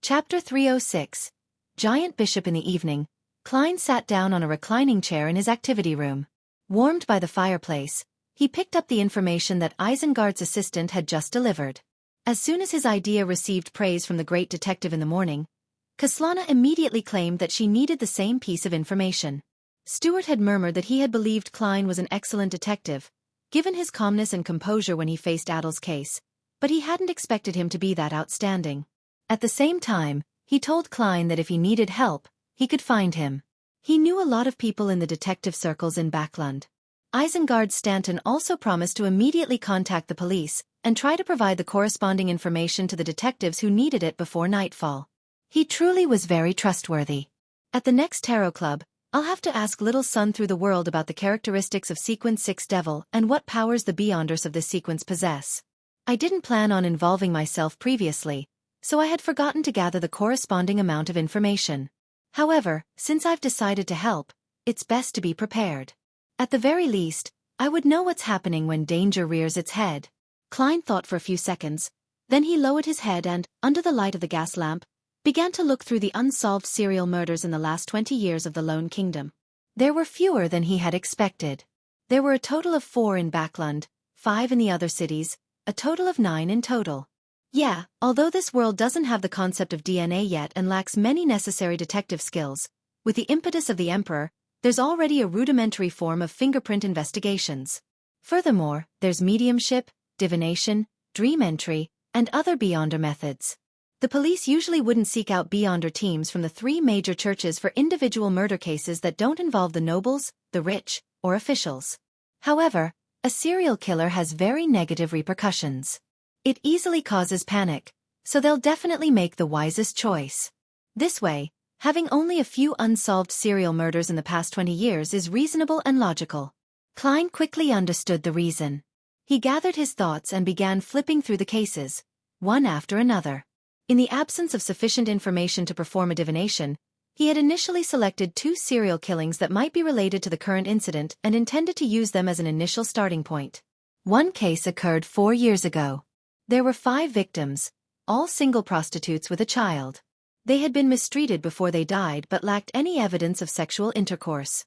Chapter 306. Giant Bishop. In the evening, Klein sat down on a reclining chair in his activity room. Warmed by the fireplace, he picked up the information that Isengard's assistant had just delivered. As soon as his idea received praise from the great detective in the morning, Kaslana immediately claimed that she needed the same piece of information. Stuart had murmured that he had believed Klein was an excellent detective, given his calmness and composure when he faced Adel's case, but he hadn't expected him to be that outstanding. At the same time, he told Klein that if he needed help, he could find him. He knew a lot of people in the detective circles in Backland. Isengard Stanton also promised to immediately contact the police and try to provide the corresponding information to the detectives who needed it before nightfall. He truly was very trustworthy. At the next tarot club, I'll have to ask Little Sun through the world about the characteristics of Sequence 6 Devil and what powers the Beyonders of this sequence possess. I didn't plan on involving myself previously, so I had forgotten to gather the corresponding amount of information. However, since I've decided to help, it's best to be prepared. At the very least, I would know what's happening when danger rears its head. Klein thought for a few seconds, then he lowered his head and, under the light of the gas lamp, began to look through the unsolved serial murders in the last 20 years of the Lone Kingdom. There were fewer than he had expected. There were a total of 4 in Backland, 5 in the other cities, a total of 9 in total. Yeah, although this world doesn't have the concept of DNA yet and lacks many necessary detective skills, with the impetus of the Emperor, there's already a rudimentary form of fingerprint investigations. Furthermore, there's mediumship, divination, dream entry, and other Beyonder methods. The police usually wouldn't seek out Beyonder teams from the 3 major churches for individual murder cases that don't involve the nobles, the rich, or officials. However, a serial killer has very negative repercussions. It easily causes panic, so they'll definitely make the wisest choice. This way, having only a few unsolved serial murders in the past 20 years is reasonable and logical. Klein quickly understood the reason. He gathered his thoughts and began flipping through the cases, one after another. In the absence of sufficient information to perform a divination, he had initially selected 2 serial killings that might be related to the current incident and intended to use them as an initial starting point. One case occurred 4 years ago. There were 5 victims, all single prostitutes with a child. They had been mistreated before they died but lacked any evidence of sexual intercourse.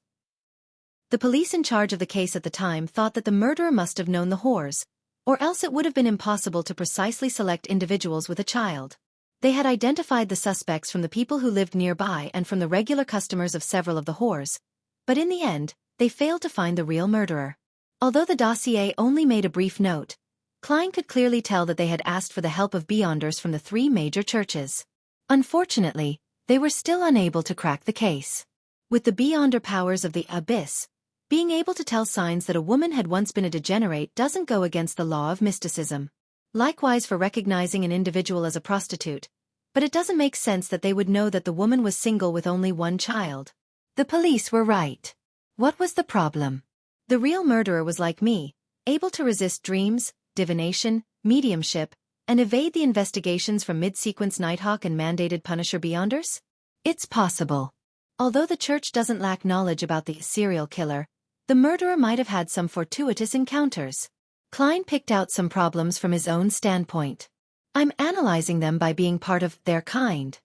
The police in charge of the case at the time thought that the murderer must have known the whores, or else it would have been impossible to precisely select individuals with a child. They had identified the suspects from the people who lived nearby and from the regular customers of several of the whores, but in the end, they failed to find the real murderer. Although the dossier only made a brief note, Klein could clearly tell that they had asked for the help of Beyonders from the 3 major churches. Unfortunately, they were still unable to crack the case. With the Beyonder powers of the Abyss, being able to tell signs that a woman had once been a degenerate doesn't go against the law of mysticism. Likewise for recognizing an individual as a prostitute, but it doesn't make sense that they would know that the woman was single with only 1 child. The police were right. What was the problem? The real murderer was like me, able to resist dreams, divination, mediumship, and evade the investigations from mid-sequence Nighthawk and mandated Punisher Beyonders? It's possible. Although the church doesn't lack knowledge about the serial killer, the murderer might have had some fortuitous encounters. Klein picked out some problems from his own standpoint. I'm analyzing them by being part of their kind.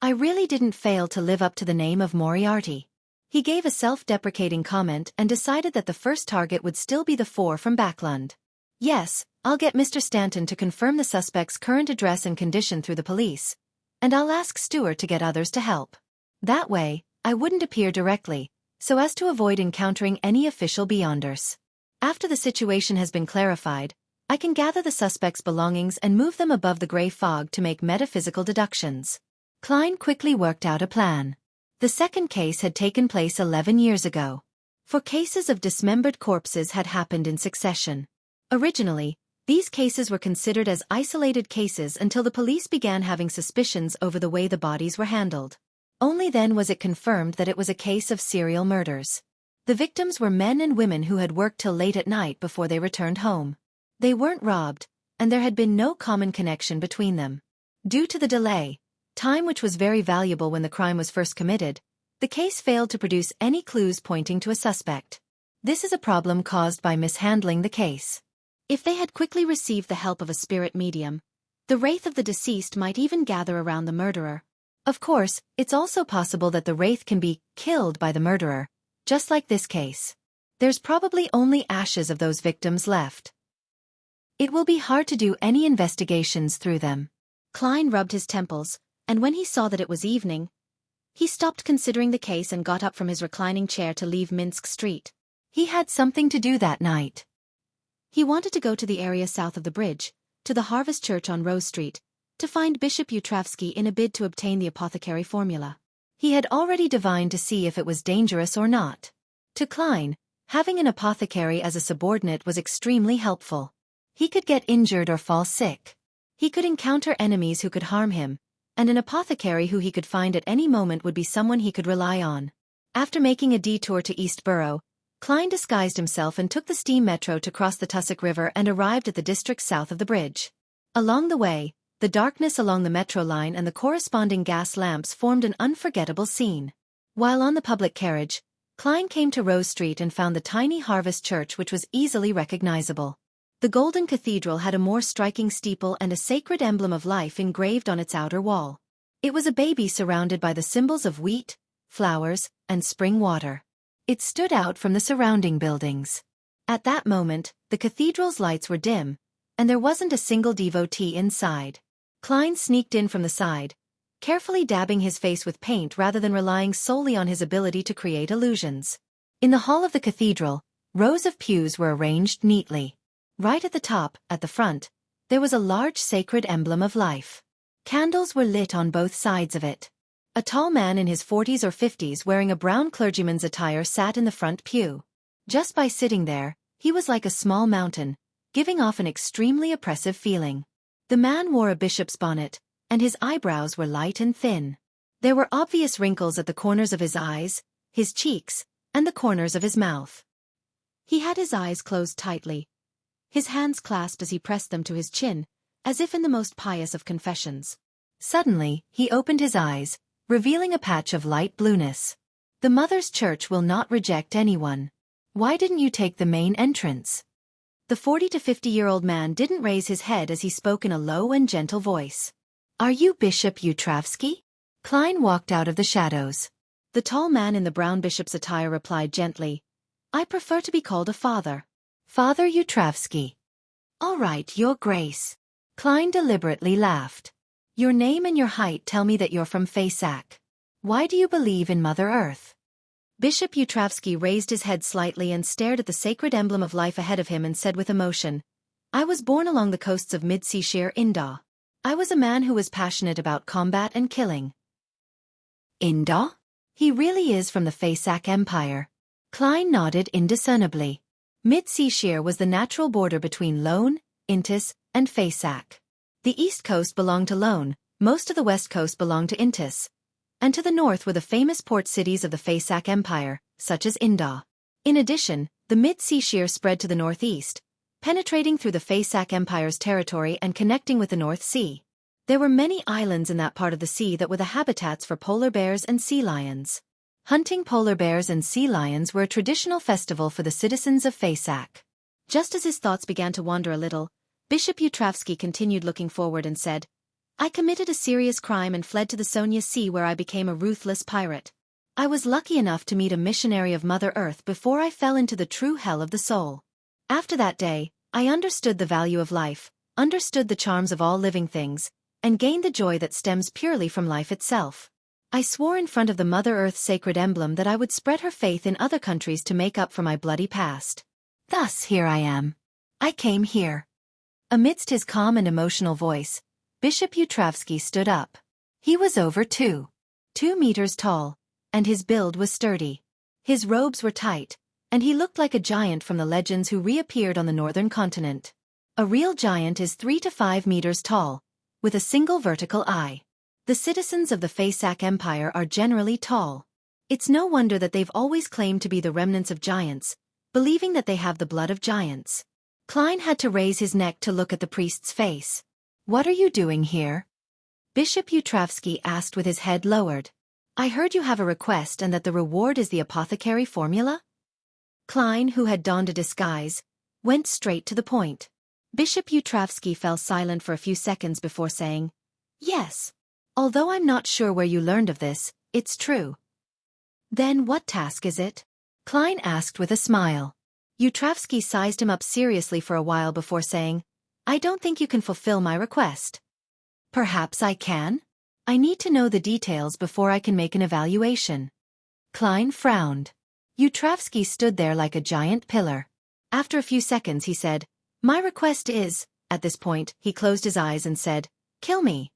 I really didn't fail to live up to the name of Moriarty. He gave a self-deprecating comment and decided that the first target would still be the 4 from Backland. Yes, I'll get Mr. Stanton to confirm the suspect's current address and condition through the police, and I'll ask Stuart to get others to help. That way, I wouldn't appear directly, so as to avoid encountering any official Beyonders. After the situation has been clarified, I can gather the suspect's belongings and move them above the gray fog to make metaphysical deductions. Klein quickly worked out a plan. The second case had taken place 11 years ago. 4 cases of dismembered corpses had happened in succession. Originally, these cases were considered as isolated cases until the police began having suspicions over the way the bodies were handled. Only then was it confirmed that it was a case of serial murders. The victims were men and women who had worked till late at night before they returned home. They weren't robbed, and there had been no common connection between them. Due to the delay, time which was very valuable when the crime was first committed, the case failed to produce any clues pointing to a suspect. This is a problem caused by mishandling the case. If they had quickly received the help of a spirit medium, The wraith of the deceased might even gather around the murderer. Of course, it's also possible that the wraith can be killed by the murderer, just like this case. There's probably only ashes of those victims left. It will be hard to do any investigations through them. Klein rubbed his temples, and when he saw that it was evening, he stopped considering the case and got up from his reclining chair to leave Minsk Street. He had something to do that night. He wanted to go to the area south of the bridge, to the Harvest Church on Rose Street, to find Bishop Utravsky in a bid to obtain the apothecary formula. He had already divined to see if it was dangerous or not. To Klein, having an apothecary as a subordinate was extremely helpful. He could get injured or fall sick. He could encounter enemies who could harm him, and an apothecary who he could find at any moment would be someone he could rely on. After making a detour to East Borough, Klein disguised himself and took the steam metro to cross the Tussock River and arrived at the district south of the bridge. Along the way, the darkness along the metro line and the corresponding gas lamps formed an unforgettable scene. While on the public carriage, Klein came to Rose Street and found the tiny Harvest Church, which was easily recognizable. The golden cathedral had a more striking steeple and a sacred emblem of life engraved on its outer wall. It was a baby surrounded by the symbols of wheat, flowers, and spring water. It stood out from the surrounding buildings. At that moment, the cathedral's lights were dim, and there wasn't a single devotee inside. Klein sneaked in from the side, carefully dabbing his face with paint rather than relying solely on his ability to create illusions. In the hall of the cathedral, rows of pews were arranged neatly. Right at the top, at the front, there was a large sacred emblem of life. Candles were lit on both sides of it. A tall man in his 40s or 50s wearing a brown clergyman's attire sat in the front pew. Just by sitting there, he was like a small mountain, giving off an extremely oppressive feeling. The man wore a bishop's bonnet, and his eyebrows were light and thin. There were obvious wrinkles at the corners of his eyes, his cheeks, and the corners of his mouth. He had his eyes closed tightly, his hands clasped as he pressed them to his chin, as if in the most pious of confessions. Suddenly, he opened his eyes, revealing a patch of light blueness. The Mother's Church will not reject anyone. Why didn't you take the main entrance? The 40 to 50-year-old man didn't raise his head as he spoke in a low and gentle voice. Are you Bishop Utravsky? Klein walked out of the shadows. The tall man in the brown bishop's attire replied gently, I prefer to be called a father. Father Utravsky. All right, Your Grace. Klein deliberately laughed. Your name and your height tell me that you're from Faysac. Why do you believe in Mother Earth? Bishop Utravsky raised his head slightly and stared at the sacred emblem of life ahead of him and said with emotion, I was born along the coasts of Mid-Seashire, India. I was a man who was passionate about combat and killing. India? He really is from the Faysac Empire. Klein nodded indiscernibly. Mid-Seashire was the natural border between Lone, Intis, and Faysac. The east coast belonged to Lone, most of the west coast belonged to Intis, and to the north were the famous port cities of the Faysac Empire, such as Inda. In addition, the Mid-Seashire spread to the northeast, penetrating through the Faysac Empire's territory and connecting with the North Sea. There were many islands in that part of the sea that were the habitats for polar bears and sea lions. Hunting polar bears and sea lions were a traditional festival for the citizens of Faysac. Just as his thoughts began to wander a little, Bishop Utravsky continued looking forward and said, I committed a serious crime and fled to the Sonia Sea where I became a ruthless pirate. I was lucky enough to meet a missionary of Mother Earth before I fell into the true hell of the soul. After that day, I understood the value of life, understood the charms of all living things, and gained the joy that stems purely from life itself. I swore in front of the Mother Earth's sacred emblem that I would spread her faith in other countries to make up for my bloody past. Thus here I am. I came here. Amidst his calm and emotional voice, Bishop Utravsky stood up. He was over 2 meters tall, and his build was sturdy. His robes were tight, and he looked like a giant from the legends who reappeared on the northern continent. A real giant is 3 to 5 meters tall, with a single vertical eye. The citizens of the Faysac Empire are generally tall. It's no wonder that they've always claimed to be the remnants of giants, believing that they have the blood of giants. Klein had to raise his neck to look at the priest's face. What are you doing here? Bishop Utravsky asked with his head lowered. I heard you have a request and that the reward is the apothecary formula? Klein, who had donned a disguise, went straight to the point. Bishop Utravsky fell silent for a few seconds before saying, "Yes. Although I'm not sure where you learned of this, it's true." "Then what task is it?" Klein asked with a smile. Utravsky sized him up seriously for a while before saying, "I don't think you can fulfill my request." "Perhaps I can? I need to know the details before I can make an evaluation." Klein frowned. Utravsky stood there like a giant pillar. After a few seconds he said, "My request is," at this point, he closed his eyes and said, "Kill me."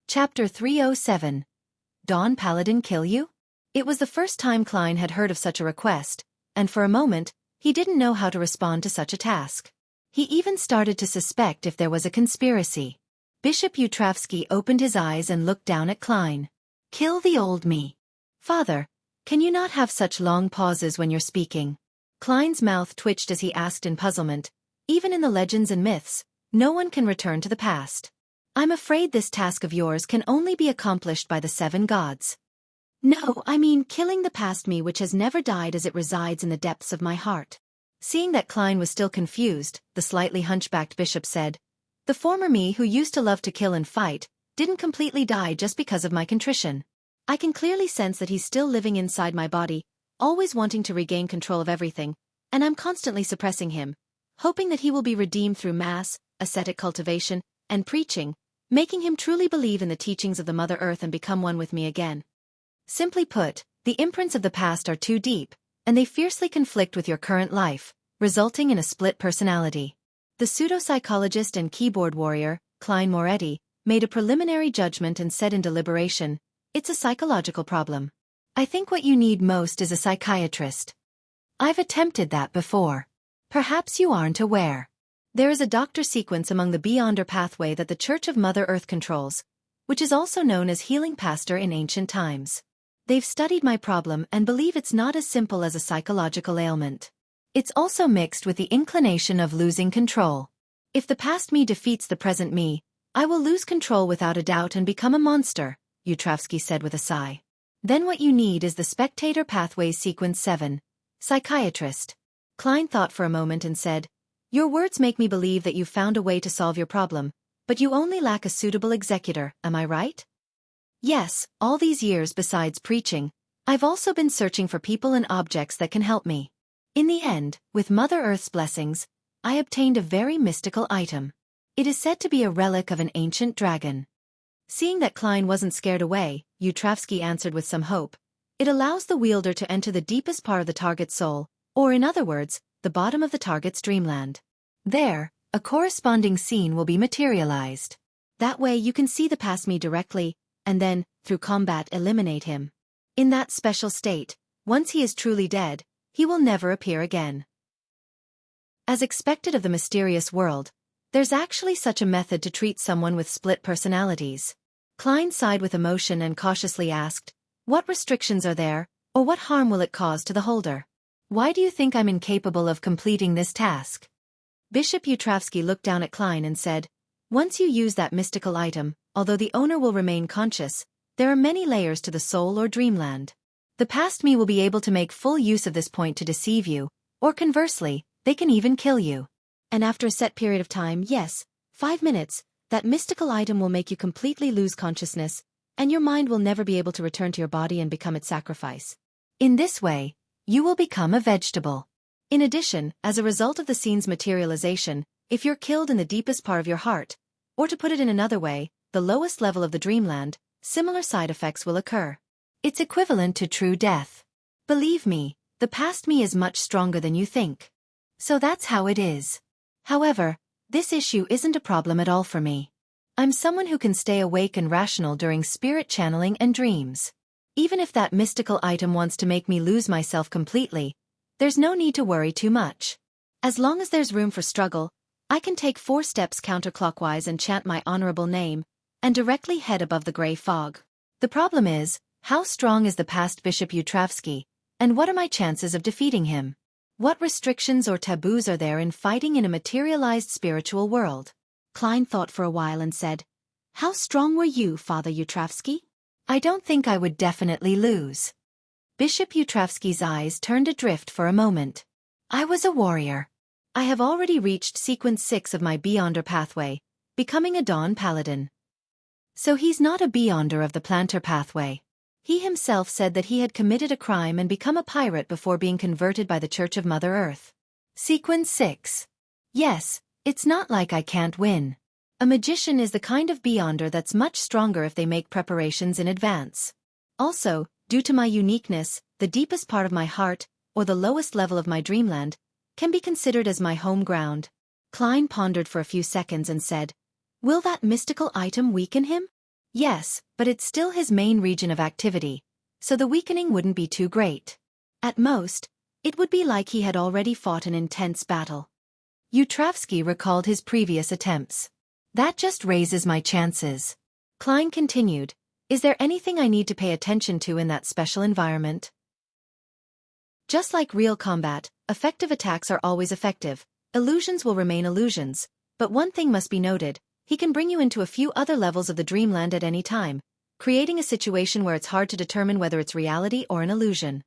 Chapter 307. Dawn Paladin Kill You? It was the first time Klein had heard of such a request, and for a moment, he didn't know how to respond to such a task. He even started to suspect if there was a conspiracy. Bishop Utravsky opened his eyes and looked down at Klein. "Kill the old me. Father, can you not have such long pauses when you're speaking?" Klein's mouth twitched as he asked in puzzlement, "Even in the legends and myths, no one can return to the past. I'm afraid this task of yours can only be accomplished by the 7 gods." "No, I mean killing the past me which has never died as it resides in the depths of my heart." Seeing that Klein was still confused, the slightly hunchbacked bishop said, "The former me who used to love to kill and fight, didn't completely die just because of my contrition. I can clearly sense that he's still living inside my body, always wanting to regain control of everything, and I'm constantly suppressing him, hoping that he will be redeemed through mass, ascetic cultivation, and preaching, making him truly believe in the teachings of the Mother Earth and become one with me again. Simply put, the imprints of the past are too deep, and they fiercely conflict with your current life, resulting in a split personality." The pseudo-psychologist and keyboard warrior, Klein Moretti, made a preliminary judgment and said in deliberation, "It's a psychological problem. I think what you need most is a psychiatrist. I've attempted that before. Perhaps you aren't aware. There is a doctor sequence among the Beyonder pathway that the Church of Mother Earth controls, which is also known as healing pastor in ancient times. They've studied my problem and believe it's not as simple as a psychological ailment. It's also mixed with the inclination of losing control. If the past me defeats the present me, I will lose control without a doubt and become a monster," Utravsky said with a sigh. "Then what you need is the Spectator Pathways Sequence 7, Psychiatrist." Klein thought for a moment and said, "Your words make me believe that you've found a way to solve your problem, but you only lack a suitable executor, am I right?" "Yes, all these years besides preaching, I've also been searching for people and objects that can help me. In the end, with Mother Earth's blessings, I obtained a very mystical item. It is said to be a relic of an ancient dragon." Seeing that Klein wasn't scared away, Utravsky answered with some hope, "It allows the wielder to enter the deepest part of the target's soul, or in other words, the bottom of the target's dreamland. There, a corresponding scene will be materialized. That way you can see the past me directly, and then, through combat, eliminate him. In that special state, once he is truly dead, he will never appear again." As expected of the mysterious world, there's actually such a method to treat someone with split personalities. Klein sighed with emotion and cautiously asked, "What restrictions are there, or what harm will it cause to the holder? Why do you think I'm incapable of completing this task?" Bishop Utravsky looked down at Klein and said, "Once you use that mystical item, although the owner will remain conscious, there are many layers to the soul or dreamland. The past me will be able to make full use of this point to deceive you, or conversely, they can even kill you. And after a set period of time, yes, 5 minutes, that mystical item will make you completely lose consciousness, and your mind will never be able to return to your body and become its sacrifice. In this way, you will become a vegetable. In addition, as a result of the scene's materialization, if you're killed in the deepest part of your heart, or to put it in another way, the lowest level of the dreamland, similar side effects will occur. It's equivalent to true death. Believe me, the past me is much stronger than you think. So that's how it is. However, this issue isn't a problem at all for me. I'm someone who can stay awake and rational during spirit channeling and dreams. Even if that mystical item wants to make me lose myself completely, there's no need to worry too much. As long as there's room for struggle, I can take 4 steps counterclockwise and chant my honorable name, and directly head above the gray fog. The problem is, how strong is the past Bishop Utravsky, and what are my chances of defeating him? What restrictions or taboos are there in fighting in a materialized spiritual world?" Klein thought for a while and said, "How strong were you, Father Utravsky?" "I don't think I would definitely lose." Bishop Utravsky's eyes turned adrift for a moment. "I was a warrior. I have already reached sequence 6 of my Beyonder pathway, becoming a Dawn Paladin. So he's not a Beyonder of the Planter pathway. He himself said that he had committed a crime and become a pirate before being converted by the Church of Mother Earth. Sequence 6. Yes, it's not like I can't win. A magician is the kind of Beyonder that's much stronger if they make preparations in advance. Also, due to my uniqueness, the deepest part of my heart, or the lowest level of my dreamland, can be considered as my home ground. Klein pondered for a few seconds and said, "Will that mystical item weaken him?" Yes, but it's still his main region of activity, so the weakening wouldn't be too great. At most, it would be like he had already fought an intense battle. Yutravsky recalled his previous attempts. That just raises my chances. Klein continued, "Is there anything I need to pay attention to in that special environment?" Just like real combat, effective attacks are always effective. Illusions will remain illusions, but one thing must be noted: he can bring you into a few other levels of the dreamland at any time, creating a situation where it's hard to determine whether it's reality or an illusion.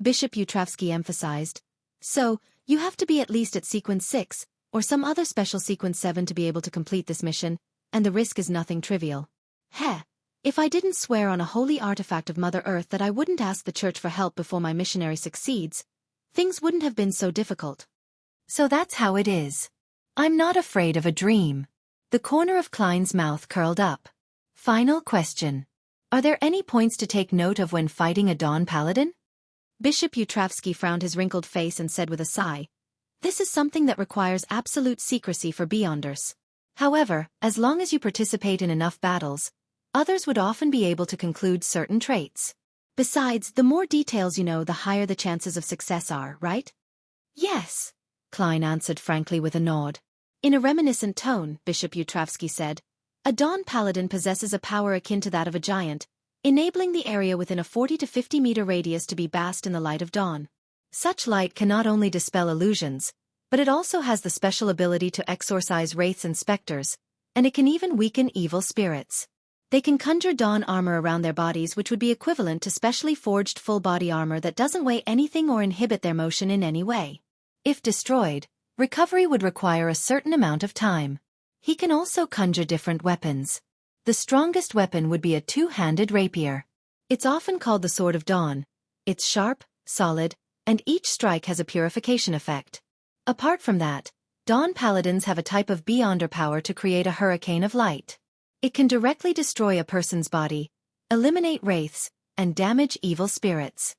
Bishop Yutravsky emphasized. So, you have to be at least at sequence 6, or some other special sequence 7 to be able to complete this mission, and the risk is nothing trivial. Heh. If I didn't swear on a holy artifact of Mother Earth that I wouldn't ask the Church for help before my missionary succeeds, things wouldn't have been so difficult. So that's how it is. I'm not afraid of a dream. The corner of Klein's mouth curled up. Final question. Are there any points to take note of when fighting a Dawn Paladin? Bishop Yutravsky frowned his wrinkled face and said with a sigh, "This is something that requires absolute secrecy for Beyonders. However, as long as you participate in enough battles, others would often be able to conclude certain traits. Besides, the more details you know, the higher the chances of success are, right?" "Yes," Klein answered frankly with a nod. In a reminiscent tone, Bishop Yutravsky said, "A Dawn Paladin possesses a power akin to that of a giant, enabling the area within a 40 to 50 meter radius to be basked in the light of dawn. Such light can not only dispel illusions, but it also has the special ability to exorcise wraiths and specters, and it can even weaken evil spirits. They can conjure dawn armor around their bodies, which would be equivalent to specially forged full-body armor that doesn't weigh anything or inhibit their motion in any way. If destroyed, recovery would require a certain amount of time. He can also conjure different weapons. The strongest weapon would be a two-handed rapier. It's often called the Sword of Dawn. It's sharp, solid, and each strike has a purification effect. Apart from that, Dawn Paladins have a type of Beyonder power to create a hurricane of light. It can directly destroy a person's body, eliminate wraiths, and damage evil spirits.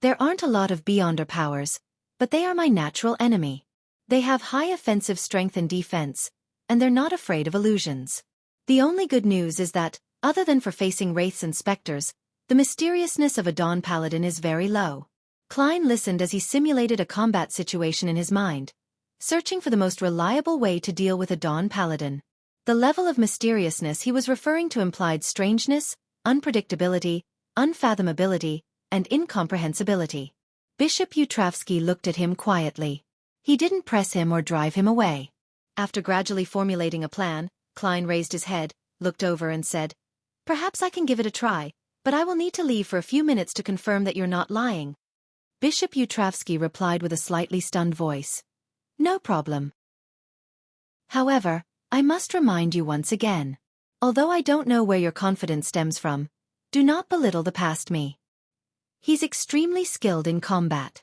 There aren't a lot of Beyonder powers, but they are my natural enemy. They have high offensive strength and defense, and they're not afraid of illusions. The only good news is that, other than for facing wraiths and specters, the mysteriousness of a Dawn Paladin is very low." Klein listened as he simulated a combat situation in his mind, searching for the most reliable way to deal with a Dawn Paladin. The level of mysteriousness he was referring to implied strangeness, unpredictability, unfathomability, and incomprehensibility. Bishop Yutravsky looked at him quietly. He didn't press him or drive him away. After gradually formulating a plan, Klein raised his head, looked over and said, "Perhaps I can give it a try, but I will need to leave for a few minutes to confirm that you're not lying." Bishop Yutravsky replied with a slightly stunned voice, "No problem. However, I must remind you once again. Although I don't know where your confidence stems from, do not belittle the past me. He's extremely skilled in combat.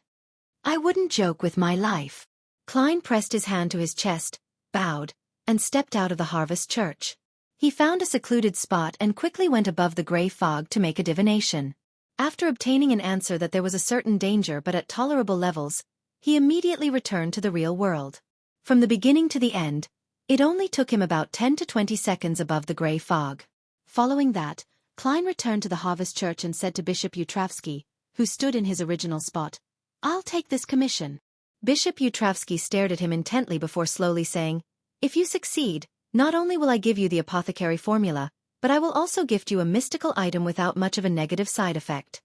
I wouldn't joke with my life." Klein pressed his hand to his chest, bowed, and stepped out of the Harvest Church. He found a secluded spot and quickly went above the gray fog to make a divination. After obtaining an answer that there was a certain danger but at tolerable levels, he immediately returned to the real world. From the beginning to the end, it only took him about 10 to 20 seconds above the gray fog. Following that, Klein returned to the Harvest Church and said to Bishop Yutravsky, who stood in his original spot, "I'll take this commission." Bishop Yutravsky stared at him intently before slowly saying, "If you succeed, not only will I give you the apothecary formula, but I will also gift you a mystical item without much of a negative side effect."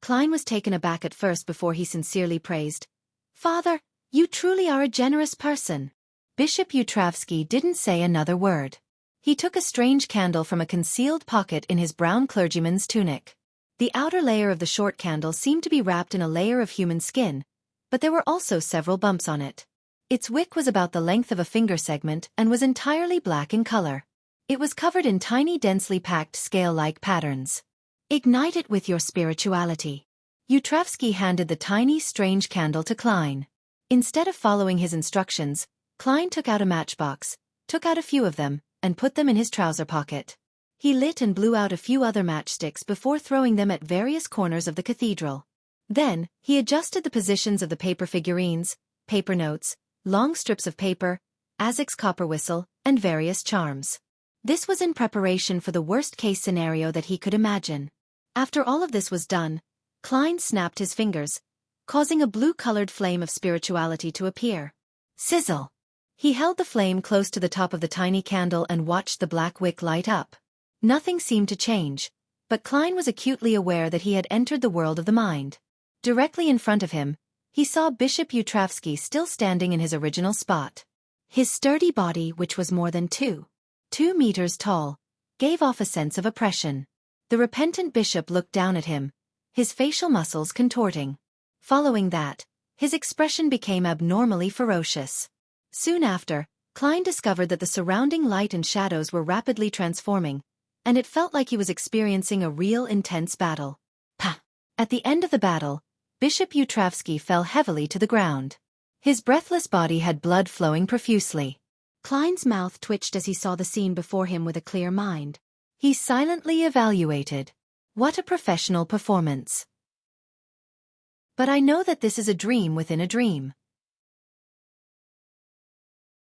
Klein was taken aback at first before he sincerely praised, "Father, you truly are a generous person." Bishop Yutravsky didn't say another word. He took a strange candle from a concealed pocket in his brown clergyman's tunic. The outer layer of the short candle seemed to be wrapped in a layer of human skin, but there were also several bumps on it. Its wick was about the length of a finger segment and was entirely black in color. It was covered in tiny densely packed scale-like patterns. Ignite it with your spirituality. Yutravsky handed the tiny strange candle to Klein. Instead of following his instructions, Klein took out a matchbox, took out a few of them, and put them in his trouser pocket. He lit and blew out a few other matchsticks before throwing them at various corners of the cathedral. Then, he adjusted the positions of the paper figurines, paper notes, long strips of paper, Azek's copper whistle, and various charms. This was in preparation for the worst-case scenario that he could imagine. After all of this was done, Klein snapped his fingers, causing a blue-colored flame of spirituality to appear. Sizzle! He held the flame close to the top of the tiny candle and watched the black wick light up. Nothing seemed to change, but Klein was acutely aware that he had entered the world of the mind. Directly in front of him, he saw Bishop Yutravsky still standing in his original spot. His sturdy body, which was more than 2 meters tall, gave off a sense of oppression. The repentant bishop looked down at him, his facial muscles contorting. Following that, his expression became abnormally ferocious. Soon after, Klein discovered that the surrounding light and shadows were rapidly transforming, and it felt like he was experiencing a real intense battle. Pah! At the end of the battle, Bishop Yutravsky fell heavily to the ground. His breathless body had blood flowing profusely. Klein's mouth twitched as he saw the scene before him with a clear mind. He silently evaluated. What a professional performance. But I know that this is a dream within a dream.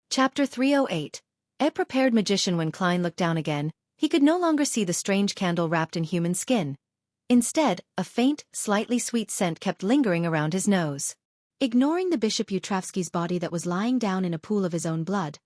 Chapter 308. A prepared magician. When Klein looked down again, he could no longer see the strange candle wrapped in human skin. Instead, a faint, slightly sweet scent kept lingering around his nose. Ignoring the Bishop Yutravsky's body that was lying down in a pool of his own blood,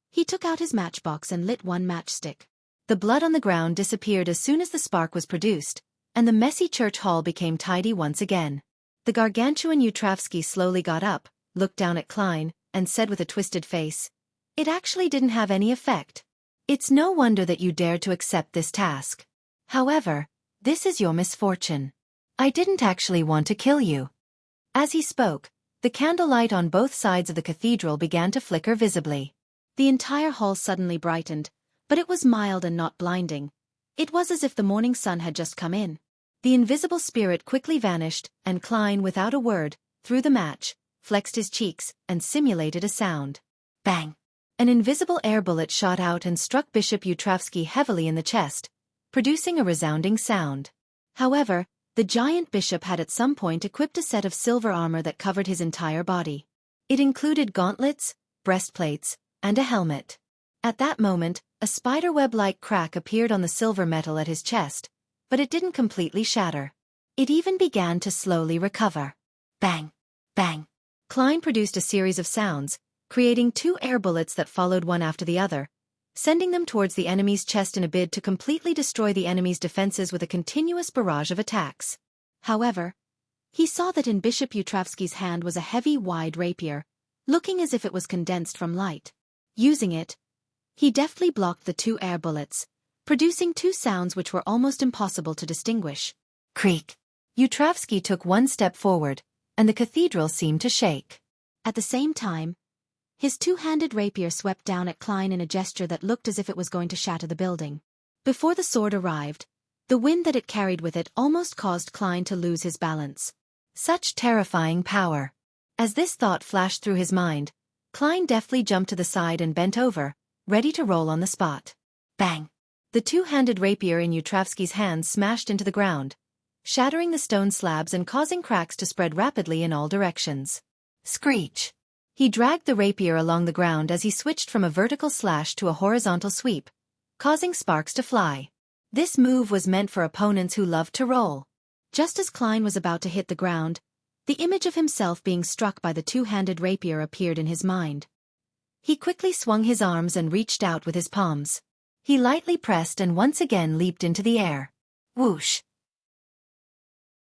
he took out his matchbox and lit one matchstick. The blood on the ground disappeared as soon as the spark was produced, and the messy church hall became tidy once again. The gargantuan Yutravsky slowly got up, looked down at Klein, and said with a twisted face, "It actually didn't have any effect. It's no wonder that you dared to accept this task. However, this is your misfortune. I didn't actually want to kill you." As he spoke, the candlelight on both sides of the cathedral began to flicker visibly. The entire hall suddenly brightened, but it was mild and not blinding. It was as if the morning sun had just come in. The invisible spirit quickly vanished, and Klein, without a word, threw the match, flexed his cheeks, and simulated a sound. Bang! An invisible air bullet shot out and struck Bishop Yutravsky heavily in the chest, producing a resounding sound. However, the giant bishop had at some point equipped a set of silver armor that covered his entire body. It included gauntlets, breastplates, and a helmet. At that moment, a spiderweb-like crack appeared on the silver metal at his chest, but it didn't completely shatter. It even began to slowly recover. Bang! Bang! Klein produced a series of sounds, creating 2 air bullets that followed one after the other, sending them towards the enemy's chest in a bid to completely destroy the enemy's defenses with a continuous barrage of attacks. However, he saw that in Bishop Yutravsky's hand was a heavy, wide rapier, looking as if it was condensed from light. Using it, he deftly blocked the 2 air bullets, producing 2 sounds which were almost impossible to distinguish. Creak! Yutravsky took one step forward, and the cathedral seemed to shake. At the same time, his 2-handed rapier swept down at Klein in a gesture that looked as if it was going to shatter the building. Before the sword arrived, the wind that it carried with it almost caused Klein to lose his balance. Such terrifying power! As this thought flashed through his mind, Klein deftly jumped to the side and bent over, ready to roll on the spot. Bang! The 2-handed rapier in Yutravsky's hands smashed into the ground, shattering the stone slabs and causing cracks to spread rapidly in all directions. Screech! He dragged the rapier along the ground as he switched from a vertical slash to a horizontal sweep, causing sparks to fly. This move was meant for opponents who loved to roll. Just as Klein was about to hit the ground, the image of himself being struck by the 2-handed rapier appeared in his mind. He quickly swung his arms and reached out with his palms. He lightly pressed and once again leaped into the air. Whoosh!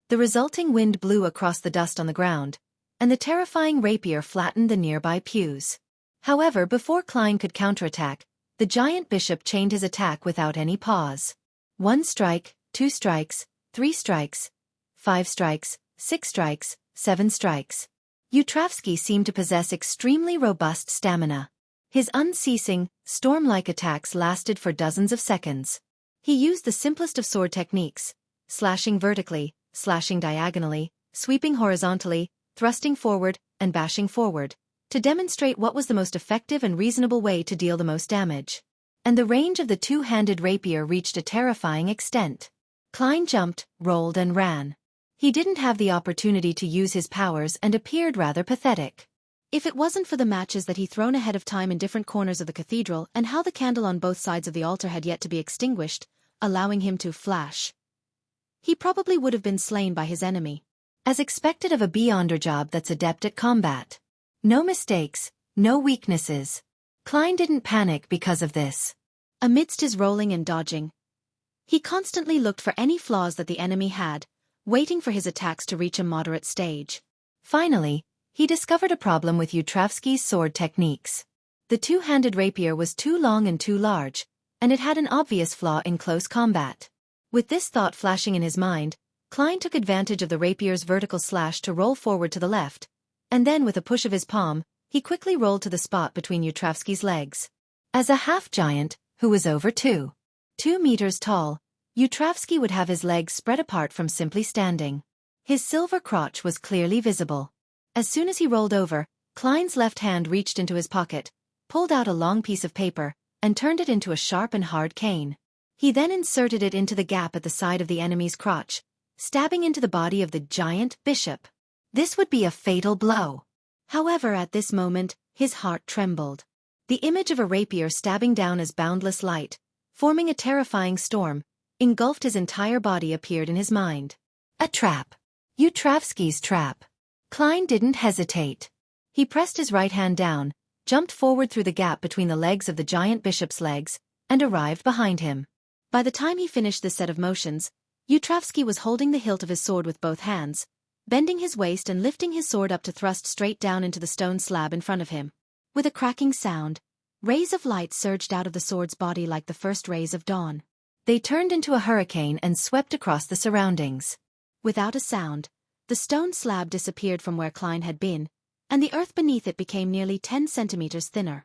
The resulting wind blew across the dust on the ground, and the terrifying rapier flattened the nearby pews. However, before Klein could counterattack, the giant bishop chained his attack without any pause. 1 strike, 2 strikes, 3 strikes, 5 strikes, 6 strikes, 7 strikes. Yutravsky seemed to possess extremely robust stamina. His unceasing, storm-like attacks lasted for dozens of seconds. He used the simplest of sword techniques, slashing vertically, slashing diagonally, sweeping horizontally, thrusting forward, and bashing forward, to demonstrate what was the most effective and reasonable way to deal the most damage. And the range of the two-handed rapier reached a terrifying extent. Klein jumped, rolled and ran. He didn't have the opportunity to use his powers and appeared rather pathetic. If it wasn't for the matches that he'd thrown ahead of time in different corners of the cathedral and how the candle on both sides of the altar had yet to be extinguished, allowing him to flash, he probably would have been slain by his enemy. As expected of a Beyonder job that's adept at combat. No mistakes, no weaknesses. Klein didn't panic because of this. Amidst his rolling and dodging, he constantly looked for any flaws that the enemy had, waiting for his attacks to reach a moderate stage. Finally, he discovered a problem with Yutravsky's sword techniques. The two-handed rapier was too long and too large, and it had an obvious flaw in close combat. With this thought flashing in his mind, Klein took advantage of the rapier's vertical slash to roll forward to the left, and then with a push of his palm, he quickly rolled to the spot between Yutravsky's legs. As a half-giant, who was over 2 meters tall, Yutravsky would have his legs spread apart from simply standing. His silver crotch was clearly visible. As soon as he rolled over, Klein's left hand reached into his pocket, pulled out a long piece of paper, and turned it into a sharp and hard cane. He then inserted it into the gap at the side of the enemy's crotch, stabbing into the body of the giant bishop. This would be a fatal blow. However, at this moment, his heart trembled. The image of a rapier stabbing down as boundless light, forming a terrifying storm, engulfed his entire body appeared in his mind. A trap. Yutravsky's trap. Klein didn't hesitate. He pressed his right hand down, jumped forward through the gap between the legs of the giant bishop's legs, and arrived behind him. By the time he finished this set of motions, Yutravsky was holding the hilt of his sword with both hands, bending his waist and lifting his sword up to thrust straight down into the stone slab in front of him. With a cracking sound, rays of light surged out of the sword's body like the first rays of dawn. They turned into a hurricane and swept across the surroundings. Without a sound, the stone slab disappeared from where Klein had been, and the earth beneath it became nearly 10 centimeters thinner.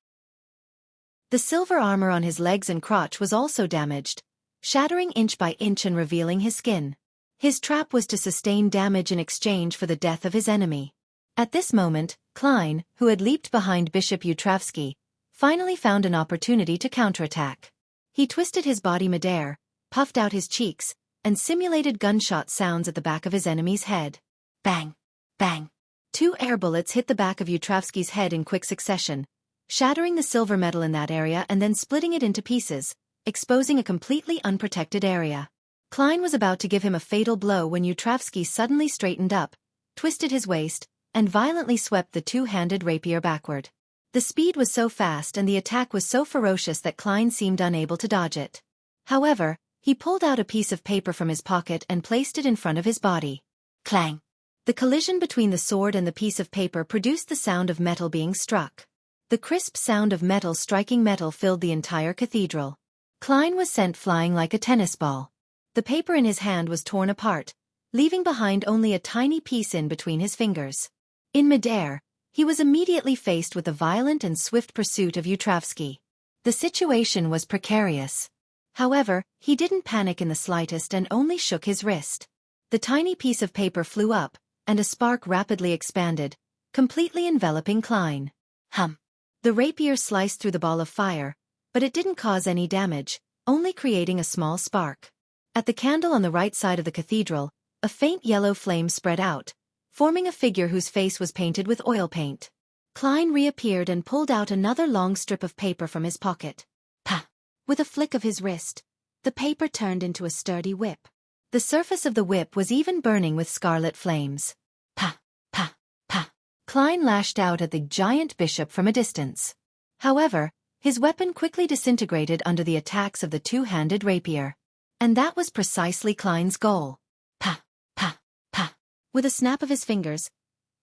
The silver armor on his legs and crotch was also damaged, shattering inch by inch and revealing his skin. His trap was to sustain damage in exchange for the death of his enemy. At this moment, Klein, who had leaped behind Bishop Yutravsky, finally found an opportunity to counterattack. He twisted his body midair, puffed out his cheeks, and simulated gunshot sounds at the back of his enemy's head. Bang! Bang! 2 air bullets hit the back of Yutravsky's head in quick succession, shattering the silver metal in that area and then splitting it into pieces, exposing a completely unprotected area. Klein was about to give him a fatal blow when Yutravsky suddenly straightened up, twisted his waist, and violently swept the two-handed rapier backward. The speed was so fast and the attack was so ferocious that Klein seemed unable to dodge it. However, he pulled out a piece of paper from his pocket and placed it in front of his body. Clang! The collision between the sword and the piece of paper produced the sound of metal being struck. The crisp sound of metal striking metal filled the entire cathedral. Klein was sent flying like a tennis ball. The paper in his hand was torn apart, leaving behind only a tiny piece in between his fingers. In midair, he was immediately faced with the violent and swift pursuit of Yutravsky. The situation was precarious. However, he didn't panic in the slightest and only shook his wrist. The tiny piece of paper flew up, and a spark rapidly expanded, completely enveloping Klein. Hum! The rapier sliced through the ball of fire, but it didn't cause any damage, only creating a small spark. At the candle on the right side of the cathedral, a faint yellow flame spread out, forming a figure whose face was painted with oil paint. Klein reappeared and pulled out another long strip of paper from his pocket. Pah! With a flick of his wrist, the paper turned into a sturdy whip. The surface of the whip was even burning with scarlet flames. Pah! Pah! Pah! Klein lashed out at the giant bishop from a distance. However, his weapon quickly disintegrated under the attacks of the two-handed rapier. And that was precisely Klein's goal. Pah! Pah! Pah! With a snap of his fingers,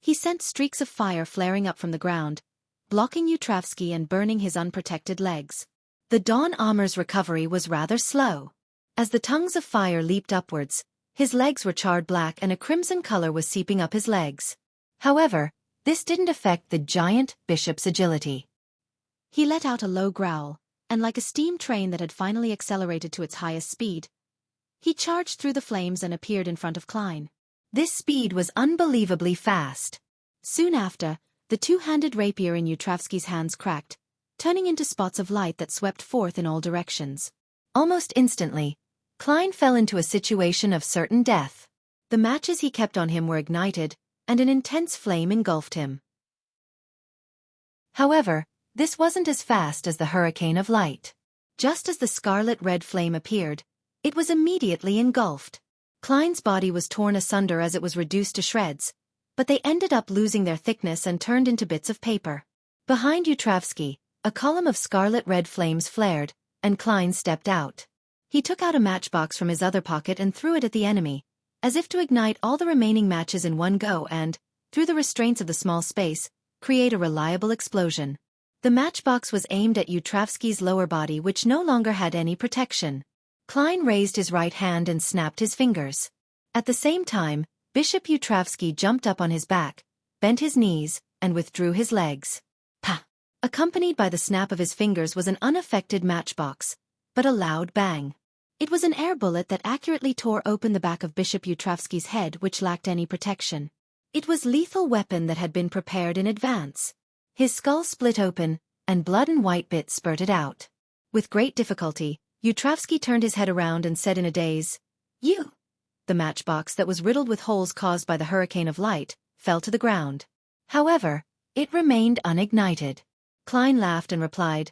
he sent streaks of fire flaring up from the ground, blocking Yutravsky and burning his unprotected legs. The Dawn Armor's recovery was rather slow. As the tongues of fire leaped upwards, his legs were charred black and a crimson color was seeping up his legs. However, This didn't affect the giant bishop's agility. He let out a low growl, and like a steam train that had finally accelerated to its highest speed, he charged through the flames and appeared in front of Klein. This speed was unbelievably fast. Soon after, the two-handed rapier in Yutravsky's hands cracked, turning into spots of light that swept forth in all directions. Almost instantly, Klein fell into a situation of certain death. The matches he kept on him were ignited, and an intense flame engulfed him. However, this wasn't as fast as the hurricane of light. Just as the scarlet-red flame appeared, it was immediately engulfed. Klein's body was torn asunder as it was reduced to shreds, but they ended up losing their thickness and turned into bits of paper. Behind Yutravsky, a column of scarlet-red flames flared, and Klein stepped out. He took out a matchbox from his other pocket and threw it at the enemy, as if to ignite all the remaining matches in one go and, through the restraints of the small space, create a reliable explosion. The matchbox was aimed at Yutravsky's lower body, which no longer had any protection. Klein raised his right hand and snapped his fingers. At the same time, Bishop Yutravsky jumped up on his back, bent his knees, and withdrew his legs. Pa! Accompanied by the snap of his fingers was an unaffected matchbox, but a loud bang. It was an air bullet that accurately tore open the back of Bishop Yutravsky's head, which lacked any protection. It was a lethal weapon that had been prepared in advance. His skull split open, and blood and white bits spurted out. With great difficulty, Yutravsky turned his head around and said in a daze, "You!" The matchbox that was riddled with holes caused by the hurricane of light fell to the ground. However, it remained unignited. Klein laughed and replied,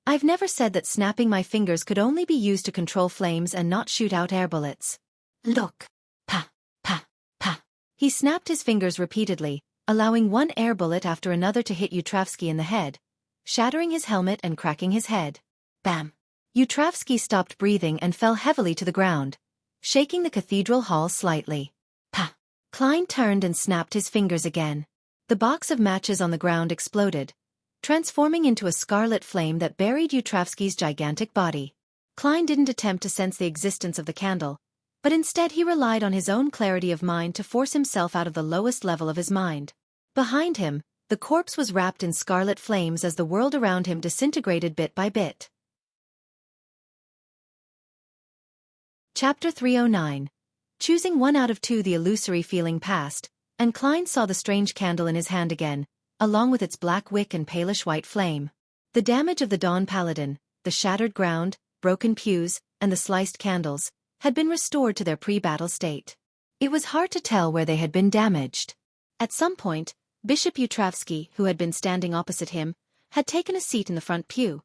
"I've never said that snapping my fingers could only be used to control flames and not shoot out air bullets. Look! Pa! Pa! Pa!" He snapped his fingers repeatedly, allowing one air bullet after another to hit Yutravsky in the head, shattering his helmet and cracking his head. Bam! Yutravsky stopped breathing and fell heavily to the ground, shaking the cathedral hall slightly. Pa! Klein turned and snapped his fingers again. The box of matches on the ground exploded, transforming into a scarlet flame that buried Yutravsky's gigantic body. Klein didn't attempt to sense the existence of the candle, but instead he relied on his own clarity of mind to force himself out of the lowest level of his mind. Behind him, the corpse was wrapped in scarlet flames as the world around him disintegrated bit by bit. Chapter 309. Choosing one out of two, the illusory feeling passed, and Klein saw the strange candle in his hand again, along with its black wick and palish white flame. The damage of the Dawn Paladin, the shattered ground, broken pews, and the sliced candles, had been restored to their pre-battle state. It was hard to tell where they had been damaged. At some point, Bishop Yutravsky, who had been standing opposite him, had taken a seat in the front pew.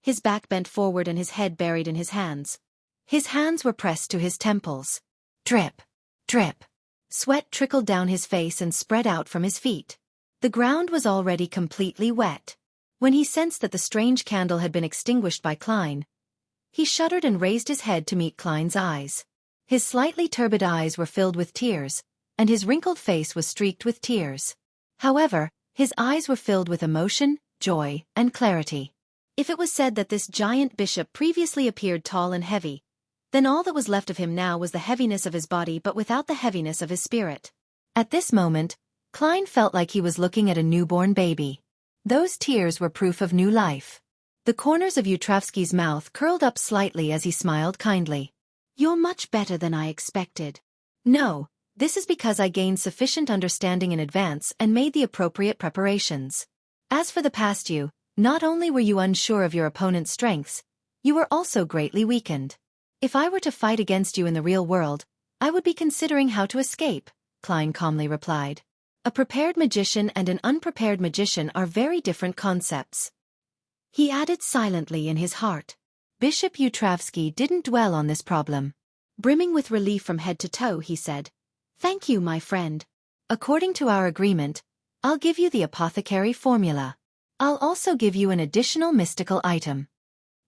His back bent forward and his head buried in his hands. His hands were pressed to his temples. Drip! Drip! Sweat trickled down his face and spread out from his feet. The ground was already completely wet. When he sensed that the strange candle had been extinguished by Klein, he shuddered and raised his head to meet Klein's eyes. His slightly turbid eyes were filled with tears, and his wrinkled face was streaked with tears. However, his eyes were filled with emotion, joy, and clarity. If it was said that this giant bishop previously appeared tall and heavy, then all that was left of him now was the heaviness of his body but without the heaviness of his spirit. At this moment, Klein felt like he was looking at a newborn baby. Those tears were proof of new life. The corners of Yutravsky's mouth curled up slightly as he smiled kindly. "You're much better than I expected." "No, this is because I gained sufficient understanding in advance and made the appropriate preparations. As for the past you, not only were you unsure of your opponent's strengths, you were also greatly weakened. If I were to fight against you in the real world, I would be considering how to escape," Klein calmly replied. A prepared magician and an unprepared magician are very different concepts. He added silently in his heart. Bishop Yutravsky didn't dwell on this problem. Brimming with relief from head to toe, he said, "Thank you, my friend. According to our agreement, I'll give you the apothecary formula. I'll also give you an additional mystical item."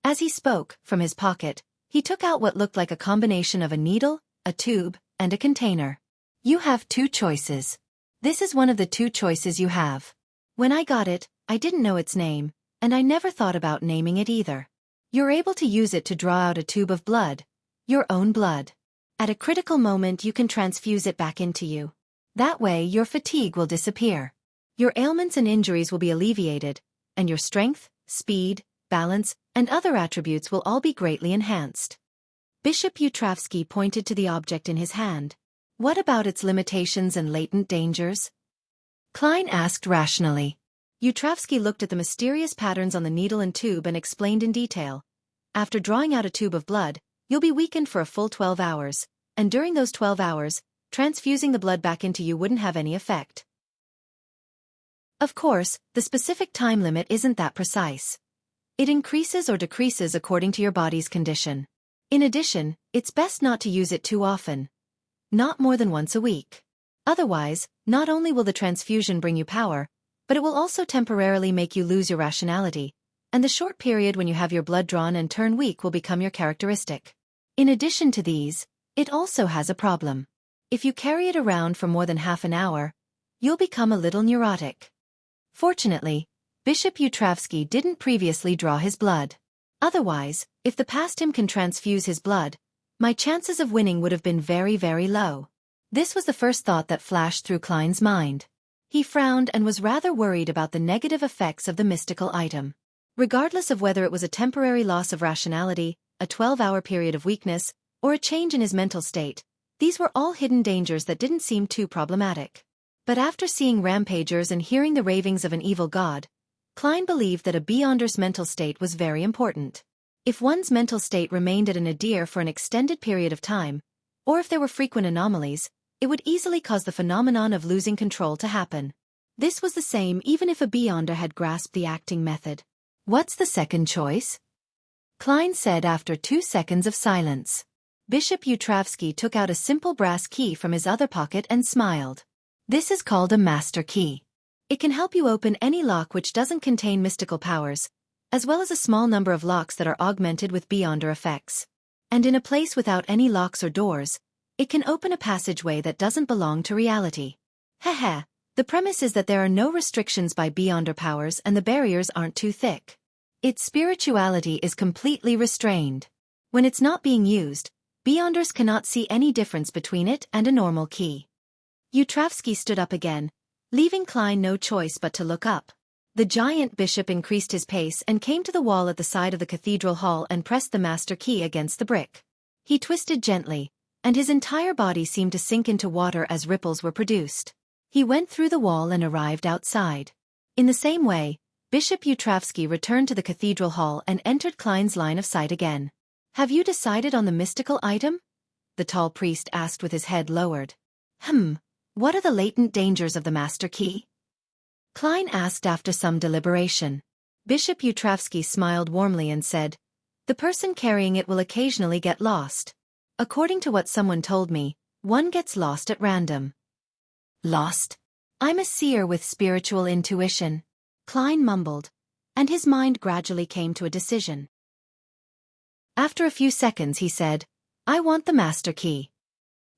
As he spoke, from his pocket, he took out what looked like a combination of a needle, a tube, and a container. "You have two choices. This is one of the two choices you have. When I got it, I didn't know its name, and I never thought about naming it either. You're able to use it to draw out a tube of blood, your own blood. At a critical moment you can transfuse it back into you. That way your fatigue will disappear. Your ailments and injuries will be alleviated, and your strength, speed, balance, and other attributes will all be greatly enhanced. Bishop Yutravsky pointed to the object in his hand. What about its limitations and latent dangers? Klein asked rationally. Yutravsky looked at the mysterious patterns on the needle and tube and explained in detail. After drawing out a tube of blood, you'll be weakened for a full 12 hours, and during those 12 hours, transfusing the blood back into you wouldn't have any effect. Of course, the specific time limit isn't that precise. It increases or decreases according to your body's condition. In addition, it's best not to use it too often. Not more than once a week. Otherwise, not only will the transfusion bring you power, but it will also temporarily make you lose your rationality, and the short period when you have your blood drawn and turn weak will become your characteristic. In addition to these, it also has a problem. If you carry it around for more than half an hour, you'll become a little neurotic. Fortunately, Bishop Yutravsky didn't previously draw his blood. Otherwise, if the past him can transfuse his blood, my chances of winning would have been very, very low. This was the first thought that flashed through Klein's mind. He frowned and was rather worried about the negative effects of the mystical item. Regardless of whether it was a temporary loss of rationality, a 12-hour period of weakness, or a change in his mental state, these were all hidden dangers that didn't seem too problematic. But after seeing rampagers and hearing the ravings of an evil god, Klein believed that a Beyonder's mental state was very important. If one's mental state remained at a nadir for an extended period of time, or if there were frequent anomalies, it would easily cause the phenomenon of losing control to happen. This was the same even if a Beyonder had grasped the acting method. What's the second choice? Klein said after 2 seconds of silence. Bishop Yutravsky took out a simple brass key from his other pocket and smiled. This is called a master key. It can help you open any lock which doesn't contain mystical powers, as well as a small number of locks that are augmented with Beyonder effects. And in a place without any locks or doors, it can open a passageway that doesn't belong to reality. Heh. The premise is that there are no restrictions by Beyonder powers and the barriers aren't too thick. Its spirituality is completely restrained. When it's not being used, Beyonders cannot see any difference between it and a normal key. Yutravsky stood up again, leaving Klein no choice but to look up. The giant bishop increased his pace and came to the wall at the side of the cathedral hall and pressed the master key against the brick. He twisted gently, and his entire body seemed to sink into water as ripples were produced. He went through the wall and arrived outside. In the same way, Bishop Yutravsky returned to the cathedral hall and entered Klein's line of sight again. Have you decided on the mystical item? The tall priest asked with his head lowered. What are the latent dangers of the master key? Klein asked after some deliberation. Bishop Yutravsky smiled warmly and said, the person carrying it will occasionally get lost. According to what someone told me, one gets lost at random. Lost? I'm a seer with spiritual intuition. Klein mumbled, and his mind gradually came to a decision. After a few seconds he said, I want the master key.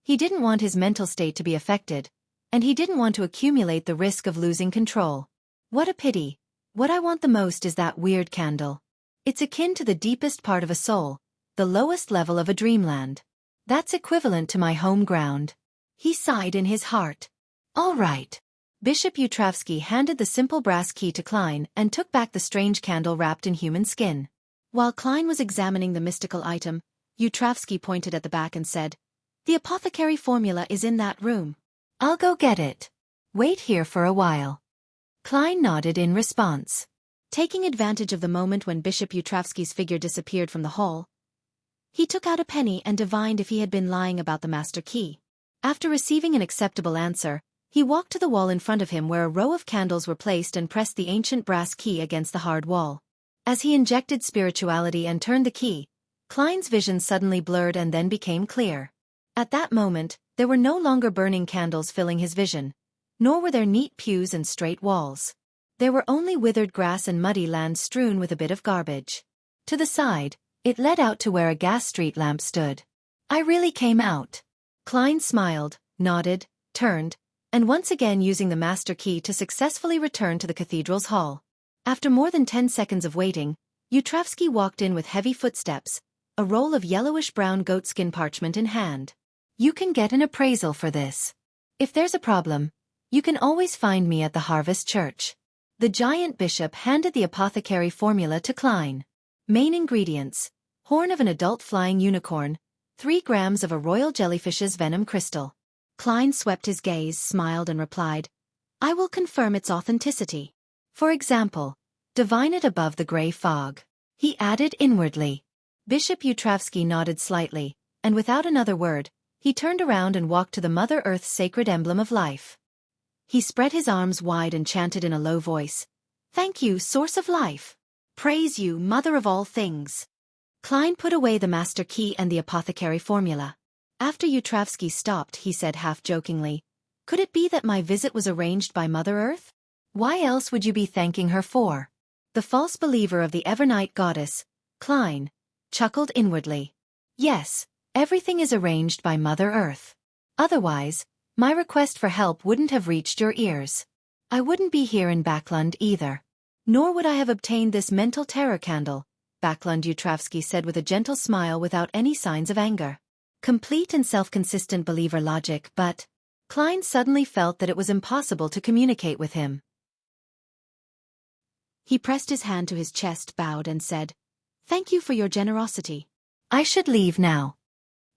He didn't want his mental state to be affected, and he didn't want to accumulate the risk of losing control. What a pity. What I want the most is that weird candle. It's akin to the deepest part of a soul, the lowest level of a dreamland. That's equivalent to my home ground. He sighed in his heart. All right. Bishop Yutravsky handed the simple brass key to Klein and took back the strange candle wrapped in human skin. While Klein was examining the mystical item, Yutravsky pointed at the back and said, the apothecary formula is in that room. I'll go get it. Wait here for a while. Klein nodded in response. Taking advantage of the moment when Bishop Yutravsky's figure disappeared from the hall, he took out a penny and divined if he had been lying about the master key. After receiving an acceptable answer, he walked to the wall in front of him where a row of candles were placed and pressed the ancient brass key against the hard wall. As he injected spirituality and turned the key, Klein's vision suddenly blurred and then became clear. At that moment, there were no longer burning candles filling his vision, nor were there neat pews and straight walls. There were only withered grass and muddy land strewn with a bit of garbage. To the side, it led out to where a gas street lamp stood. I really came out. Klein smiled, nodded, turned, and once again using the master key to successfully return to the cathedral's hall. After more than 10 seconds of waiting, Yutravsky walked in with heavy footsteps, a roll of yellowish-brown goatskin parchment in hand. You can get an appraisal for this. If there's a problem, You can always find me at the Harvest Church. The giant bishop handed the apothecary formula to Klein. Main ingredients: horn of an adult flying unicorn, 3 grams of a royal jellyfish's venom crystal. Klein swept his gaze, smiled and replied, "I will confirm its authenticity. For example, divine it above the grey fog." He added inwardly. Bishop Utravsky nodded slightly, and without another word, he turned around and walked to the Mother Earth's sacred emblem of life. He spread his arms wide and chanted in a low voice, "Thank you, source of life. Praise you, mother of all things." Klein put away the master key and the apothecary formula. After Utravsky stopped, he said half-jokingly, "Could it be that my visit was arranged by Mother Earth? Why else would you be thanking her for?" The false believer of the Evernight goddess, Klein, chuckled inwardly. "Yes, everything is arranged by Mother Earth. Otherwise, my request for help wouldn't have reached your ears. I wouldn't be here in Backlund either. Nor would I have obtained this mental terror candle," Backlund Utravsky said with a gentle smile without any signs of anger. Complete and self-consistent believer logic, but Klein suddenly felt that it was impossible to communicate with him. He pressed his hand to his chest, bowed and said, "Thank you for your generosity. I should leave now."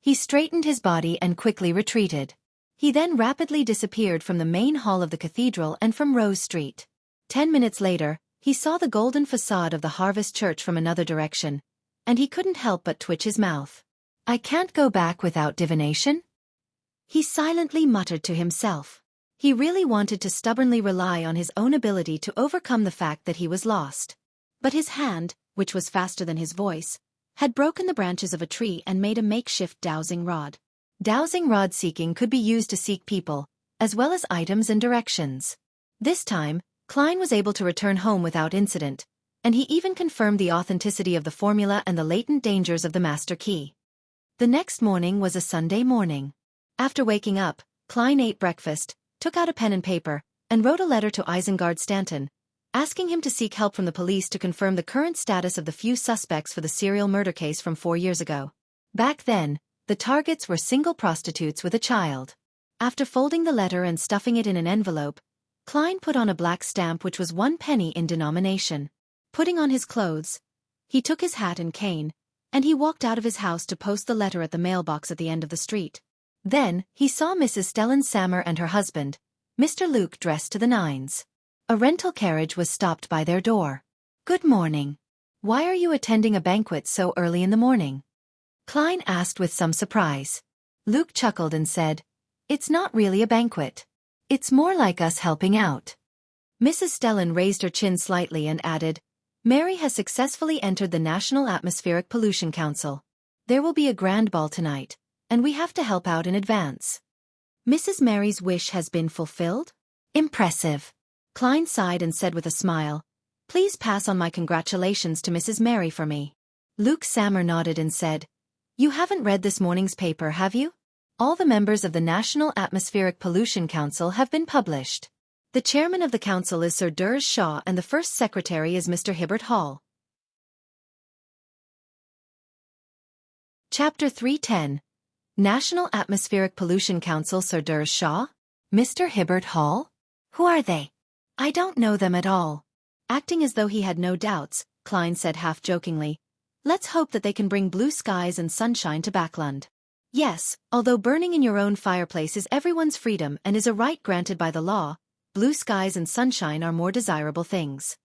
He straightened his body and quickly retreated. He then rapidly disappeared from the main hall of the cathedral and from Rose Street. 10 minutes later, he saw the golden facade of the Harvest Church from another direction, and he couldn't help but twitch his mouth. "I can't go back without divination?" he silently muttered to himself. He really wanted to stubbornly rely on his own ability to overcome the fact that he was lost. But his hand, which was faster than his voice, had broken the branches of a tree and made a makeshift dowsing rod. Dowsing rod seeking could be used to seek people, as well as items and directions. This time, Klein was able to return home without incident, and he even confirmed the authenticity of the formula and the latent dangers of the master key. The next morning was a Sunday morning. After waking up, Klein ate breakfast, took out a pen and paper, and wrote a letter to Isengard Stanton, asking him to seek help from the police to confirm the current status of the few suspects for the serial murder case from 4 years ago. Back then, the targets were single prostitutes with a child. After folding the letter and stuffing it in an envelope, Klein put on a black stamp which was 1 penny in denomination. Putting on his clothes, he took his hat and cane, and he walked out of his house to post the letter at the mailbox at the end of the street. Then, he saw Mrs. Stellan Sammer and her husband, Mr. Luke, dressed to the nines. A rental carriage was stopped by their door. "Good morning. Why are you attending a banquet so early in the morning?" Klein asked with some surprise. Luke chuckled and said, "It's not really a banquet. It's more like us helping out." Mrs. Stellan raised her chin slightly and added, "Mary has successfully entered the National Atmospheric Pollution Council. There will be a grand ball tonight, and we have to help out in advance." "Mrs. Mary's wish has been fulfilled? Impressive." Klein sighed and said with a smile, "Please pass on my congratulations to Mrs. Mary for me." Luke Sammer nodded and said, "You haven't read this morning's paper, have you? All the members of the National Atmospheric Pollution Council have been published. The chairman of the council is Sir Durrës Shaw and the first secretary is Mr. Hibbert Hall." Chapter 310. National Atmospheric Pollution Council Sir Durrës Shaw? Mr. Hibbert Hall? Who are they? I don't know them at all. Acting as though he had no doubts, Klein said half-jokingly, "Let's hope that they can bring blue skies and sunshine to Backlund." Yes, although burning in your own fireplace is everyone's freedom and is a right granted by the law, blue skies and sunshine are more desirable things.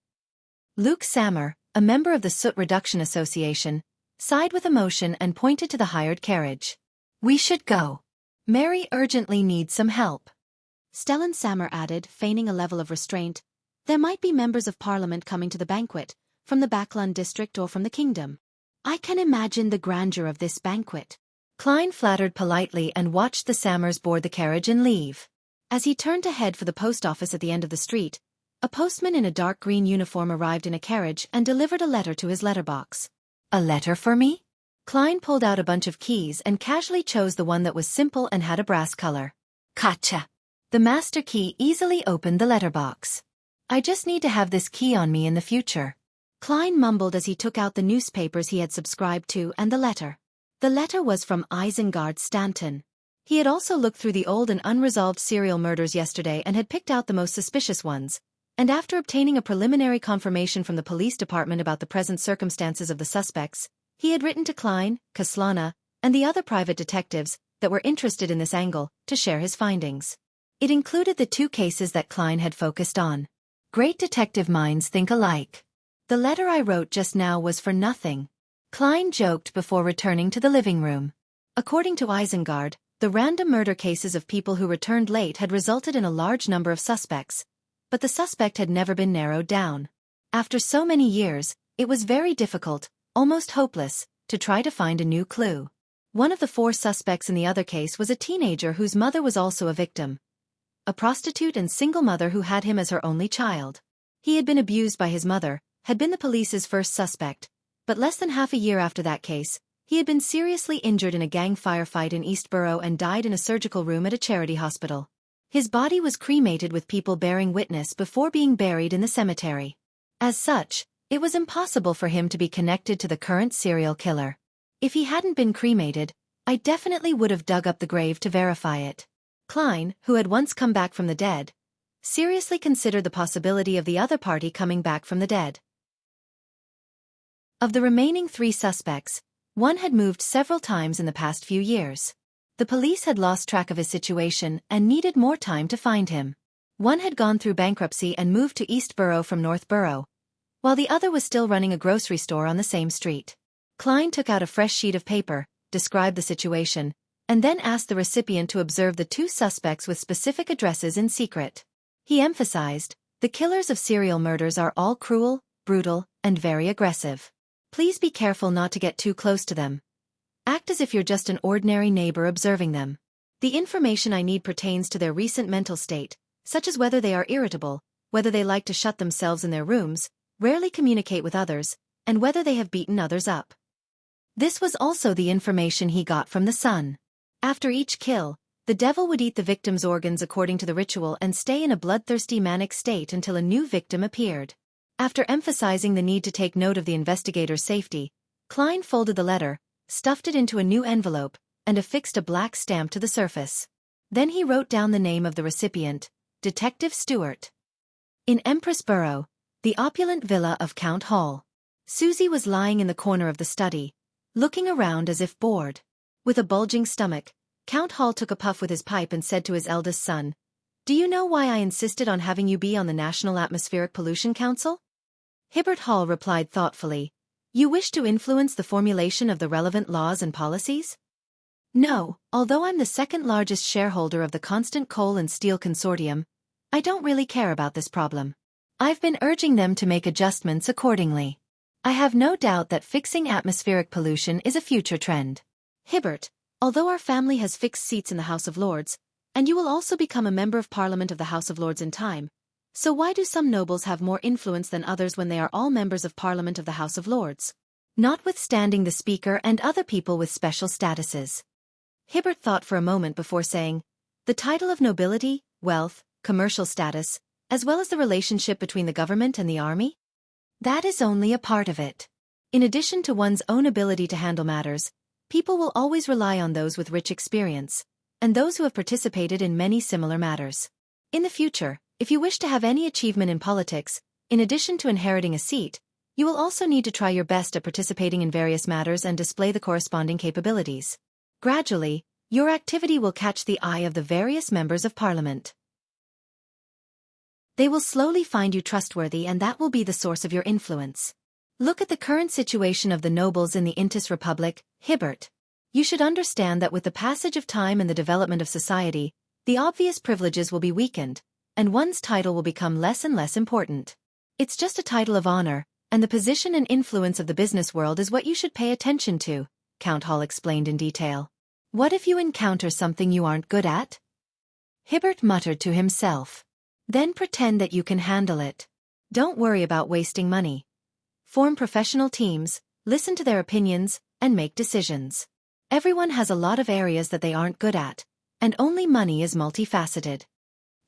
Luke Sammer, a member of the Soot Reduction Association, sighed with emotion and pointed to the hired carriage. "We should go. Mary urgently needs some help." Stellan Sammer added, feigning a level of restraint, "There might be members of Parliament coming to the banquet, from the Backlund district or from the kingdom. I can imagine the grandeur of this banquet." Klein flattered politely and watched the Sammers board the carriage and leave. As he turned to head for the post office at the end of the street, a postman in a dark green uniform arrived in a carriage and delivered a letter to his letterbox. "A letter for me?" Klein pulled out a bunch of keys and casually chose the one that was simple and had a brass color. "Gotcha." The master key easily opened the letterbox. "I just need to have this key on me in the future." Klein mumbled as he took out the newspapers he had subscribed to and the letter. The letter was from Isengard Stanton. He had also looked through the old and unresolved serial murders yesterday and had picked out the most suspicious ones, and after obtaining a preliminary confirmation from the police department about the present circumstances of the suspects, he had written to Klein, Kaslana, and the other private detectives that were interested in this angle to share his findings. It included the two cases that Klein had focused on. Great detective minds think alike. The letter I wrote just now was for nothing, Klein joked before returning to the living room. According to Isengard, the random murder cases of people who returned late had resulted in a large number of suspects, but the suspect had never been narrowed down. After so many years, it was very difficult, almost hopeless, to try to find a new clue. One of the 4 suspects in the other case was a teenager whose mother was also a victim. A prostitute and single mother who had him as her only child. He had been abused by his mother, had been the police's first suspect, but less than half a year after that case, he had been seriously injured in a gang firefight in Eastborough and died in a surgical room at a charity hospital. His body was cremated with people bearing witness before being buried in the cemetery. As such, it was impossible for him to be connected to the current serial killer. If he hadn't been cremated, I definitely would have dug up the grave to verify it. Klein, who had once come back from the dead, seriously considered the possibility of the other party coming back from the dead. Of the remaining 3 suspects, one had moved several times in the past few years. The police had lost track of his situation and needed more time to find him. One had gone through bankruptcy and moved to Eastborough from Northborough, while the other was still running a grocery store on the same street. Klein took out a fresh sheet of paper, described the situation, and then asked the recipient to observe the 2 suspects with specific addresses in secret. He emphasized, the killers of serial murders are all cruel, brutal, and very aggressive. Please be careful not to get too close to them. Act as if you're just an ordinary neighbor observing them. The information I need pertains to their recent mental state, such as whether they are irritable, whether they like to shut themselves in their rooms, rarely communicate with others, and whether they have beaten others up. This was also the information he got from the son. After each kill, the devil would eat the victim's organs according to the ritual and stay in a bloodthirsty manic state until a new victim appeared. After emphasizing the need to take note of the investigator's safety, Klein folded the letter, stuffed it into a new envelope, and affixed a black stamp to the surface. Then he wrote down the name of the recipient, Detective Stewart. In Empress Borough, the opulent villa of Count Hall. Susie was lying in the corner of the study, looking around as if bored. With a bulging stomach, Count Hall took a puff with his pipe and said to his eldest son, "Do you know why I insisted on having you be on the National Atmospheric Pollution Council?" Hibbert Hall replied thoughtfully, "You wish to influence the formulation of the relevant laws and policies?" "No, although I'm the second largest shareholder of the Constant Coal and Steel Consortium, I don't really care about this problem. I've been urging them to make adjustments accordingly. I have no doubt that fixing atmospheric pollution is a future trend. Hibbert, although our family has fixed seats in the House of Lords, and you will also become a member of Parliament of the House of Lords in time, so why do some nobles have more influence than others when they are all members of Parliament of the House of Lords? Notwithstanding the Speaker and other people with special statuses." Hibbert thought for a moment before saying, "The title of nobility, wealth, commercial status, as well as the relationship between the government and the army? That is only a part of it. In addition to one's own ability to handle matters, people will always rely on those with rich experience, and those who have participated in many similar matters. In the future, if you wish to have any achievement in politics, in addition to inheriting a seat, you will also need to try your best at participating in various matters and display the corresponding capabilities. Gradually, your activity will catch the eye of the various members of Parliament. They will slowly find you trustworthy, and that will be the source of your influence. Look at the current situation of the nobles in the Intis Republic, Hibbert. You should understand that with the passage of time and the development of society, the obvious privileges will be weakened, and one's title will become less and less important. It's just a title of honor, and the position and influence of the business world is what you should pay attention to," Count Hall explained in detail. "What if you encounter something you aren't good at?" Hibbert muttered to himself. "Then pretend that you can handle it. Don't worry about wasting money. Form professional teams, listen to their opinions, and make decisions. Everyone has a lot of areas that they aren't good at, and only money is multifaceted."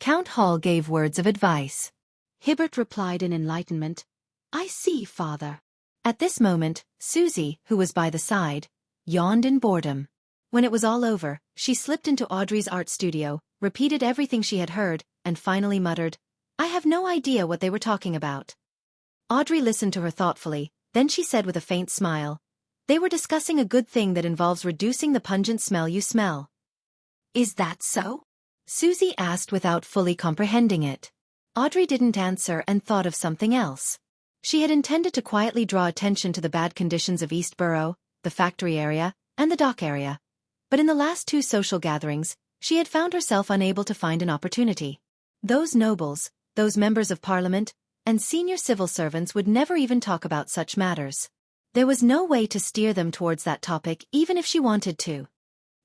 Count Hall gave words of advice. Hibbert replied in enlightenment, "I see, father." At this moment, Susie, who was by the side, yawned in boredom. When it was all over, she slipped into Audrey's art studio, repeated everything she had heard, and finally muttered, "I have no idea what they were talking about." Audrey listened to her thoughtfully, then she said with a faint smile, "They were discussing a good thing that involves reducing the pungent smell you smell." "Is that so?" Susie asked without fully comprehending it. Audrey didn't answer and thought of something else. She had intended to quietly draw attention to the bad conditions of East Borough, the factory area, and the dock area. But in the last two social gatherings, she had found herself unable to find an opportunity. Those nobles, those members of parliament, and senior civil servants would never even talk about such matters. There was no way to steer them towards that topic even if she wanted to.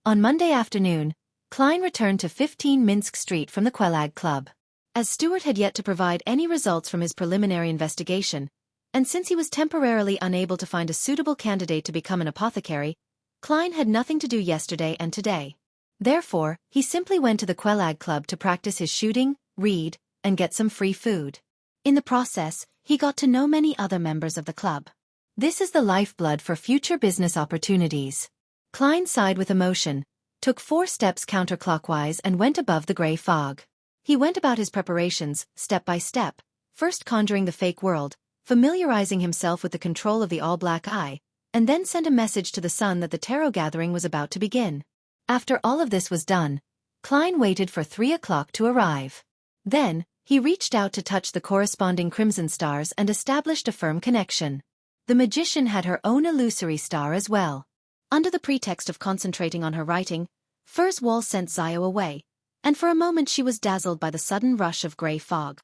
On Monday afternoon, Klein returned to 15 Minsk Street from the Quelag Club. As Stuart had yet to provide any results from his preliminary investigation, and since he was temporarily unable to find a suitable candidate to become an apothecary, Klein had nothing to do yesterday and today. Therefore, he simply went to the Quelag Club to practice his shooting, read, and get some free food. In the process, he got to know many other members of the club. This is the lifeblood for future business opportunities. Klein sighed with emotion, took 4 steps counterclockwise and went above the grey fog. He went about his preparations, step by step, first conjuring the fake world, familiarizing himself with the control of the all-black eye, and then sent a message to the sun that the tarot gathering was about to begin. After all of this was done, Klein waited for 3 o'clock to arrive. Then, he reached out to touch the corresponding crimson stars and established a firm connection. The magician had her own illusory star as well. Under the pretext of concentrating on her writing, Fur's wall sent Zio away, and for a moment she was dazzled by the sudden rush of grey fog.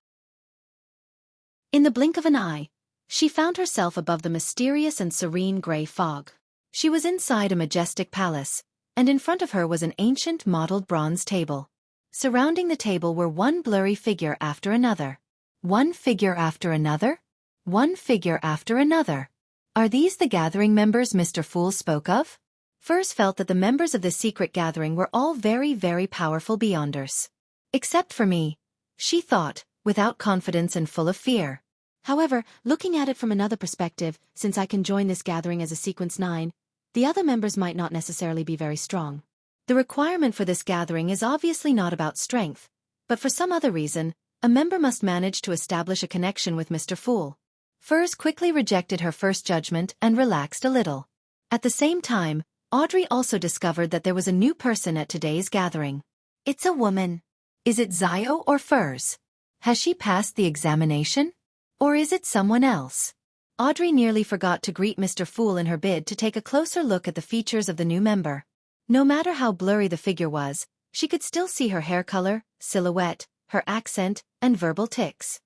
In the blink of an eye, she found herself above the mysterious and serene grey fog. She was inside a majestic palace, and in front of her was an ancient mottled bronze table. Surrounding the table were one blurry figure after another. One figure after another? One figure after another. Are these the gathering members Mr. Fool spoke of? Furs felt that the members of the secret gathering were all very, very powerful beyonders. Except for me, she thought, without confidence and full of fear. However, looking at it from another perspective, since I can join this gathering as a sequence 9, the other members might not necessarily be very strong. The requirement for this gathering is obviously not about strength, but for some other reason, a member must manage to establish a connection with Mr. Fool. Furs quickly rejected her first judgment and relaxed a little. At the same time, Audrey also discovered that there was a new person at today's gathering. It's a woman. Is it Zio or Furs? Has she passed the examination? Or is it someone else? Audrey nearly forgot to greet Mr. Fool in her bid to take a closer look at the features of the new member. No matter how blurry the figure was, she could still see her hair color, silhouette, her accent, and verbal tics.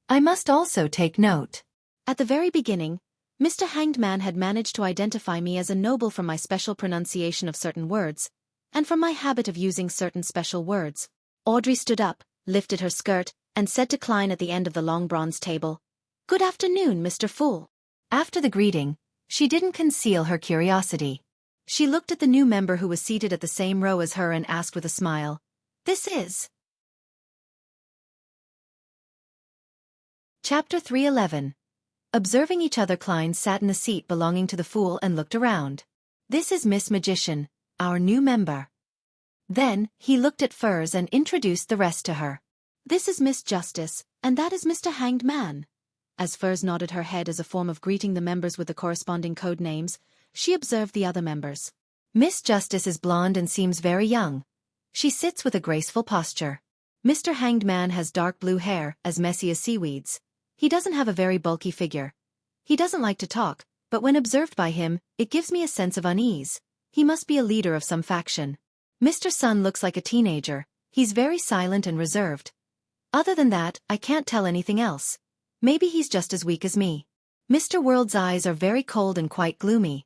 I must also take note. At the very beginning, Mr. Hanged Man had managed to identify me as a noble from my special pronunciation of certain words, and from my habit of using certain special words. Audrey stood up, lifted her skirt, and said to Klein at the end of the long bronze table, "Good afternoon, Mr. Fool." After the greeting, she didn't conceal her curiosity. She looked at the new member who was seated at the same row as her and asked with a smile, "This is..." Chapter 311. Observing each other, Klein sat in the seat belonging to the Fool and looked around. "This is Miss Magician, our new member." Then, he looked at Furs and introduced the rest to her. "This is Miss Justice, and that is Mr. Hanged Man." As Furs nodded her head as a form of greeting the members with the corresponding code names, she observed the other members. Miss Justice is blonde and seems very young. She sits with a graceful posture. Mr. Hanged Man has dark blue hair, as messy as seaweeds. He doesn't have a very bulky figure. He doesn't like to talk, but when observed by him, it gives me a sense of unease. He must be a leader of some faction. Mr. Sun looks like a teenager. He's very silent and reserved. Other than that, I can't tell anything else. Maybe he's just as weak as me. Mr. World's eyes are very cold and quite gloomy.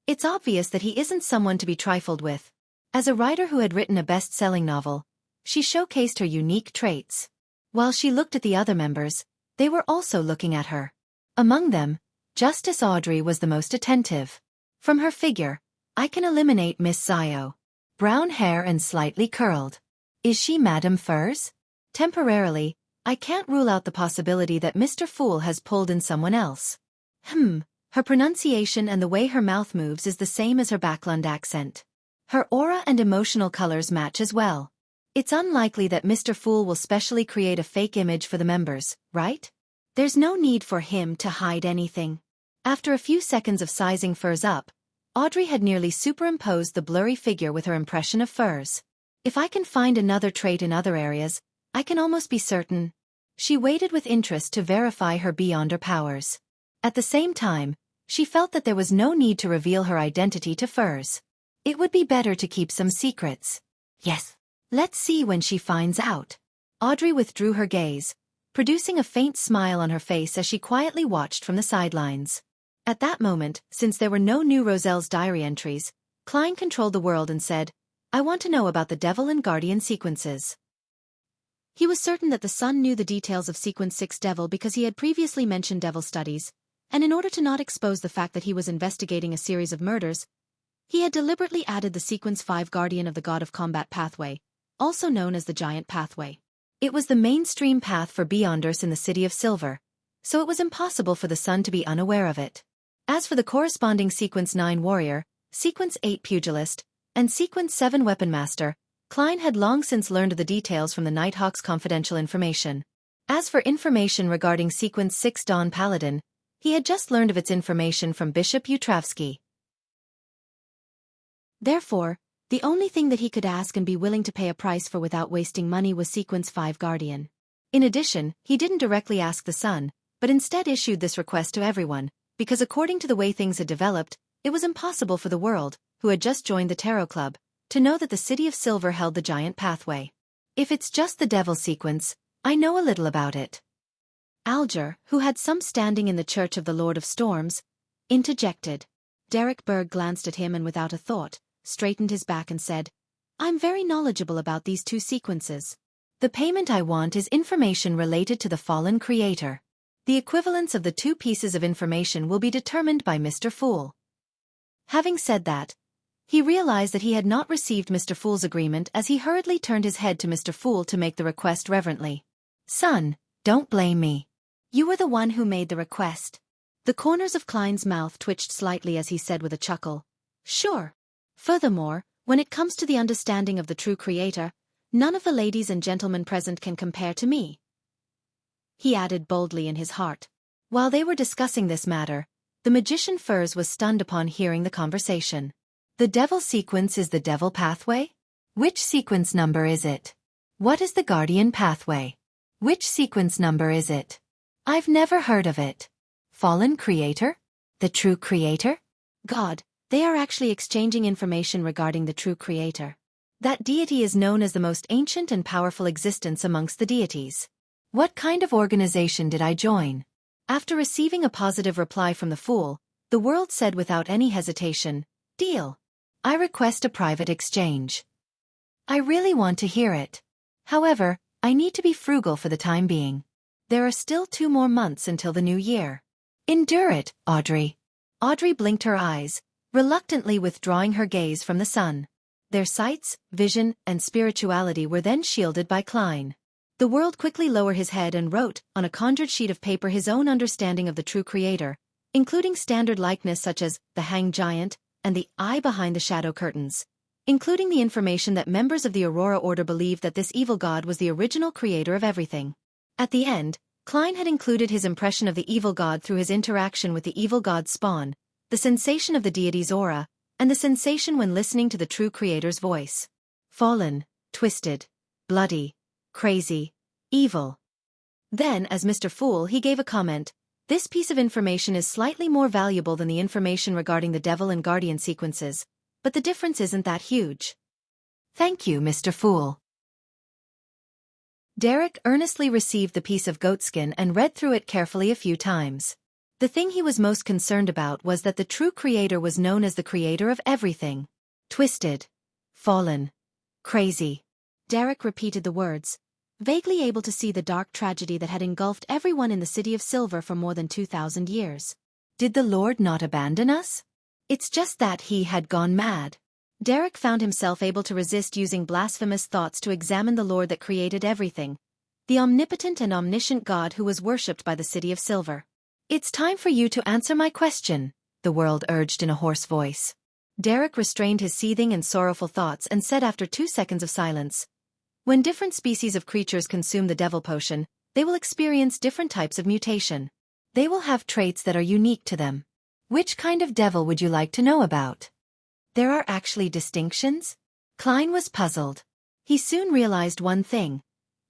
It's obvious that he isn't someone to be trifled with. As a writer who had written a best-selling novel, she showcased her unique traits. While she looked at the other members, they were also looking at her. Among them, Justice Audrey was the most attentive. From her figure, I can eliminate Miss Zio. Brown hair and slightly curled. Is she Madame Furs? Temporarily, I can't rule out the possibility that Mr. Fool has pulled in someone else. Her pronunciation and the way her mouth moves is the same as her Backlund accent. Her aura and emotional colors match as well. It's unlikely that Mr. Fool will specially create a fake image for the members, right? There's no need for him to hide anything. After a few seconds of sizing furs up, Audrey had nearly superimposed the blurry figure with her impression of furs. If I can find another trait in other areas, I can almost be certain. She waited with interest to verify her Beyonder powers. At the same time, she felt that there was no need to reveal her identity to furs. It would be better to keep some secrets. Yes. Let's see when she finds out. Audrey withdrew her gaze, producing a faint smile on her face as she quietly watched from the sidelines. At that moment, since there were no new Roselle's diary entries, Klein controlled the world and said, I want to know about the Devil and Guardian sequences. He was certain that the Sun knew the details of Sequence 6 Devil because he had previously mentioned Devil studies, and in order to not expose the fact that he was investigating a series of murders, he had deliberately added the Sequence 5 Guardian of the God of Combat pathway, also known as the Giant Pathway. It was the mainstream path for Beyonders in the City of Silver, so it was impossible for the Sun to be unaware of it. As for the corresponding Sequence 9 Warrior, Sequence 8 Pugilist, and Sequence 7 Weapon Master, Klein had long since learned the details from the Nighthawk's confidential information. As for information regarding Sequence 6 Dawn Paladin, he had just learned of its information from Bishop Utravsky. Therefore, the only thing that he could ask and be willing to pay a price for without wasting money was Sequence 5 Guardian. In addition, he didn't directly ask the Sun, but instead issued this request to everyone, because according to the way things had developed, it was impossible for the world, who had just joined the Tarot Club, to know that the City of Silver held the Giant Pathway. If it's just the Devil sequence, I know a little about it. Alger, who had some standing in the Church of the Lord of Storms, interjected. Derek Berg glanced at him and without a thought, straightened his back and said, I'm very knowledgeable about these two sequences. The payment I want is information related to the fallen creator. The equivalence of the two pieces of information will be determined by Mr. Fool. Having said that, he realized that he had not received Mr. Fool's agreement as he hurriedly turned his head to Mr. Fool to make the request reverently. Son, don't blame me. You were the one who made the request. The corners of Klein's mouth twitched slightly as he said with a chuckle, Sure. Furthermore, when it comes to the understanding of the true creator, none of the ladies and gentlemen present can compare to me. He added boldly in his heart. While they were discussing this matter, the magician Furs was stunned upon hearing the conversation. The Devil sequence is the Devil pathway? Which sequence number is it? What is the Guardian pathway? Which sequence number is it? I've never heard of it. Fallen creator? The true creator? God. They are actually exchanging information regarding the true creator. That deity is known as the most ancient and powerful existence amongst the deities. What kind of organization did I join? After receiving a positive reply from the Fool, the world said without any hesitation, Deal. I request a private exchange. I really want to hear it. However, I need to be frugal for the time being. There are still 2 more months until the new year. Endure it, Audrey. Audrey blinked her eyes, reluctantly withdrawing her gaze from the Sun. Their sights, vision, and spirituality were then shielded by Klein. The world quickly lowered his head and wrote, on a conjured sheet of paper, his own understanding of the true creator, including standard likeness such as the Hanged Giant and the eye behind the shadow curtains, including the information that members of the Aurora Order believed that this evil god was the original creator of everything. At the end, Klein had included his impression of the evil god through his interaction with the evil god's spawn, the sensation of the deity's aura, and the sensation when listening to the true creator's voice. Fallen, twisted, bloody, crazy, evil. Then, as Mr. Fool, he gave a comment. This piece of information is slightly more valuable than the information regarding the Devil and Guardian sequences, but the difference isn't that huge. Thank you, Mr. Fool. Derek earnestly received the piece of goatskin and read through it carefully a few times. The thing he was most concerned about was that the true creator was known as the creator of everything. Twisted. Fallen. Crazy. Derek repeated the words, vaguely able to see the dark tragedy that had engulfed everyone in the City of Silver for more than 2,000 years. Did the Lord not abandon us? It's just that he had gone mad. Derek found himself able to resist using blasphemous thoughts to examine the Lord that created everything, the omnipotent and omniscient God who was worshipped by the City of Silver. It's time for you to answer my question, the world urged in a hoarse voice. Derek restrained his seething and sorrowful thoughts and said after 2 seconds of silence, "When different species of creatures consume the devil potion, they will experience different types of mutation. They will have traits that are unique to them. Which kind of devil would you like to know about?" "There are actually distinctions?" Klein was puzzled. He soon realized one thing.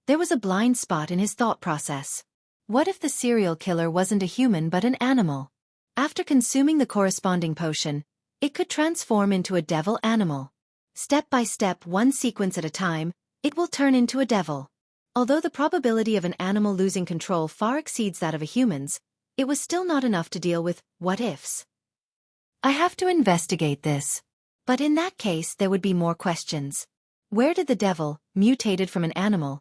There was a blind spot in his thought process. What if the serial killer wasn't a human but an animal? After consuming the corresponding potion, it could transform into a devil animal. Step by step, one sequence at a time, it will turn into a devil. Although the probability of an animal losing control far exceeds that of a human's, it was still not enough to deal with what-ifs. "I have to investigate this. But in that case there would be more questions. Where did the devil, mutated from an animal,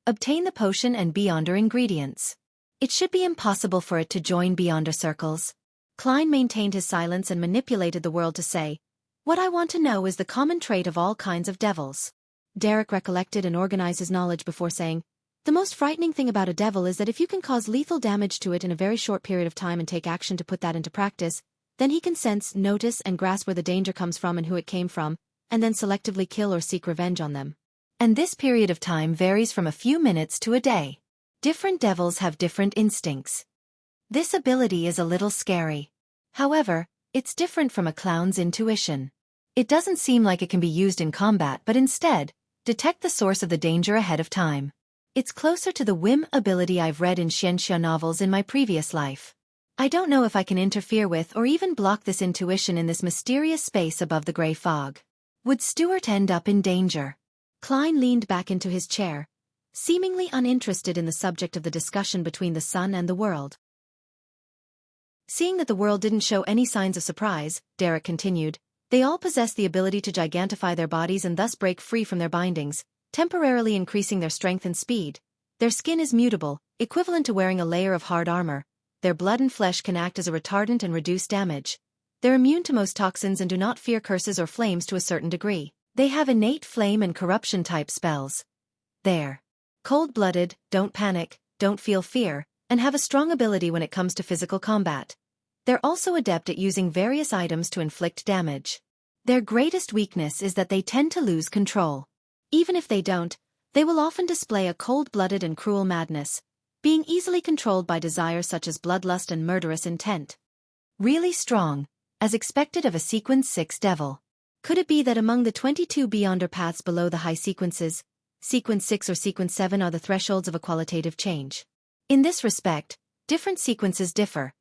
obtain the potion and Beyonder ingredients? It should be impossible for it to join Beyonder circles." Klein maintained his silence and manipulated the world to say, "What I want to know is the common trait of all kinds of devils." Derek recollected and organized his knowledge before saying, "The most frightening thing about a devil is that if you can cause lethal damage to it in a very short period of time and take action to put that into practice, then he can sense, notice, and grasp where the danger comes from and who it came from, and then selectively kill or seek revenge on them. And this period of time varies from a few minutes to a day. Different devils have different instincts. This ability is a little scary. However, it's different from a clown's intuition. It doesn't seem like it can be used in combat but instead, detect the source of the danger ahead of time. It's closer to the whim ability I've read in Xianxia novels in my previous life. I don't know if I can interfere with or even block this intuition in this mysterious space above the gray fog. Would Stuart end up in danger?" Klein leaned back into his chair, seemingly uninterested in the subject of the discussion between the sun and the world. Seeing that the world didn't show any signs of surprise, Derek continued, "They all possess the ability to gigantify their bodies and thus break free from their bindings, temporarily increasing their strength and speed. Their skin is mutable, equivalent to wearing a layer of hard armor. Their blood and flesh can act as a retardant and reduce damage. They're immune to most toxins and do not fear curses or flames to a certain degree. They have innate flame and corruption-type spells. They're cold-blooded, don't panic, don't feel fear, and have a strong ability when it comes to physical combat. They're also adept at using various items to inflict damage. Their greatest weakness is that they tend to lose control. Even if they don't, they will often display a cold-blooded and cruel madness, being easily controlled by desires such as bloodlust and murderous intent. Really strong, as expected of a Sequence 6 devil. Could it be that among the 22 Beyonder paths below the high sequences, Sequence 6 or Sequence 7 are the thresholds of a qualitative change? In this respect, different sequences differ.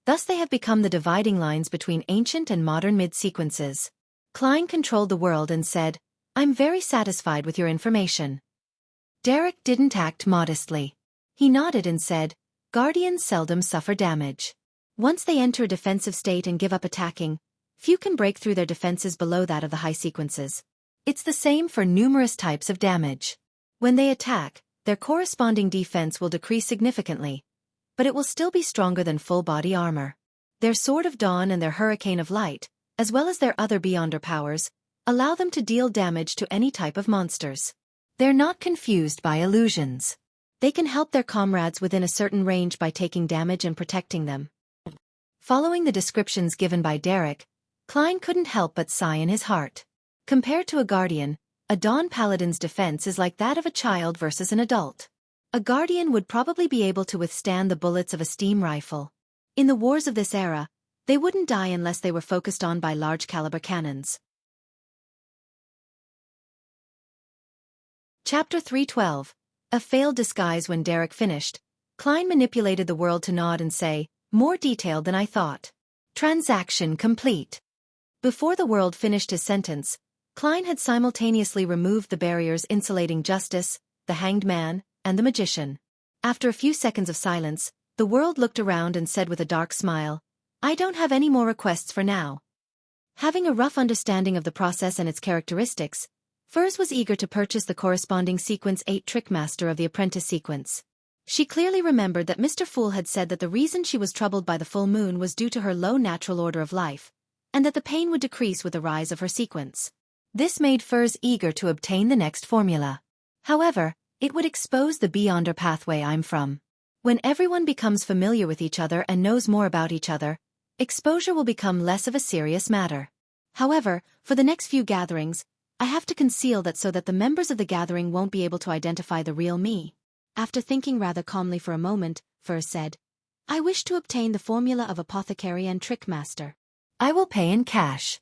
Thus they have become the dividing lines between ancient and modern mid-sequences. Klein controlled the world and said, "I'm very satisfied with your information." Derek didn't act modestly. He nodded and said, "Guardians seldom suffer damage. Once they enter a defensive state and give up attacking, few can break through their defenses below that of the high sequences. It's the same for numerous types of damage. When they attack, their corresponding defense will decrease significantly, but it will still be stronger than full-body armor. Their Sword of Dawn and their Hurricane of Light, as well as their other Beyonder powers, allow them to deal damage to any type of monsters. They're not confused by illusions. They can help their comrades within a certain range by taking damage and protecting them." Following the descriptions given by Derek, Klein couldn't help but sigh in his heart. Compared to a guardian, a Dawn Paladin's defense is like that of a child versus an adult. A guardian would probably be able to withstand the bullets of a steam rifle. In the wars of this era, they wouldn't die unless they were focused on by large-caliber cannons. Chapter 312. A failed disguise. When Derek finished, Klein manipulated the world to nod and say, "More detailed than I thought. Transaction complete." Before the world finished his sentence, Klein had simultaneously removed the barriers insulating Justice, the Hanged Man, and the Magician. After a few seconds of silence, the world looked around and said with a dark smile, "I don't have any more requests for now." Having a rough understanding of the process and its characteristics, Furs was eager to purchase the corresponding Sequence 8 Trickmaster of the Apprentice sequence. She clearly remembered that Mr. Fool had said that the reason she was troubled by the full moon was due to her low natural order of life, and that the pain would decrease with the rise of her sequence. This made Furs eager to obtain the next formula. However, it would expose the Beyonder pathway I'm from. When everyone becomes familiar with each other and knows more about each other, exposure will become less of a serious matter. However, for the next few gatherings, I have to conceal that so that the members of the gathering won't be able to identify the real me. After thinking rather calmly for a moment, Furs said, I wish to obtain the formula of apothecary and trickmaster. I will pay in cash.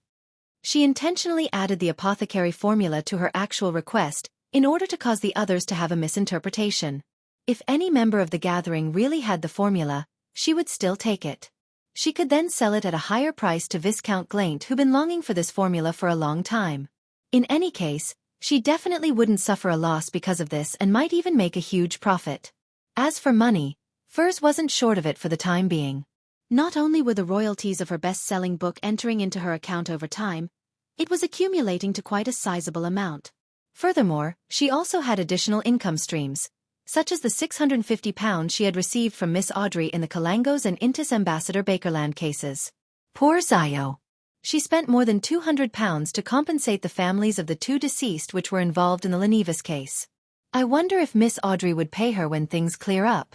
She intentionally added the apothecary formula to her actual request, in order to cause the others to have a misinterpretation. If any member of the gathering really had the formula, she would still take it. She could then sell it at a higher price to Viscount Glaint, who'd been longing for this formula for a long time. In any case, she definitely wouldn't suffer a loss because of this and might even make a huge profit. As for money, Furs wasn't short of it for the time being. Not only were the royalties of her best-selling book entering into her account over time, it was accumulating to quite a sizable amount. Furthermore, she also had additional income streams, such as the £650 she had received from Miss Audrey in the Kalangos and Intis Ambassador Bakerland cases. Poor Zio. She spent more than £200 to compensate the families of the two deceased which were involved in the Lenevus case. I wonder if Miss Audrey would pay her when things clear up.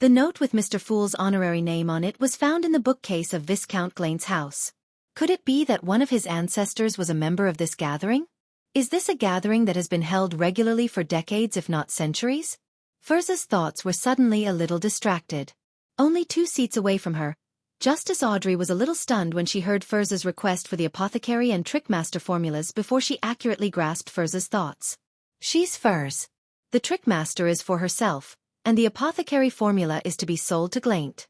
The note with Mr. Fool's honorary name on it was found in the bookcase of Viscount Glaint's house. Could it be that one of his ancestors was a member of this gathering? Is this a gathering that has been held regularly for decades if not centuries? Furs's thoughts were suddenly a little distracted. Only 2 seats away from her, Justice Audrey was a little stunned when she heard Furs's request for the apothecary and trickmaster formulas before she accurately grasped Furs's thoughts. She's Furs. The trickmaster is for herself, and the apothecary formula is to be sold to Glaint.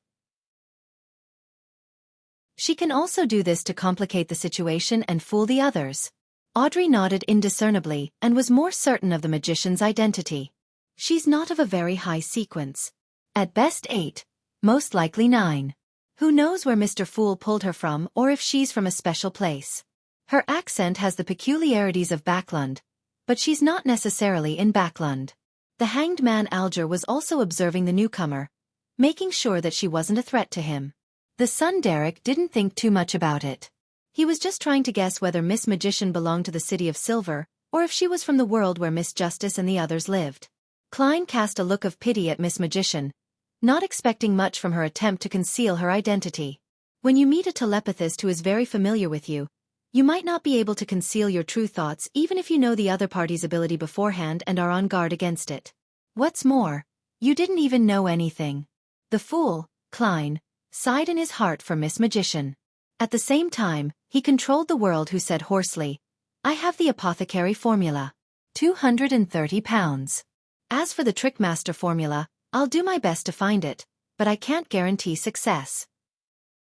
She can also do this to complicate the situation and fool the others. Audrey nodded indiscernibly and was more certain of the magician's identity. She's not of a very high sequence. At best 8, most likely 9. Who knows where Mr. Fool pulled her from or if she's from a special place. Her accent has the peculiarities of Backlund, but she's not necessarily in Backlund. The hanged man Alger was also observing the newcomer, making sure that she wasn't a threat to him. The son Derek didn't think too much about it. He was just trying to guess whether Miss Magician belonged to the City of Silver, or if she was from the world where Miss Justice and the others lived. Klein cast a look of pity at Miss Magician, not expecting much from her attempt to conceal her identity. When you meet a telepathist who is very familiar with you, you might not be able to conceal your true thoughts even if you know the other party's ability beforehand and are on guard against it. What's more, you didn't even know anything. The fool, Klein, sighed in his heart for Miss Magician. At the same time, he controlled the world who said hoarsely, I have the apothecary formula. £230. As for the trickmaster formula, I'll do my best to find it, but I can't guarantee success.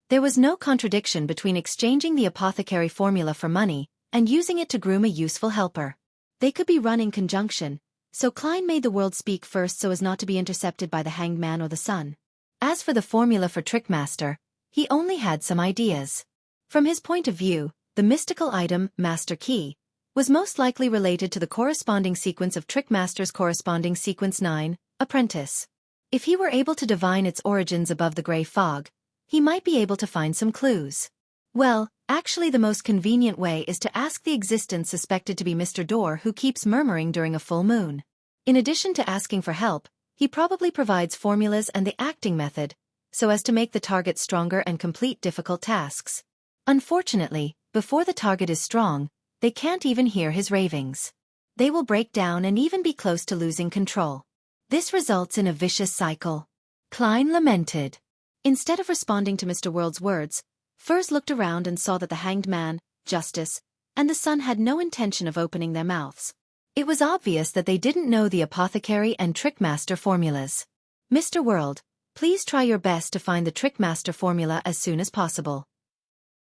There was no contradiction between exchanging the apothecary formula for money and using it to groom a useful helper. They could be run in conjunction, so Klein made the world speak first so as not to be intercepted by the hanged man or the sun. As for the formula for trickmaster, he only had some ideas. From his point of view, the mystical item, Master Key, was most likely related to the corresponding sequence of Trickmaster's corresponding sequence 9, Apprentice. If he were able to divine its origins above the grey fog, he might be able to find some clues. Well, actually the most convenient way is to ask the existence suspected to be Mr. Dorr who keeps murmuring during a full moon. In addition to asking for help, he probably provides formulas and the acting method, so as to make the target stronger and complete difficult tasks. Unfortunately, before the target is strong, they can't even hear his ravings. They will break down and even be close to losing control. This results in a vicious cycle. Klein lamented. Instead of responding to Mr. World's words, Furs looked around and saw that the hanged man, Justice, and the sun had no intention of opening their mouths. It was obvious that they didn't know the apothecary and trickmaster formulas. Mr. World, please try your best to find the trickmaster formula as soon as possible.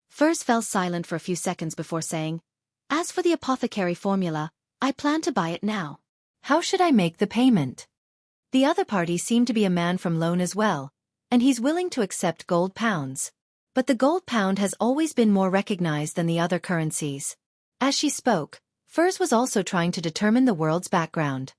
Furs fell silent for a few seconds before saying, As for the apothecary formula, I plan to buy it now. How should I make the payment? The other party seemed to be a man from Loan as well, and he's willing to accept gold pounds. But the gold pound has always been more recognized than the other currencies. As she spoke, Furs was also trying to determine the world's background.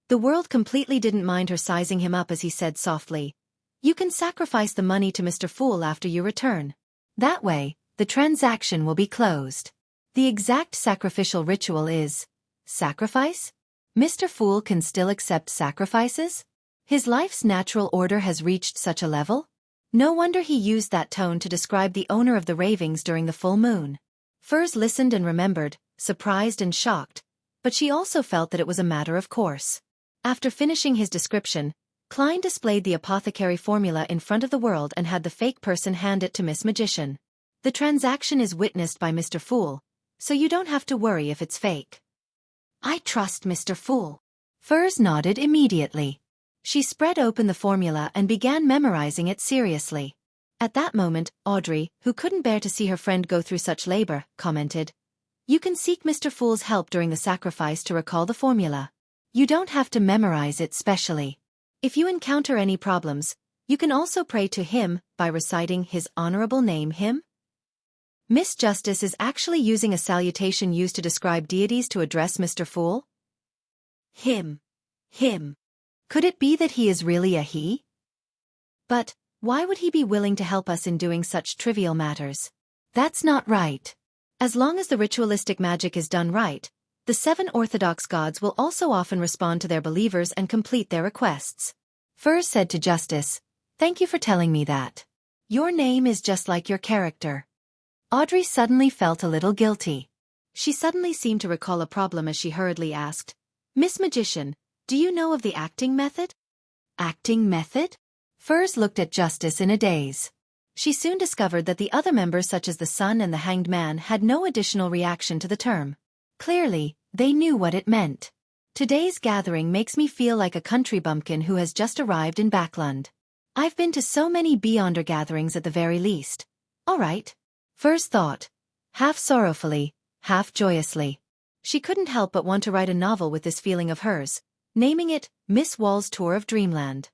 The world completely didn't mind her sizing him up as he said softly, You can sacrifice the money to Mr. Fool after you return. That way, the transaction will be closed. The exact sacrificial ritual is sacrifice? Mr. Fool can still accept sacrifices? His life's natural order has reached such a level? No wonder he used that tone to describe the owner of the ravings during the full moon. Furs listened and remembered, surprised and shocked, but she also felt that it was a matter of course. After finishing his description, Klein displayed the apothecary formula in front of the world and had the fake person hand it to Miss Magician. The transaction is witnessed by Mr. Fool, so you don't have to worry if it's fake. I trust Mr. Fool. Furs nodded immediately. She spread open the formula and began memorizing it seriously. At that moment, Audrey, who couldn't bear to see her friend go through such labor, commented, "You can seek Mr. Fool's help during the sacrifice to recall the formula. You don't have to memorize it specially. If you encounter any problems, you can also pray to him by reciting his honorable name hymn." Miss Justice is actually using a salutation used to describe deities to address Mr. Fool? Him. Could it be that he is really a he? But why would he be willing to help us in doing such trivial matters? That's not right. As long as the ritualistic magic is done right, the 7 Orthodox gods will also often respond to their believers and complete their requests. Furs said to Justice, "Thank you for telling me that. Your name is just like your character." Audrey suddenly felt a little guilty. She suddenly seemed to recall a problem as she hurriedly asked, "Miss Magician, do you know of the acting method?" Acting method? Furs looked at Justice in a daze. She soon discovered that the other members such as the Sun and the Hanged Man had no additional reaction to the term. Clearly, they knew what it meant. Today's gathering makes me feel like a country bumpkin who has just arrived in Backland. I've been to so many Beyonder gatherings at the very least. All right. Furs thought, half sorrowfully, half joyously. She couldn't help but want to write a novel with this feeling of hers, naming it Miss Wall's Tour of Dreamland.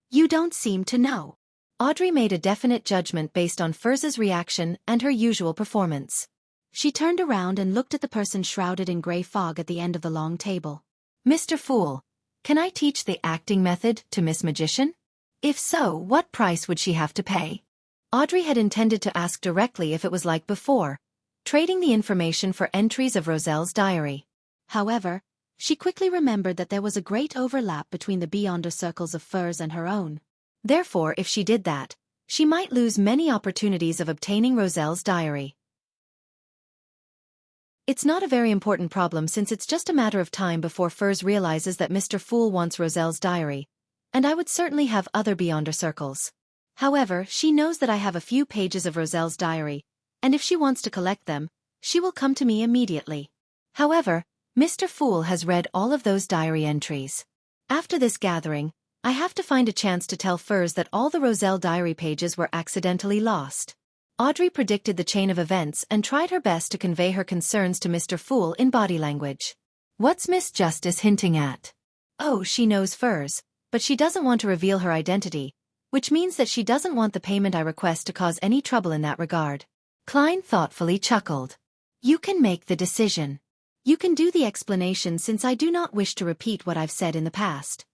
You don't seem to know. Audrey made a definite judgment based on Furs's reaction and her usual performance. She turned around and looked at the person shrouded in grey fog at the end of the long table. "Mr. Fool, can I teach the acting method to Miss Magician? If so, what price would she have to pay?" Audrey had intended to ask directly if it was like before, trading the information for entries of Roselle's diary. However, she quickly remembered that there was a great overlap between the Beyonder circles of Furs and her own. Therefore, if she did that, she might lose many opportunities of obtaining Roselle's diary. It's not a very important problem since it's just a matter of time before Furs realizes that Mr. Fool wants Roselle's diary, and I would certainly have other Beyonder circles. However, she knows that I have a few pages of Roselle's diary, and if she wants to collect them, she will come to me immediately. However, Mr. Fool has read all of those diary entries. After this gathering, I have to find a chance to tell Furs that all the Roselle diary pages were accidentally lost. Audrey predicted the chain of events and tried her best to convey her concerns to Mr. Fool in body language. What's Miss Justice hinting at? Oh, she knows Furs, but she doesn't want to reveal her identity, which means that she doesn't want the payment I request to cause any trouble in that regard. Klein thoughtfully chuckled. You can make the decision. You can do the explanation since I do not wish to repeat what I've said in the past.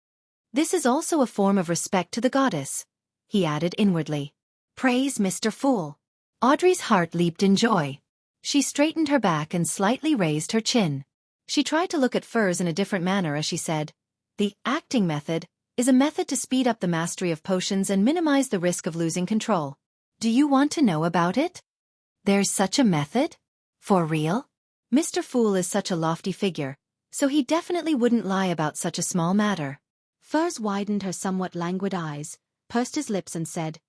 This is also a form of respect to the goddess, he added inwardly. Praise Mr. Fool. Audrey's heart leaped in joy. She straightened her back and slightly raised her chin. She tried to look at Furs in a different manner as she said, "The acting method is a method to speed up the mastery of potions and minimize the risk of losing control. Do you want to know about it?" There's such a method? For real? Mr. Fool is such a lofty figure, so he definitely wouldn't lie about such a small matter. Furs widened her somewhat languid eyes, pursed his lips and said,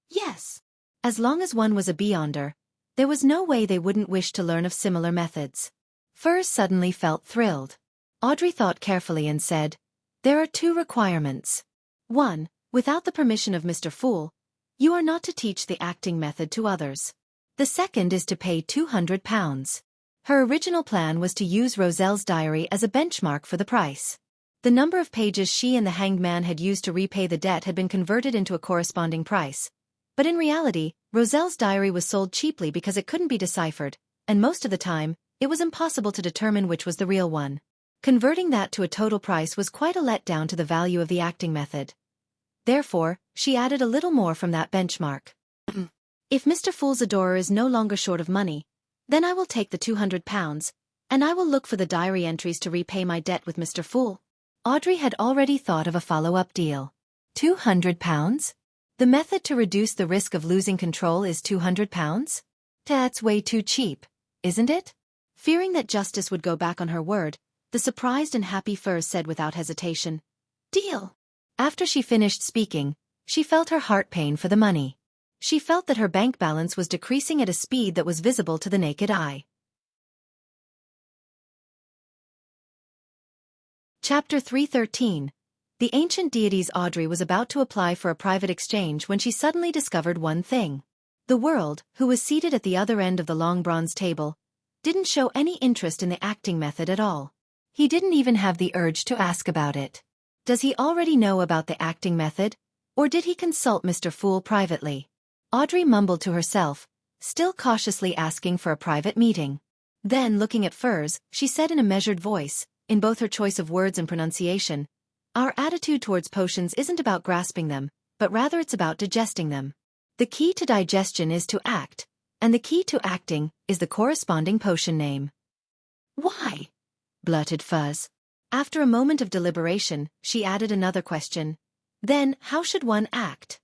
"Yes." As long as one was a Beyonder, there was no way they wouldn't wish to learn of similar methods. Furs suddenly felt thrilled. Audrey thought carefully and said, "There are 2 requirements. 1. Without the permission of Mr. Fool, you are not to teach the acting method to others. The second is to pay £200. Her original plan was to use Roselle's diary as a benchmark for the price. The number of pages she and the Hanged Man had used to repay the debt had been converted into a corresponding price. But in reality, Roselle's diary was sold cheaply because it couldn't be deciphered, and most of the time, it was impossible to determine which was the real one. Converting that to a total price was quite a letdown to the value of the acting method. Therefore, she added a little more from that benchmark. If Mr. Fool's adorer is no longer short of money, then I will take the £200, and I will look for the diary entries to repay my debt with Mr. Fool. Audrey had already thought of a follow-up deal. £200? The method to reduce the risk of losing control is £200? That's way too cheap, isn't it? Fearing that Justice would go back on her word, the surprised and happy Furs said without hesitation, "Deal." After she finished speaking, she felt her heart pain for the money. She felt that her bank balance was decreasing at a speed that was visible to the naked eye. Chapter 313. The ancient deities. Audrey was about to apply for a private exchange when she suddenly discovered one thing. The world, who was seated at the other end of the long bronze table, didn't show any interest in the acting method at all. He didn't even have the urge to ask about it. Does he already know about the acting method, or did he consult Mr. Fool privately? Audrey mumbled to herself, still cautiously asking for a private meeting. Then, looking at Furs, she said in a measured voice, in both her choice of words and pronunciation, "Our attitude towards potions isn't about grasping them, but rather it's about digesting them. The key to digestion is to act, and the key to acting is the corresponding potion name." "Why?" blurted Furs. After a moment of deliberation, she added another question. "Then, how should one act?"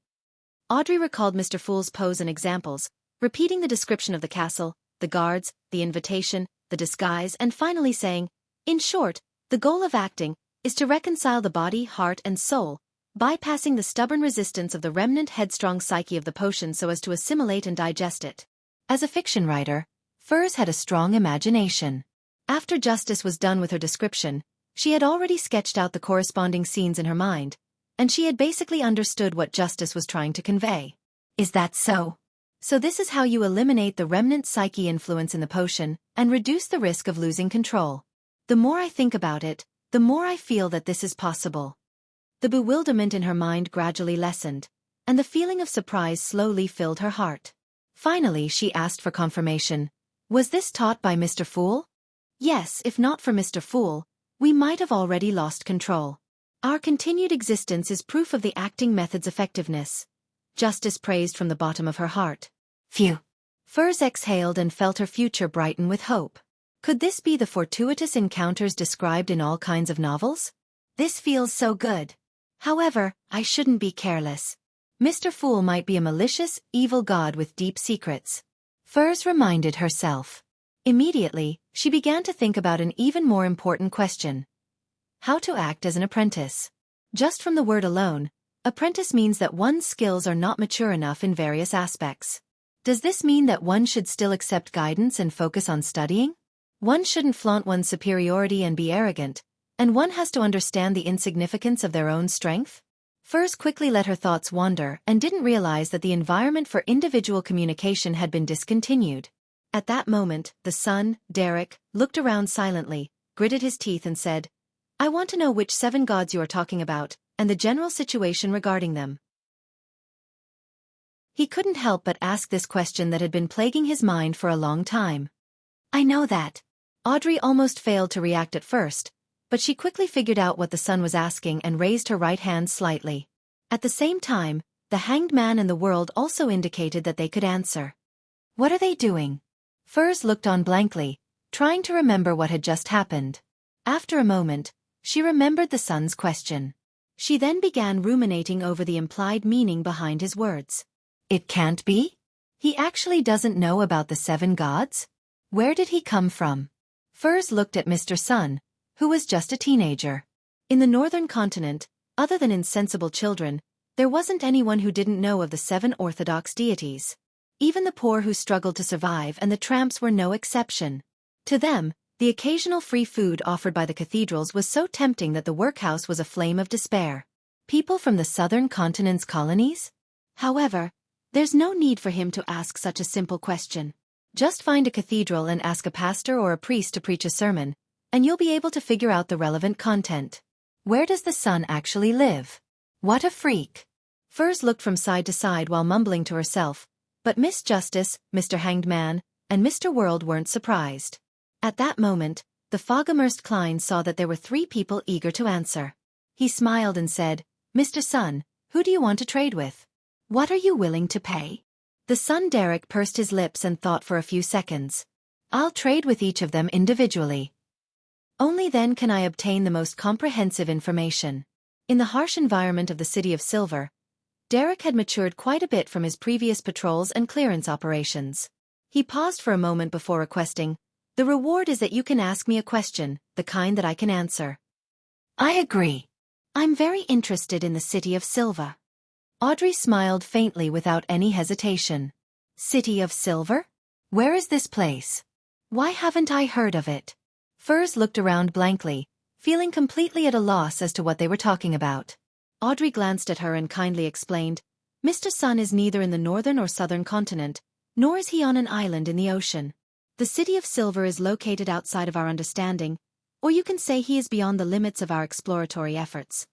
Audrey recalled Mr. Fool's pose and examples, repeating the description of the castle, the guards, the invitation, the disguise, and finally saying, "In short, the goal of acting is to reconcile the body, heart, and soul, bypassing the stubborn resistance of the remnant headstrong psyche of the potion so as to assimilate and digest it." As a fiction writer, Furs had a strong imagination. After Justice was done with her description, she had already sketched out the corresponding scenes in her mind, and she had basically understood what Justice was trying to convey. "Is that so? So this is how you eliminate the remnant psyche influence in the potion and reduce the risk of losing control. The more I think about it, the more I feel that this is possible." The bewilderment in her mind gradually lessened, and the feeling of surprise slowly filled her heart. Finally she asked for confirmation. "Was this taught by Mr. Fool?" "Yes, if not for Mr. Fool, we might have already lost control. Our continued existence is proof of the acting method's effectiveness," Justice praised from the bottom of her heart. Phew. Furs exhaled and felt her future brighten with hope. Could this be the fortuitous encounters described in all kinds of novels? This feels so good. However, I shouldn't be careless. Mr. Fool might be a malicious, evil god with deep secrets. Furs reminded herself. Immediately, she began to think about an even more important question. How to act as an apprentice. Just from the word alone, apprentice means that one's skills are not mature enough in various aspects. Does this mean that one should still accept guidance and focus on studying? One shouldn't flaunt one's superiority and be arrogant, and one has to understand the insignificance of their own strength? Furs quickly let her thoughts wander and didn't realize that the environment for individual communication had been discontinued. At that moment, the son, Derek, looked around silently, gritted his teeth and said, "I want to know which 7 gods you are talking about, and the general situation regarding them." He couldn't help but ask this question that had been plaguing his mind for a long time. "I know that." Audrey almost failed to react at first, but she quickly figured out what the son was asking and raised her right hand slightly. At the same time, the hanged man and the world also indicated that they could answer. "What are they doing?" Furs looked on blankly, trying to remember what had just happened. After a moment, she remembered the son's question. She then began ruminating over the implied meaning behind his words. It can't be? He actually doesn't know about the 7 gods? Where did he come from? Furs looked at Mr. Sun, who was just a teenager. In the northern continent, other than insensible children, there wasn't anyone who didn't know of the 7 orthodox deities. Even the poor who struggled to survive and the tramps were no exception. To them, the occasional free food offered by the cathedrals was so tempting that the workhouse was a flame of despair. People from the southern continent's colonies? However, there's no need for him to ask such a simple question. Just find a cathedral and ask a pastor or a priest to preach a sermon, and you'll be able to figure out the relevant content. Where does the sun actually live? What a freak! Furs looked from side to side while mumbling to herself, but Miss Justice, Mr. Hanged Man, and Mr. World weren't surprised. At that moment, the fog-immersed Klein saw that there were 3 people eager to answer. He smiled and said, "Mr. Sun, who do you want to trade with? What are you willing to pay?" The son Derek pursed his lips and thought for a few seconds. "I'll trade with each of them individually. Only then can I obtain the most comprehensive information." In the harsh environment of the City of Silver, Derek had matured quite a bit from his previous patrols and clearance operations. He paused for a moment before requesting, "The reward is that you can ask me a question, the kind that I can answer." "I agree. I'm very interested in the city of Silva." Audrey smiled faintly without any hesitation. "City of Silver? Where is this place? Why haven't I heard of it?" Furs looked around blankly, feeling completely at a loss as to what they were talking about. Audrey glanced at her and kindly explained, "Mr. Sun is neither in the northern or southern continent, nor is he on an island in the ocean. The City of Silver is located outside of our understanding, or you can say he is beyond the limits of our exploratory efforts."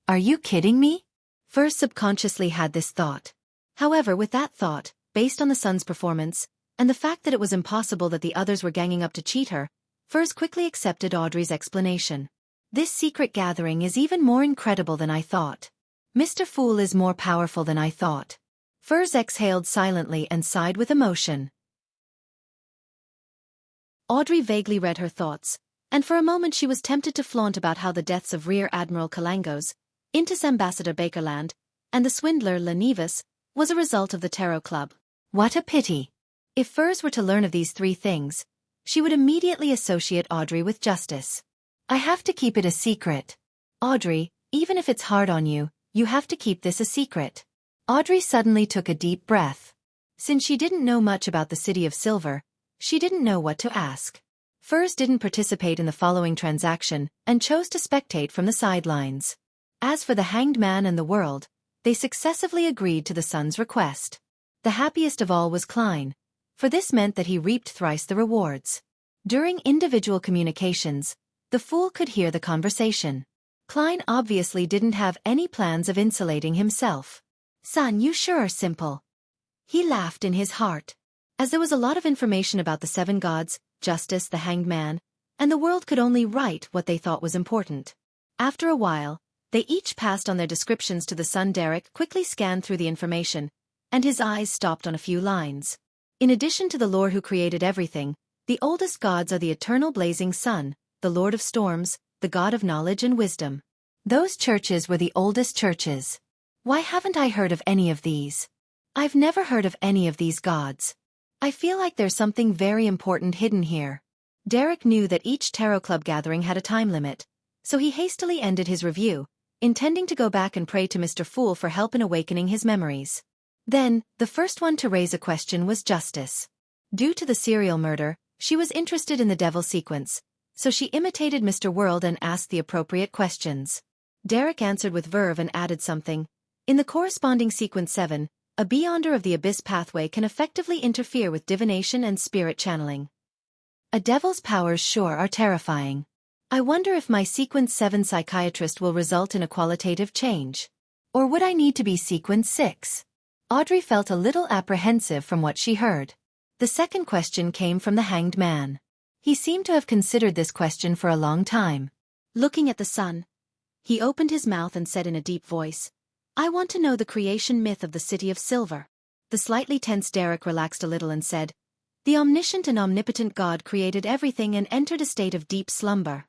"Are you kidding me?" Furs subconsciously had this thought. However, with that thought, based on the Sun's performance, and the fact that it was impossible that the others were ganging up to cheat her, Furs quickly accepted Audrey's explanation. "This secret gathering is even more incredible than I thought. Mr. Fool is more powerful than I thought." Furs exhaled silently and sighed with emotion. Audrey vaguely read her thoughts, and for a moment she was tempted to flaunt about how the deaths of Rear Admiral Kalangos, Intis Ambassador Bakerland, and the swindler La Nevis was a result of the Tarot Club. What a pity! If Furs were to learn of these three things, she would immediately associate Audrey with justice. "I have to keep it a secret. Audrey, even if it's hard on you, you have to keep this a secret." Audrey suddenly took a deep breath. Since she didn't know much about the City of Silver, she didn't know what to ask. Furs didn't participate in the following transaction and chose to spectate from the sidelines. As for the Hanged Man and the world, they successively agreed to the Sun's request. The happiest of all was Klein, for this meant that he reaped thrice the rewards. During individual communications, the Fool could hear the conversation. Klein obviously didn't have any plans of insulating himself. "Son, you sure are simple." He laughed in his heart. As there was a lot of information about the seven gods, justice, the Hanged Man, and the world could only write what they thought was important. After a while, they each passed on their descriptions to the Sun. Derek quickly scanned through the information, and his eyes stopped on a few lines. In addition to the Lord who created everything, the oldest gods are the eternal blazing sun, the Lord of storms, the God of knowledge and wisdom. Those churches were the oldest churches. Why haven't I heard of any of these? I've never heard of any of these gods. I feel like there's something very important hidden here. Derek knew that each Tarot Club gathering had a time limit, so he hastily ended his review, intending to go back and pray to Mr. Fool for help in awakening his memories. Then, the first one to raise a question was Justice. Due to the serial murder, she was interested in the devil sequence, so she imitated Mr. World and asked the appropriate questions. Derek answered with verve and added something. In the corresponding sequence 7, a Beyonder of the Abyss pathway can effectively interfere with divination and spirit channeling. A devil's powers sure are terrifying. I wonder if my sequence 7 psychiatrist will result in a qualitative change. Or would I need to be sequence 6? Audrey felt a little apprehensive from what she heard. The second question came from the Hanged Man. He seemed to have considered this question for a long time. Looking at the sun, he opened his mouth and said in a deep voice, "I want to know the creation myth of the City of Silver." The slightly tense Derek relaxed a little and said, "The omniscient and omnipotent God created everything and entered a state of deep slumber.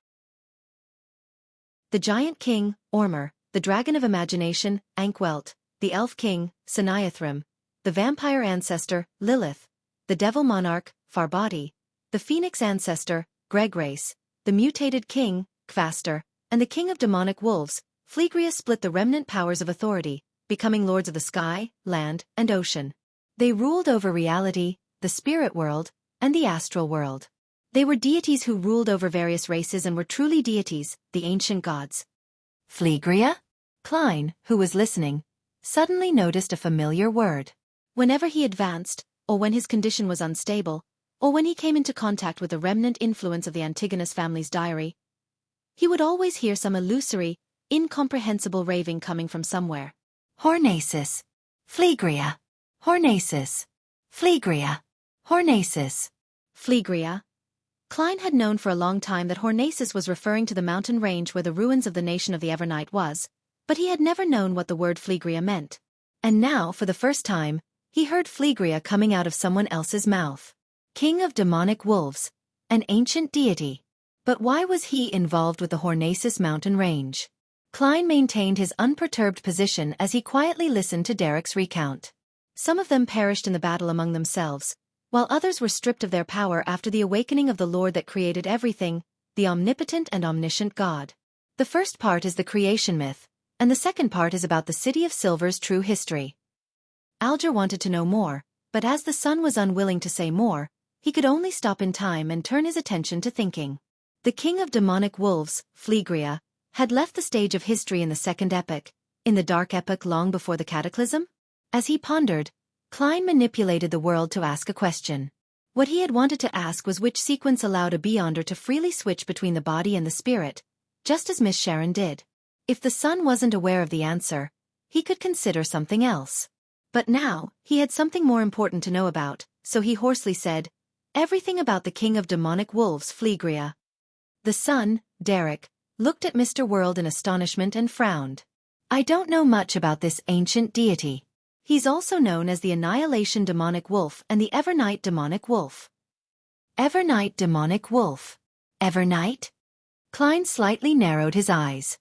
The giant king, Ormer, the dragon of imagination, Ankwelt, the elf king, Saniathrim, the vampire ancestor, Lilith, the devil monarch, Farbati, the phoenix ancestor, Gregrace, the mutated king, Kvaster, and the king of demonic wolves, Phlegria split the remnant powers of authority, becoming lords of the sky, land, and ocean. They ruled over reality, the spirit world, and the astral world. They were deities who ruled over various races and were truly deities, the ancient gods." Phlegria? Klein, who was listening, suddenly noticed a familiar word. Whenever he advanced, or when his condition was unstable, or when he came into contact with the remnant influence of the Antigonus family's diary, he would always hear some illusory, incomprehensible raving coming from somewhere. Hornasis. Phlegria. Hornasis. Phlegria. Hornasis. Phlegria. Klein had known for a long time that Hornasis was referring to the mountain range where the ruins of the nation of the Evernight was, but he had never known what the word Phlegria meant. And now, for the first time, he heard Phlegria coming out of someone else's mouth. King of demonic wolves, an ancient deity. But why was he involved with the Hornasis mountain range? Klein maintained his unperturbed position as he quietly listened to Derek's recount. Some of them perished in the battle among themselves, while others were stripped of their power after the awakening of the Lord that created everything, the omnipotent and omniscient God. The first part is the creation myth, and the second part is about the City of Silver's true history. Alger wanted to know more, but as the son was unwilling to say more, he could only stop in time and turn his attention to thinking. The king of demonic wolves, Phlegria, had left the stage of history in the second epoch, in the dark epoch long before the cataclysm. As he pondered, Klein manipulated the world to ask a question. What he had wanted to ask was which sequence allowed a Beyonder to freely switch between the body and the spirit, just as Miss Sharon did. If the son wasn't aware of the answer, he could consider something else. But now, he had something more important to know about, so he hoarsely said, "Everything about the king of demonic wolves, Phlegria." The son, Derek, looked at Mr. World in astonishment and frowned. "I don't know much about this ancient deity. He's also known as the Annihilation Demonic Wolf and the Evernight Demonic Wolf." Evernight Demonic Wolf. Evernight? Klein slightly narrowed his eyes.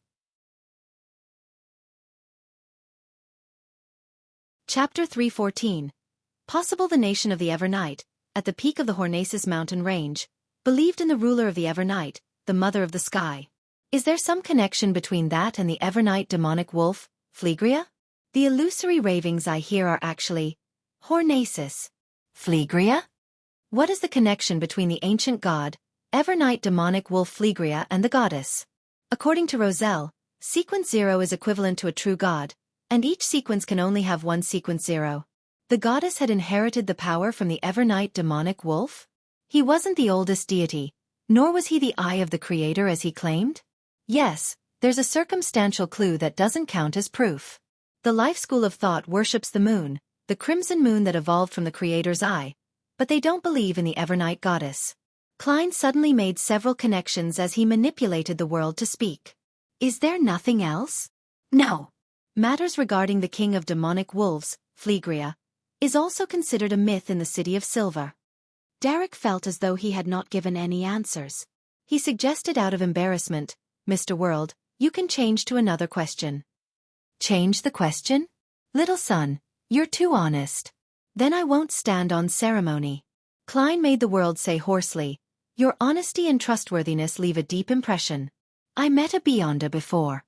Chapter 314. Possible. The nation of the Evernight, at the peak of the Hornaces mountain range, believed in the ruler of the Evernight, the mother of the sky. Is there some connection between that and the Evernight Demonic Wolf, Phlegria? The illusory ravings I hear are actually Hornaces. Phlegria? What is the connection between the ancient god, Evernight Demonic Wolf Phlegria, and the goddess? According to Roselle, sequence 0 is equivalent to a true god, and each sequence can only have one sequence 0. The goddess had inherited the power from the Evernight Demonic Wolf? He wasn't the oldest deity, nor was he the eye of the creator as he claimed? Yes, there's a circumstantial clue that doesn't count as proof. The Life School of Thought worships the moon, the crimson moon that evolved from the creator's eye, but they don't believe in the Evernight goddess. Klein suddenly made several connections as he manipulated the world to speak. Is there nothing else? No. Matters regarding the king of demonic wolves, Phlegria, is also considered a myth in the City of Silver. Derek felt as though he had not given any answers. He suggested out of embarrassment, "Mr. World, you can change to another question." Change the question? Little son, you're too honest. Then I won't stand on ceremony. Klein made the world say hoarsely, "Your honesty and trustworthiness leave a deep impression. I met a Beyonder before."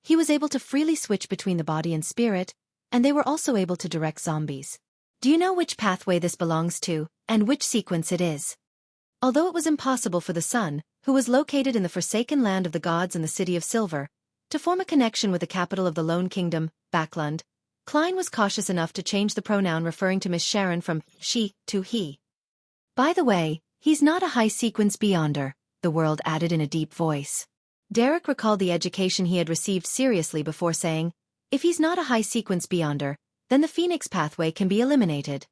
He was able to freely switch between the body and spirit, and they were also able to direct zombies. Do you know which pathway this belongs to, and which sequence it is? Although it was impossible for the son, who was located in the forsaken land of the gods and the City of Silver, to form a connection with the capital of the Lone Kingdom, Backlund, Klein was cautious enough to change the pronoun referring to Miss Sharon from she to he. By the way, he's not a high-sequence Beyonder, the world added in a deep voice. Derek recalled the education he had received seriously before saying, if he's not a high-sequence Beyonder, then the Phoenix pathway can be eliminated.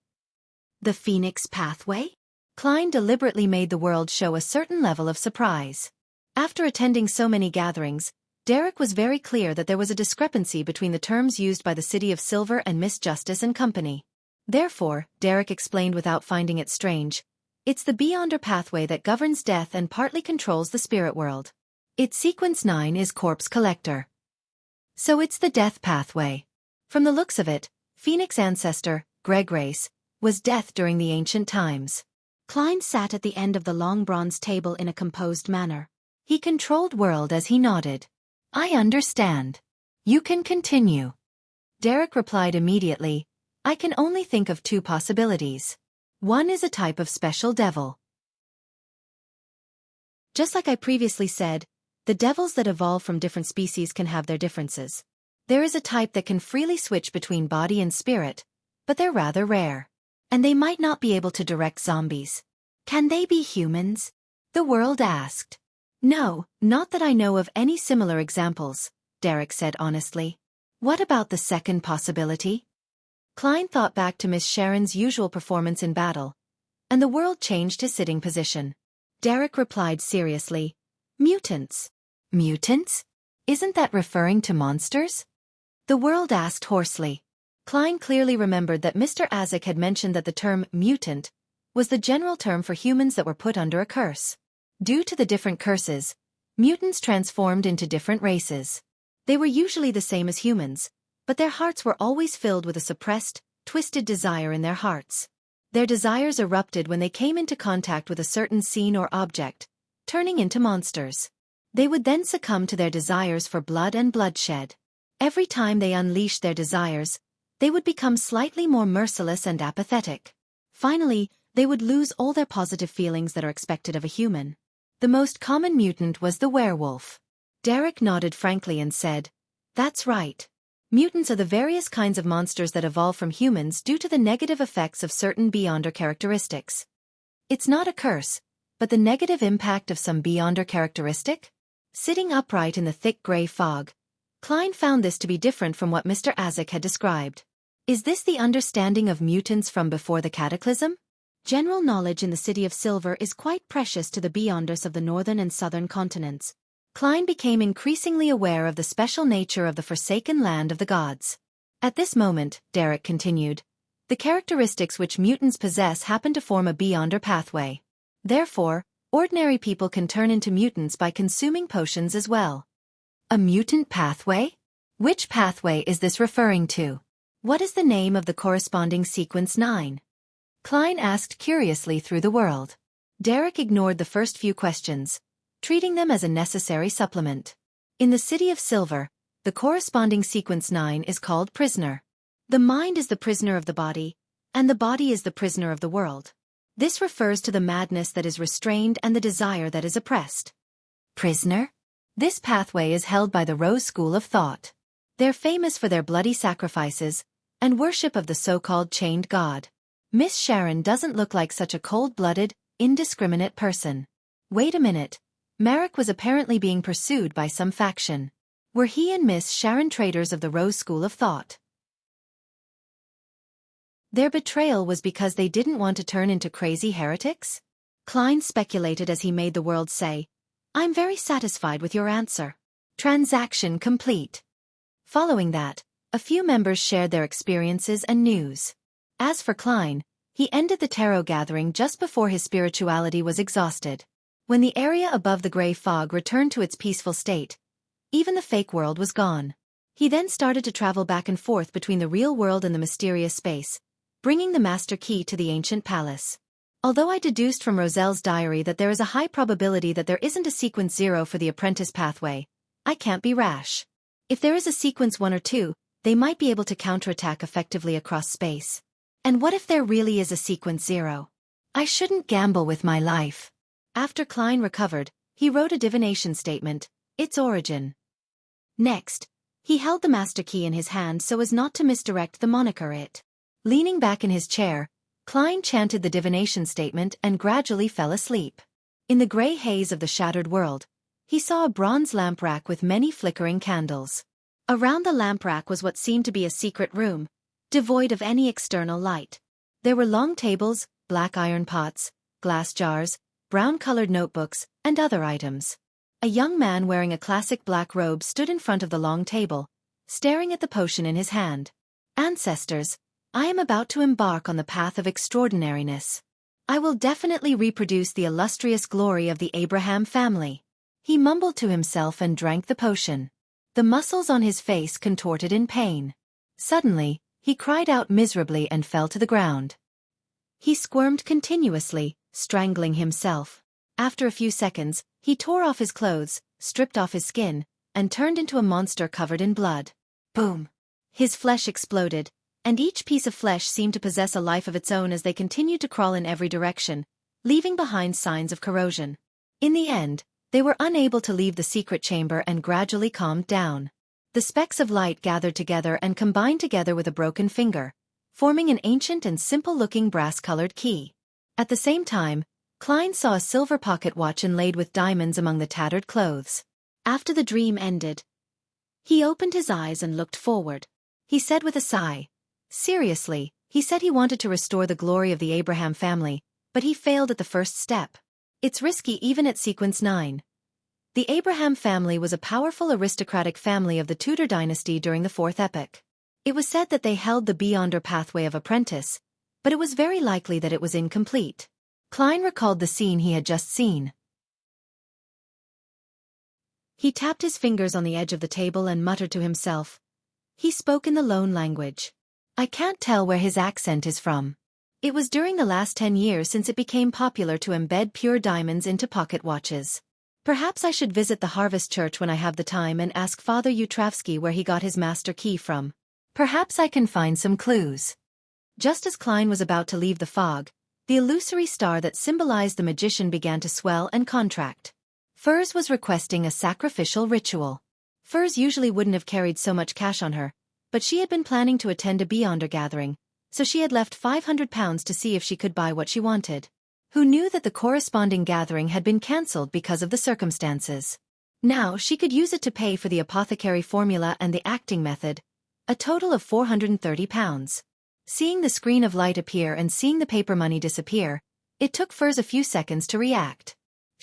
The Phoenix pathway? Klein deliberately made the world show a certain level of surprise. After attending so many gatherings, Derek was very clear that there was a discrepancy between the terms used by the City of Silver and Miss Justice and Company. Therefore, Derek explained without finding it strange, it's the Beyonder pathway that governs death and partly controls the spirit world. Its sequence 9 is Corpse Collector. So it's the death pathway. From the looks of it, Phoenix ancestor, Greg Race, was death during the ancient times. Klein sat at the end of the long bronze table in a composed manner. He controlled world as he nodded. I understand. You can continue. Derek replied immediately, I can only think of two possibilities. One is a type of special devil. Just like I previously said, the devils that evolve from different species can have their differences. There is a type that can freely switch between body and spirit, but they're rather rare. And they might not be able to direct zombies. Can they be humans? The world asked. No, not that I know of any similar examples, Derek said honestly. What about the second possibility? Klein thought back to Miss Sharon's usual performance in battle, and the world changed his sitting position. Derek replied seriously, Mutants. Mutants? Isn't that referring to monsters? The world asked hoarsely. Klein clearly remembered that Mr. Azek had mentioned that the term mutant was the general term for humans that were put under a curse. Due to the different curses, mutants transformed into different races. They were usually the same as humans, but their hearts were always filled with a suppressed, twisted desire in their hearts. Their desires erupted when they came into contact with a certain scene or object, turning into monsters. They would then succumb to their desires for blood and bloodshed. Every time they unleashed their desires, they would become slightly more merciless and apathetic. Finally, they would lose all their positive feelings that are expected of a human. The most common mutant was the werewolf. Derek nodded frankly and said, "That's right. Mutants are the various kinds of monsters that evolve from humans due to the negative effects of certain Beyonder characteristics. It's not a curse, but the negative impact of some Beyonder characteristic?" Sitting upright in the thick gray fog, Klein found this to be different from what Mr. Azek had described. Is this the understanding of mutants from before the cataclysm? General knowledge in the City of Silver is quite precious to the Beyonders of the northern and southern continents. Klein became increasingly aware of the special nature of the forsaken land of the gods. At this moment, Derek continued, the characteristics which mutants possess happen to form a Beyonder pathway. Therefore, ordinary people can turn into mutants by consuming potions as well. A mutant pathway? Which pathway is this referring to? What is the name of the corresponding sequence 9? Klein asked curiously through the world. Derek ignored the first few questions, treating them as a necessary supplement. In the City of Silver, the corresponding sequence 9 is called prisoner. The mind is the prisoner of the body, and the body is the prisoner of the world. This refers to the madness that is restrained and the desire that is oppressed. Prisoner? This pathway is held by the Rose School of Thought. They're famous for their bloody sacrifices and worship of the so-called chained god. Miss Sharon doesn't look like such a cold-blooded, indiscriminate person. Wait a minute. Marek was apparently being pursued by some faction. Were he and Miss Sharon traitors of the Rose School of Thought? Their betrayal was because they didn't want to turn into crazy heretics? Klein speculated as he made the world say, "I'm very satisfied with your answer. Transaction complete." Following that, a few members shared their experiences and news. As for Klein, he ended the tarot gathering just before his spirituality was exhausted. When the area above the gray fog returned to its peaceful state, even the fake world was gone. He then started to travel back and forth between the real world and the mysterious space, bringing the master key to the ancient palace. Although I deduced from Roselle's diary that there is a high probability that there isn't a sequence 0 for the apprentice pathway, I can't be rash. If there is a sequence 1 or 2, they might be able to counterattack effectively across space. And what if there really is a sequence 0? I shouldn't gamble with my life. After Klein recovered, he wrote a divination statement, its origin. Next, he held the master key in his hand so as not to misdirect the moniker it. Leaning back in his chair, Klein chanted the divination statement and gradually fell asleep. In the gray haze of the shattered world, he saw a bronze lamp rack with many flickering candles. Around the lamp rack was what seemed to be a secret room, devoid of any external light. There were long tables, black iron pots, glass jars, brown-colored notebooks, and other items. A young man wearing a classic black robe stood in front of the long table, staring at the potion in his hand. Ancestors, I am about to embark on the path of extraordinariness. I will definitely reproduce the illustrious glory of the Abraham family. He mumbled to himself and drank the potion. The muscles on his face contorted in pain. Suddenly, he cried out miserably and fell to the ground. He squirmed continuously, strangling himself. After a few seconds, he tore off his clothes, stripped off his skin, and turned into a monster covered in blood. Boom! His flesh exploded, and each piece of flesh seemed to possess a life of its own as they continued to crawl in every direction, leaving behind signs of corrosion. In the end, they were unable to leave the secret chamber and gradually calmed down. The specks of light gathered together and combined together with a broken finger, forming an ancient and simple-looking brass-colored key. At the same time, Klein saw a silver pocket watch inlaid with diamonds among the tattered clothes. After the dream ended, he opened his eyes and looked forward. He said with a sigh, seriously, he said he wanted to restore the glory of the Abraham family, but he failed at the first step. It's risky even at sequence 9. The Abraham family was a powerful aristocratic family of the Tudor dynasty during the Fourth Epoch. It was said that they held the Beyonder pathway of apprentice, but it was very likely that it was incomplete. Klein recalled the scene he had just seen. He tapped his fingers on the edge of the table and muttered to himself. He spoke in the Lone language. I can't tell where his accent is from. It was during the last 10 years since it became popular to embed pure diamonds into pocket watches. Perhaps I should visit the Harvest Church when I have the time and ask Father Utravsky where he got his master key from. Perhaps I can find some clues. Just as Klein was about to leave the fog, the illusory star that symbolized the magician began to swell and contract. Furs was requesting a sacrificial ritual. Furs usually wouldn't have carried so much cash on her, but she had been planning to attend a Beyonder gathering, so she had left £500 to see if she could buy what she wanted. Who knew that the corresponding gathering had been cancelled because of the circumstances? Now she could use it to pay for the apothecary formula and the acting method, a total of £430. Seeing the screen of light appear and seeing the paper money disappear, it took Furs a few seconds to react.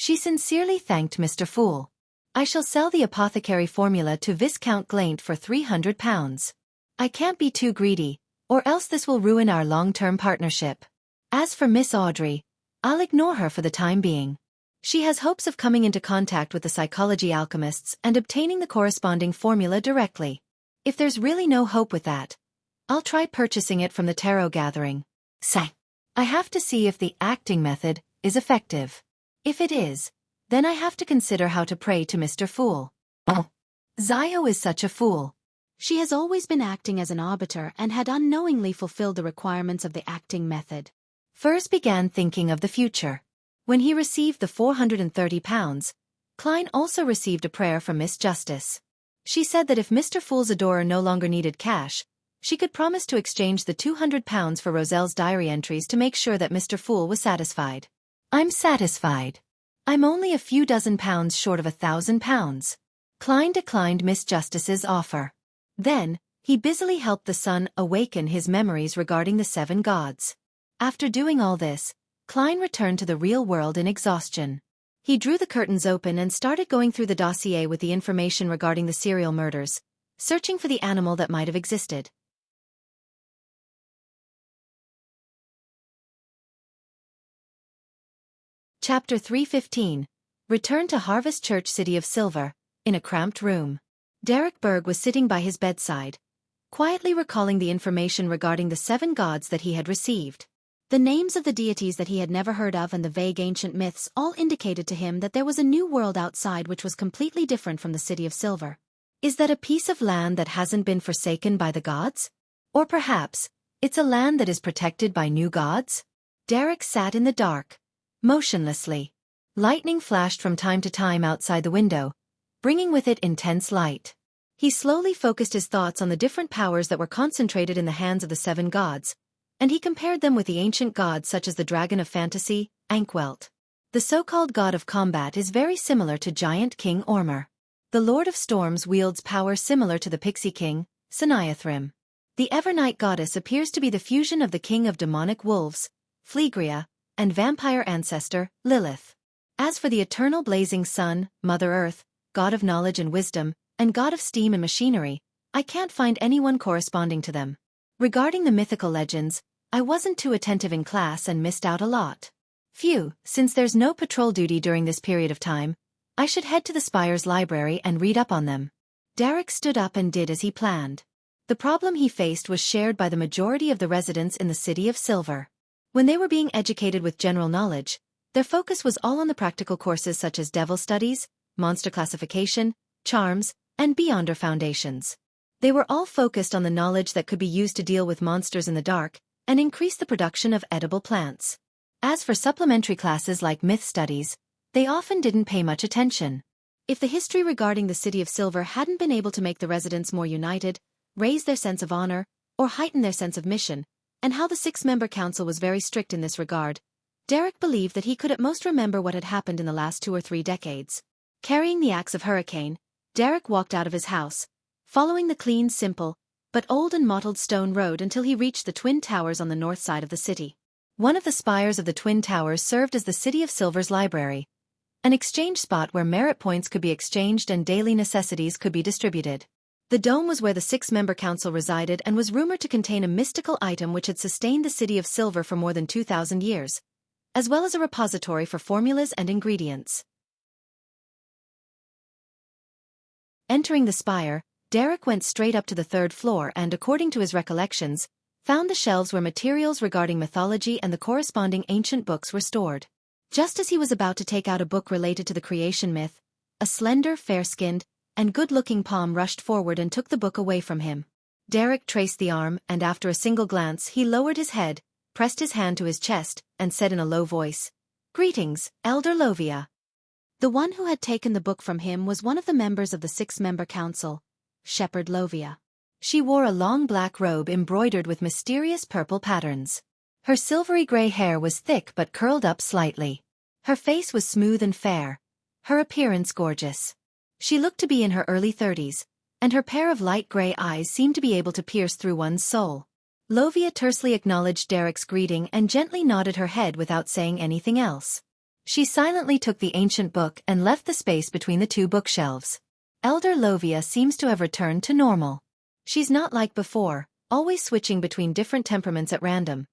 She sincerely thanked Mr. Fool. I shall sell the apothecary formula to Viscount Glaint for £300. I can't be too greedy, or else this will ruin our long-term partnership. As for Miss Audrey, I'll ignore her for the time being. She has hopes of coming into contact with the psychology alchemists and obtaining the corresponding formula directly. If there's really no hope with that, I'll try purchasing it from the tarot gathering. Say, I have to see if the acting method is effective. If it is, then I have to consider how to pray to Mr. Fool. Oh, Zio is such a fool. She has always been acting as an arbiter and had unknowingly fulfilled the requirements of the acting method. Furs began thinking of the future. When he received the £430, Klein also received a prayer from Miss Justice. She said that if Mr. Fool's adorer no longer needed cash, she could promise to exchange the £200 for Roselle's diary entries to make sure that Mr. Fool was satisfied. I'm satisfied. I'm only a few dozen pounds short of £1,000. Klein declined Miss Justice's offer. Then, he busily helped the son awaken his memories regarding the 7 gods. After doing all this, Klein returned to the real world in exhaustion. He drew the curtains open and started going through the dossier with the information regarding the serial murders, searching for the animal that might have existed. Chapter 315. Return to Harvest Church, City of Silver, in a cramped room. Derek Berg was sitting by his bedside, quietly recalling the information regarding the 7 gods that he had received. The names of the deities that he had never heard of and the vague ancient myths all indicated to him that there was a new world outside which was completely different from the City of Silver. Is that a piece of land that hasn't been forsaken by the gods? Or perhaps, it's a land that is protected by new gods? Derek sat in the dark, motionlessly. Lightning flashed from time to time outside the window, bringing with it intense light. He slowly focused his thoughts on the different powers that were concentrated in the hands of the 7 gods, and he compared them with the ancient gods such as the dragon of fantasy, Ankwelt. The so-called god of combat is very similar to giant King Ormur. The Lord of Storms wields power similar to the pixie king, Saniathrim. The Evernight goddess appears to be the fusion of the king of demonic wolves, Phlegria, and vampire ancestor, Lilith. As for the eternal blazing sun, Mother Earth, god of knowledge and wisdom, and god of steam and machinery, I can't find anyone corresponding to them. Regarding the mythical legends, I wasn't too attentive in class and missed out a lot. Phew, since there's no patrol duty during this period of time, I should head to the Spire's library and read up on them. Derek stood up and did as he planned. The problem he faced was shared by the majority of the residents in the City of Silver. When they were being educated with general knowledge, their focus was all on the practical courses such as devil studies, monster classification, charms, and Beyonder foundations. They were all focused on the knowledge that could be used to deal with monsters in the dark and increase the production of edible plants. As for supplementary classes like myth studies, they often didn't pay much attention. If the history regarding the City of Silver hadn't been able to make the residents more united, raise their sense of honor, or heighten their sense of mission, and how the 6-member council was very strict in this regard, Derek believed that he could at most remember what had happened in the last 2 or 3 decades. Carrying the axe of Hurricane, Derek walked out of his house, following the clean, simple, but old and mottled stone road until he reached the Twin Towers on the north side of the city. One of the spires of the Twin Towers served as the City of Silver's library, an exchange spot where merit points could be exchanged and daily necessities could be distributed. The dome was where the 6-member council resided and was rumored to contain a mystical item which had sustained the City of Silver for more than 2,000 years, as well as a repository for formulas and ingredients. Entering the spire, Derek went straight up to the third floor and, according to his recollections, found the shelves where materials regarding mythology and the corresponding ancient books were stored. Just as he was about to take out a book related to the creation myth, a slender, fair-skinned, and good-looking palm rushed forward and took the book away from him. Derek traced the arm, and after a single glance he lowered his head, pressed his hand to his chest, and said in a low voice, "Greetings, Elder Lovia." The one who had taken the book from him was one of the members of the 6-member council, Shepherd Lovia. She wore a long black robe embroidered with mysterious purple patterns. Her silvery gray hair was thick but curled up slightly. Her face was smooth and fair, her appearance gorgeous. She looked to be in her early 30s, and her pair of light gray eyes seemed to be able to pierce through one's soul. Lovia tersely acknowledged Derek's greeting and gently nodded her head without saying anything else. She silently took the ancient book and left the space between the two bookshelves. Elder Lovia seems to have returned to normal. She's not like before, always switching between different temperaments at random.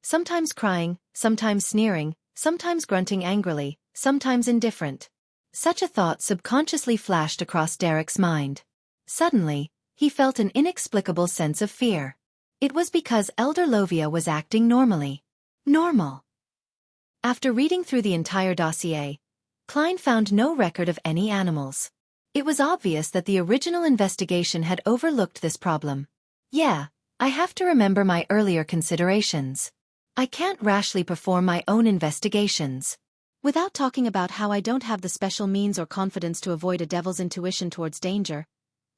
Sometimes crying, sometimes sneering, sometimes grunting angrily, sometimes indifferent. Such a thought subconsciously flashed across Derek's mind. Suddenly, he felt an inexplicable sense of fear. It was because Elder Lovia was acting normally. Normal. After reading through the entire dossier, Klein found no record of any animals. It was obvious that the original investigation had overlooked this problem. Yeah, I have to remember my earlier considerations. I can't rashly perform my own investigations. Without talking about how I don't have the special means or confidence to avoid a devil's intuition towards danger,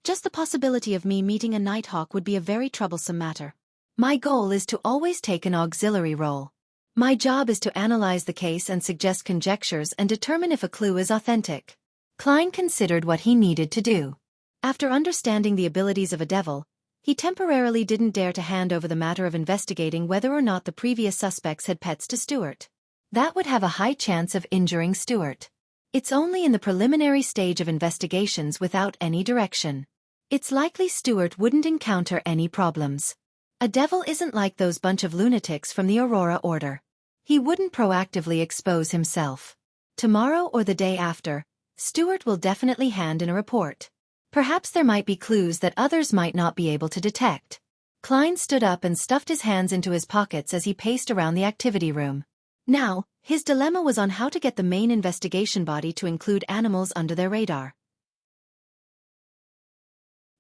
just the possibility of me meeting a nighthawk would be a very troublesome matter. My goal is to always take an auxiliary role. My job is to analyze the case and suggest conjectures and determine if a clue is authentic. Klein considered what he needed to do. After understanding the abilities of a devil, he temporarily didn't dare to hand over the matter of investigating whether or not the previous suspects had pets to Stuart. That would have a high chance of injuring Stuart. It's only in the preliminary stage of investigations without any direction. It's likely Stuart wouldn't encounter any problems. A devil isn't like those bunch of lunatics from the Aurora Order. He wouldn't proactively expose himself. Tomorrow or the day after, Stuart will definitely hand in a report. Perhaps there might be clues that others might not be able to detect. Klein stood up and stuffed his hands into his pockets as he paced around the activity room. Now, his dilemma was on how to get the main investigation body to include animals under their radar.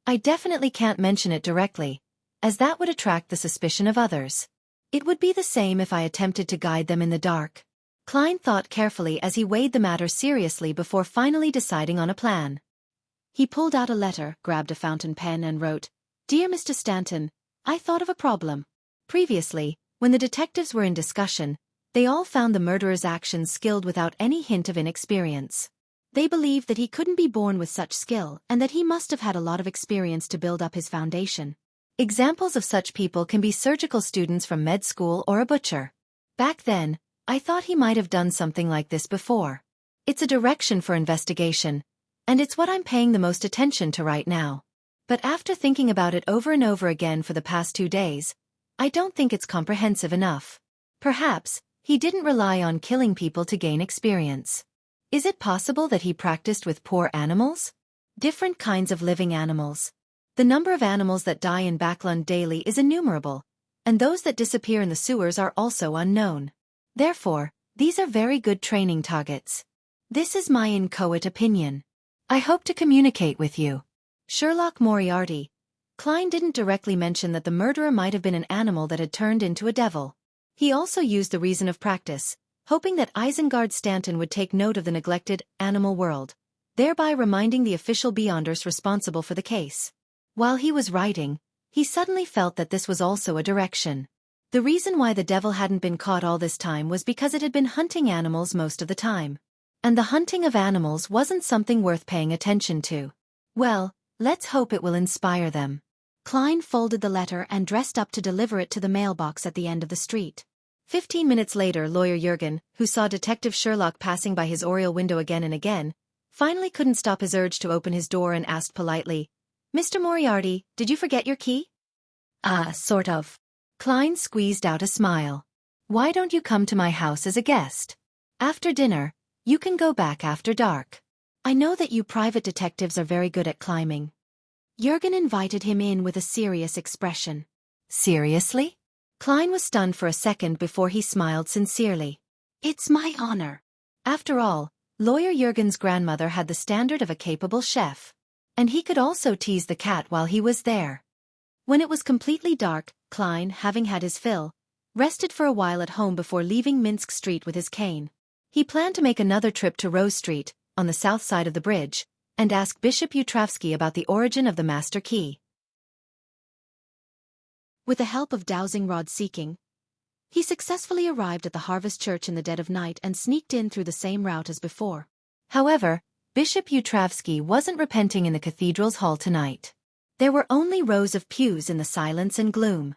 I definitely can't mention it directly, as that would attract the suspicion of others. It would be the same if I attempted to guide them in the dark. Klein thought carefully as he weighed the matter seriously before finally deciding on a plan. He pulled out a letter, grabbed a fountain pen and wrote, "Dear Mr. Stanton, I thought of a problem." Previously, when the detectives were in discussion, they all found the murderer's actions skilled without any hint of inexperience. They believed that he couldn't be born with such skill and that he must have had a lot of experience to build up his foundation. Examples of such people can be surgical students from med school or a butcher. Back then, I thought he might have done something like this before. It's a direction for investigation, and it's what I'm paying the most attention to right now. But after thinking about it over and over again for the past 2 days, I don't think it's comprehensive enough. Perhaps, he didn't rely on killing people to gain experience. Is it possible that he practiced with poor animals? Different kinds of living animals. The number of animals that die in Backlund daily is innumerable, and those that disappear in the sewers are also unknown. Therefore, these are very good training targets. This is my inchoate opinion. I hope to communicate with you. Sherlock Moriarty. Klein didn't directly mention that the murderer might have been an animal that had turned into a devil. He also used the reason of practice, hoping that Isengard Stanton would take note of the neglected animal world, thereby reminding the official Beyonders responsible for the case. While he was writing, he suddenly felt that this was also a direction. The reason why the devil hadn't been caught all this time was because it had been hunting animals most of the time. And the hunting of animals wasn't something worth paying attention to. Well, let's hope it will inspire them. Klein folded the letter and dressed up to deliver it to the mailbox at the end of the street. 15 minutes later, Lawyer Jurgen, who saw Detective Sherlock passing by his oriel window again and again, finally couldn't stop his urge to open his door and asked politely, "Mr. Moriarty, did you forget your key?" Sort of." Klein squeezed out a smile. "Why don't you come to my house as a guest? After dinner, you can go back after dark. I know that you private detectives are very good at climbing. Jurgen invited him in with a serious expression. Seriously? Klein was stunned for a second before he smiled sincerely. It's my honor. After all, lawyer Jurgen's grandmother had the standard of a capable chef. And he could also tease the cat while he was there. When it was completely dark, Klein, having had his fill, rested for a while at home before leaving Minsk Street with his cane. He planned to make another trip to Rose Street, on the south side of the bridge, and ask Bishop Utravsky about the origin of the master key. With the help of dowsing rod seeking, he successfully arrived at the Harvest Church in the dead of night and sneaked in through the same route as before. However, Bishop Utravsky wasn't repenting in the cathedral's hall tonight. There were only rows of pews in the silence and gloom.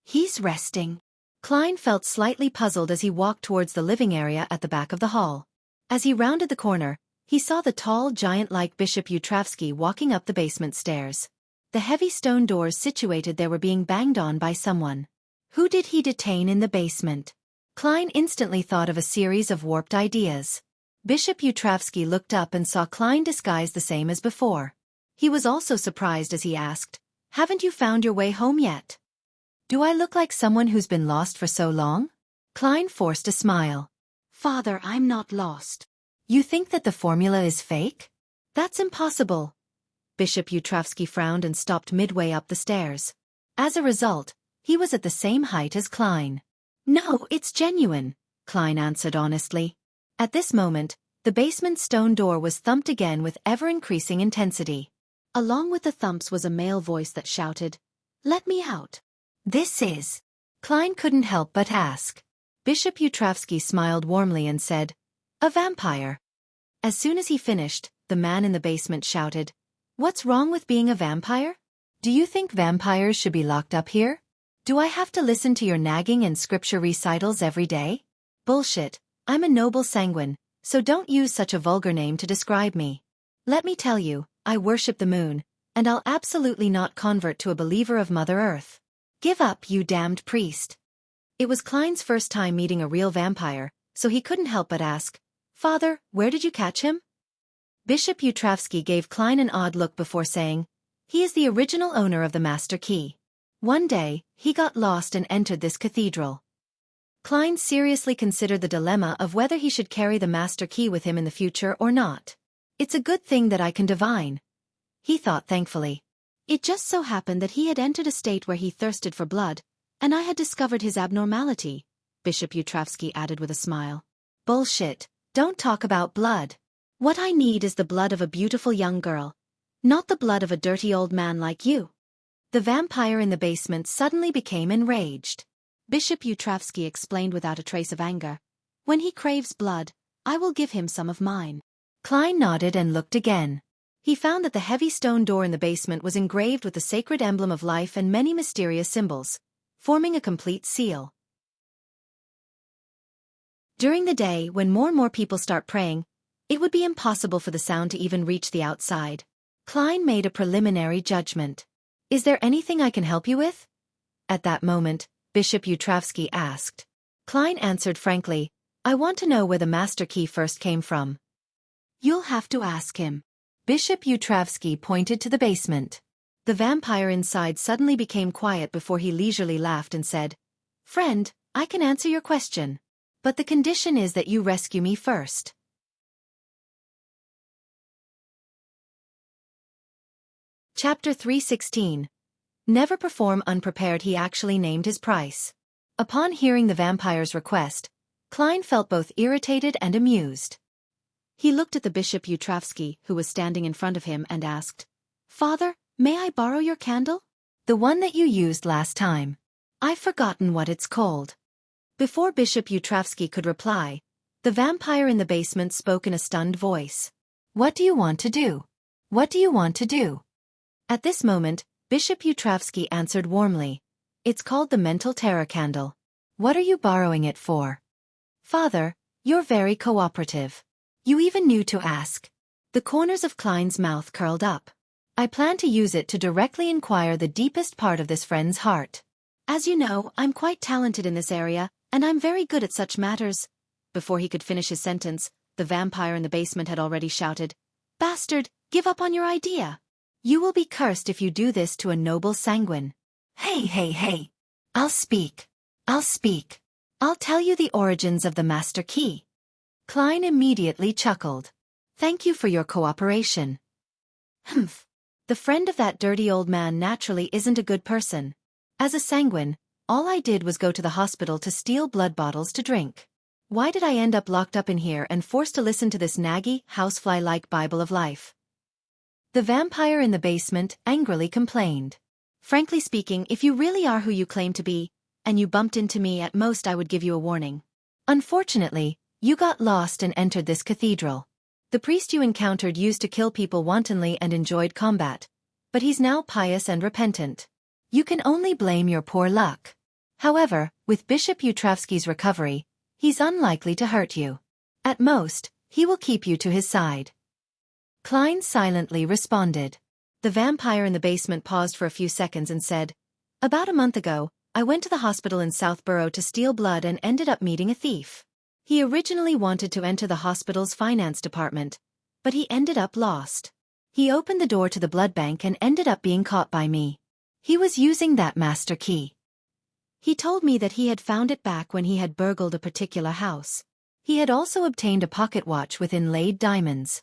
He's resting. Klein felt slightly puzzled as he walked towards the living area at the back of the hall. As he rounded the corner, he saw the tall, giant-like Bishop Utravsky walking up the basement stairs. The heavy stone doors situated there were being banged on by someone. Who did he detain in the basement? Klein instantly thought of a series of warped ideas. Bishop Utravsky looked up and saw Klein disguised the same as before. He was also surprised as he asked, "Haven't you found your way home yet? Do I look like someone who's been lost for so long?" Klein forced a smile. "Father, I'm not lost." "You think that the formula is fake? That's impossible." Bishop Utravsky frowned and stopped midway up the stairs. As a result, he was at the same height as Klein. "No, it's genuine," Klein answered honestly. At this moment, the basement stone door was thumped again with ever-increasing intensity. Along with the thumps was a male voice that shouted, "Let me out." "This is..." Klein couldn't help but ask. Bishop Utravsky smiled warmly and said, "A vampire." As soon as he finished, the man in the basement shouted, "What's wrong with being a vampire? Do you think vampires should be locked up here? Do I have to listen to your nagging and scripture recitals every day? Bullshit, I'm a noble sanguine, so don't use such a vulgar name to describe me. Let me tell you, I worship the moon, and I'll absolutely not convert to a believer of Mother Earth. Give up, you damned priest." It was Klein's first time meeting a real vampire, so he couldn't help but ask, "Father, where did you catch him?" Bishop Utravsky gave Klein an odd look before saying, "He is the original owner of the master key. One day, he got lost and entered this cathedral." Klein seriously considered the dilemma of whether he should carry the master key with him in the future or not. "It's a good thing that I can divine," he thought thankfully. It just so happened that he had entered a state where he thirsted for blood, and I had discovered his abnormality, Bishop Utravsky added with a smile. "Bullshit, don't talk about blood. What I need is the blood of a beautiful young girl, not the blood of a dirty old man like you." The vampire in the basement suddenly became enraged. Bishop Utravsky explained without a trace of anger, "When he craves blood, I will give him some of mine." Klein nodded and looked again. He found that the heavy stone door in the basement was engraved with the sacred emblem of life and many mysterious symbols, forming a complete seal. During the day, when more and more people start praying, it would be impossible for the sound to even reach the outside. Klein made a preliminary judgment. "Is there anything I can help you with?" At that moment, Bishop Utravsky asked. Klein answered frankly, "I want to know where the master key first came from." "You'll have to ask him." Bishop Utravsky pointed to the basement. The vampire inside suddenly became quiet before he leisurely laughed and said, "Friend, I can answer your question. But the condition is that you rescue me first." Chapter 316. Never perform unprepared. He actually named his price. Upon hearing the vampire's request, Klein felt both irritated and amused. He looked at the Bishop Utravsky, who was standing in front of him, and asked, "Father, may I borrow your candle? The one that you used last time. I've forgotten what it's called." Before Bishop Utravsky could reply, the vampire in the basement spoke in a stunned voice. "What do you want to do? What do you want to do?" At this moment, Bishop Utravsky answered warmly, "It's called the mental terror candle. What are you borrowing it for?" "Father, you're very cooperative. You even knew to ask." The corners of Klein's mouth curled up. "I plan to use it to directly inquire the deepest part of this friend's heart. As you know, I'm quite talented in this area, and I'm very good at such matters." Before he could finish his sentence, the vampire in the basement had already shouted, Bastard, give up on your idea. You will be cursed if you do this to a noble sanguine. Hey. I'll speak. I'll tell you the origins of the master key. Klein immediately chuckled. Thank you for your cooperation. Humph. The friend of that dirty old man naturally isn't a good person. As a sanguine, all I did was go to the hospital to steal blood bottles to drink. Why did I end up locked up in here and forced to listen to this naggy, housefly-like Bible of life? The vampire in the basement angrily complained. Frankly speaking, if you really are who you claim to be, and you bumped into me, at most I would give you a warning. Unfortunately, you got lost and entered this cathedral. The priest you encountered used to kill people wantonly and enjoyed combat, but he's now pious and repentant. You can only blame your poor luck. However, with Bishop Utravsky's recovery, he's unlikely to hurt you. At most, he will keep you to his side. Klein silently responded. The vampire in the basement paused for a few seconds and said, About a month ago, I went to the hospital in Southborough to steal blood and ended up meeting a thief. He originally wanted to enter the hospital's finance department, but he ended up lost. He opened the door to the blood bank and ended up being caught by me. He was using that master key. He told me that he had found it back when he had burgled a particular house. He had also obtained a pocket watch with inlaid diamonds.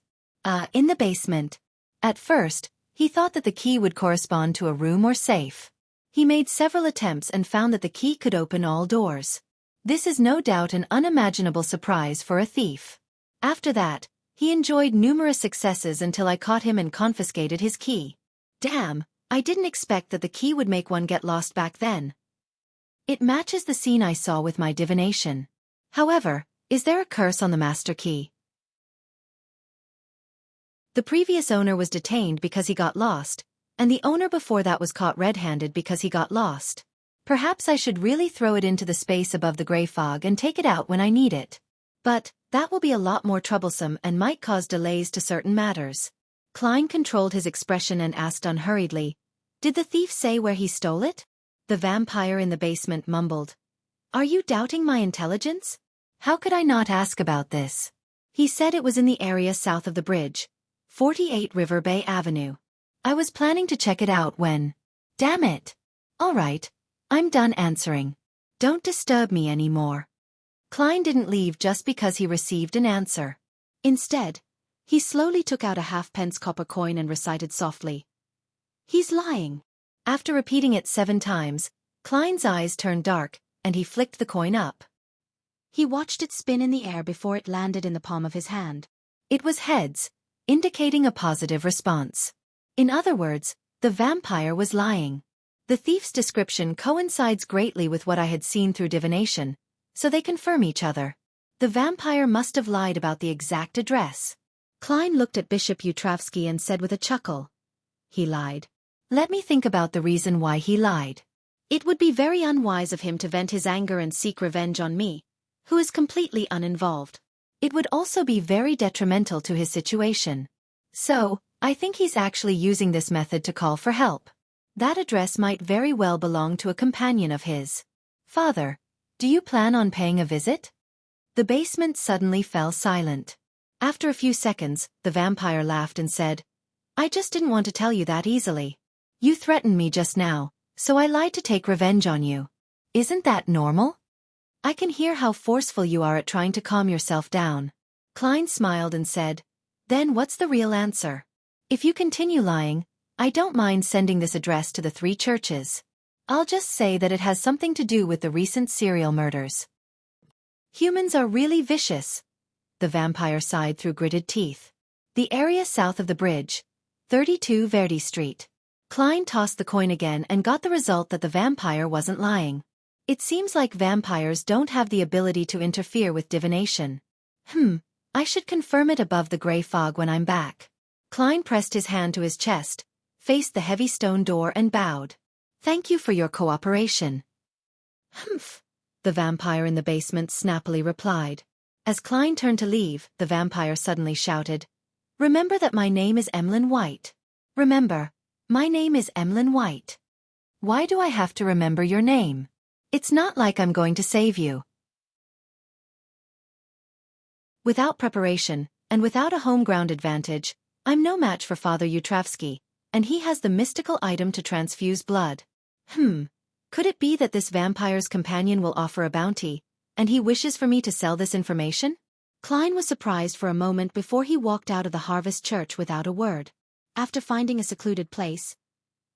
In the basement. At first, he thought that the key would correspond to a room or safe. He made several attempts and found that the key could open all doors. This is no doubt an unimaginable surprise for a thief. After that, he enjoyed numerous successes until I caught him and confiscated his key. Damn, I didn't expect that the key would make one get lost back then. It matches the scene I saw with my divination. However, is there a curse on the master key? The previous owner was detained because he got lost, and the owner before that was caught red-handed because he got lost. Perhaps I should really throw it into the space above the gray fog and take it out when I need it. But that will be a lot more troublesome and might cause delays to certain matters. Klein controlled his expression and asked unhurriedly, Did the thief say where he stole it? The vampire in the basement mumbled, Are you doubting my intelligence? How could I not ask about this? He said it was in the area south of the bridge, 48 River Bay Avenue. I was planning to check it out when... Damn it! All right, I'm done answering. Don't disturb me anymore. Klein didn't leave just because he received an answer. Instead, he slowly took out a halfpence copper coin and recited softly, He's lying. After repeating it 7 times, Klein's eyes turned dark, and he flicked the coin up. He watched it spin in the air before it landed in the palm of his hand. It was heads, indicating a positive response. In other words, the vampire was lying. The thief's description coincides greatly with what I had seen through divination, so they confirm each other. The vampire must have lied about the exact address. Klein looked at Bishop Utravsky and said with a chuckle, He lied. Let me think about the reason why he lied. It would be very unwise of him to vent his anger and seek revenge on me, who is completely uninvolved. It would also be very detrimental to his situation. So, I think he's actually using this method to call for help. That address might very well belong to a companion of his. Father, do you plan on paying a visit? The basement suddenly fell silent. After a few seconds, the vampire laughed and said, I just didn't want to tell you that easily. You threatened me just now, so I lied to take revenge on you. Isn't that normal? I can hear how forceful you are at trying to calm yourself down. Klein smiled and said, Then what's the real answer? If you continue lying, I don't mind sending this address to the 3 churches. I'll just say that it has something to do with the recent serial murders. Humans are really vicious. The vampire sighed through gritted teeth. The area south of the bridge, 32 Verdi Street. Klein tossed the coin again and got the result that the vampire wasn't lying. It seems like vampires don't have the ability to interfere with divination. I should confirm it above the gray fog when I'm back. Klein pressed his hand to his chest, faced the heavy stone door and bowed. Thank you for your cooperation. Humph, the vampire in the basement snappily replied. As Klein turned to leave, the vampire suddenly shouted, Remember that my name is Emlyn White. Remember, my name is Emlyn White. Why do I have to remember your name? It's not like I'm going to save you. Without preparation, and without a home ground advantage, I'm no match for Father Yutravsky, and he has the mystical item to transfuse blood. Could it be that this vampire's companion will offer a bounty, and he wishes for me to sell this information? Klein was surprised for a moment before he walked out of the Harvest Church without a word. After finding a secluded place,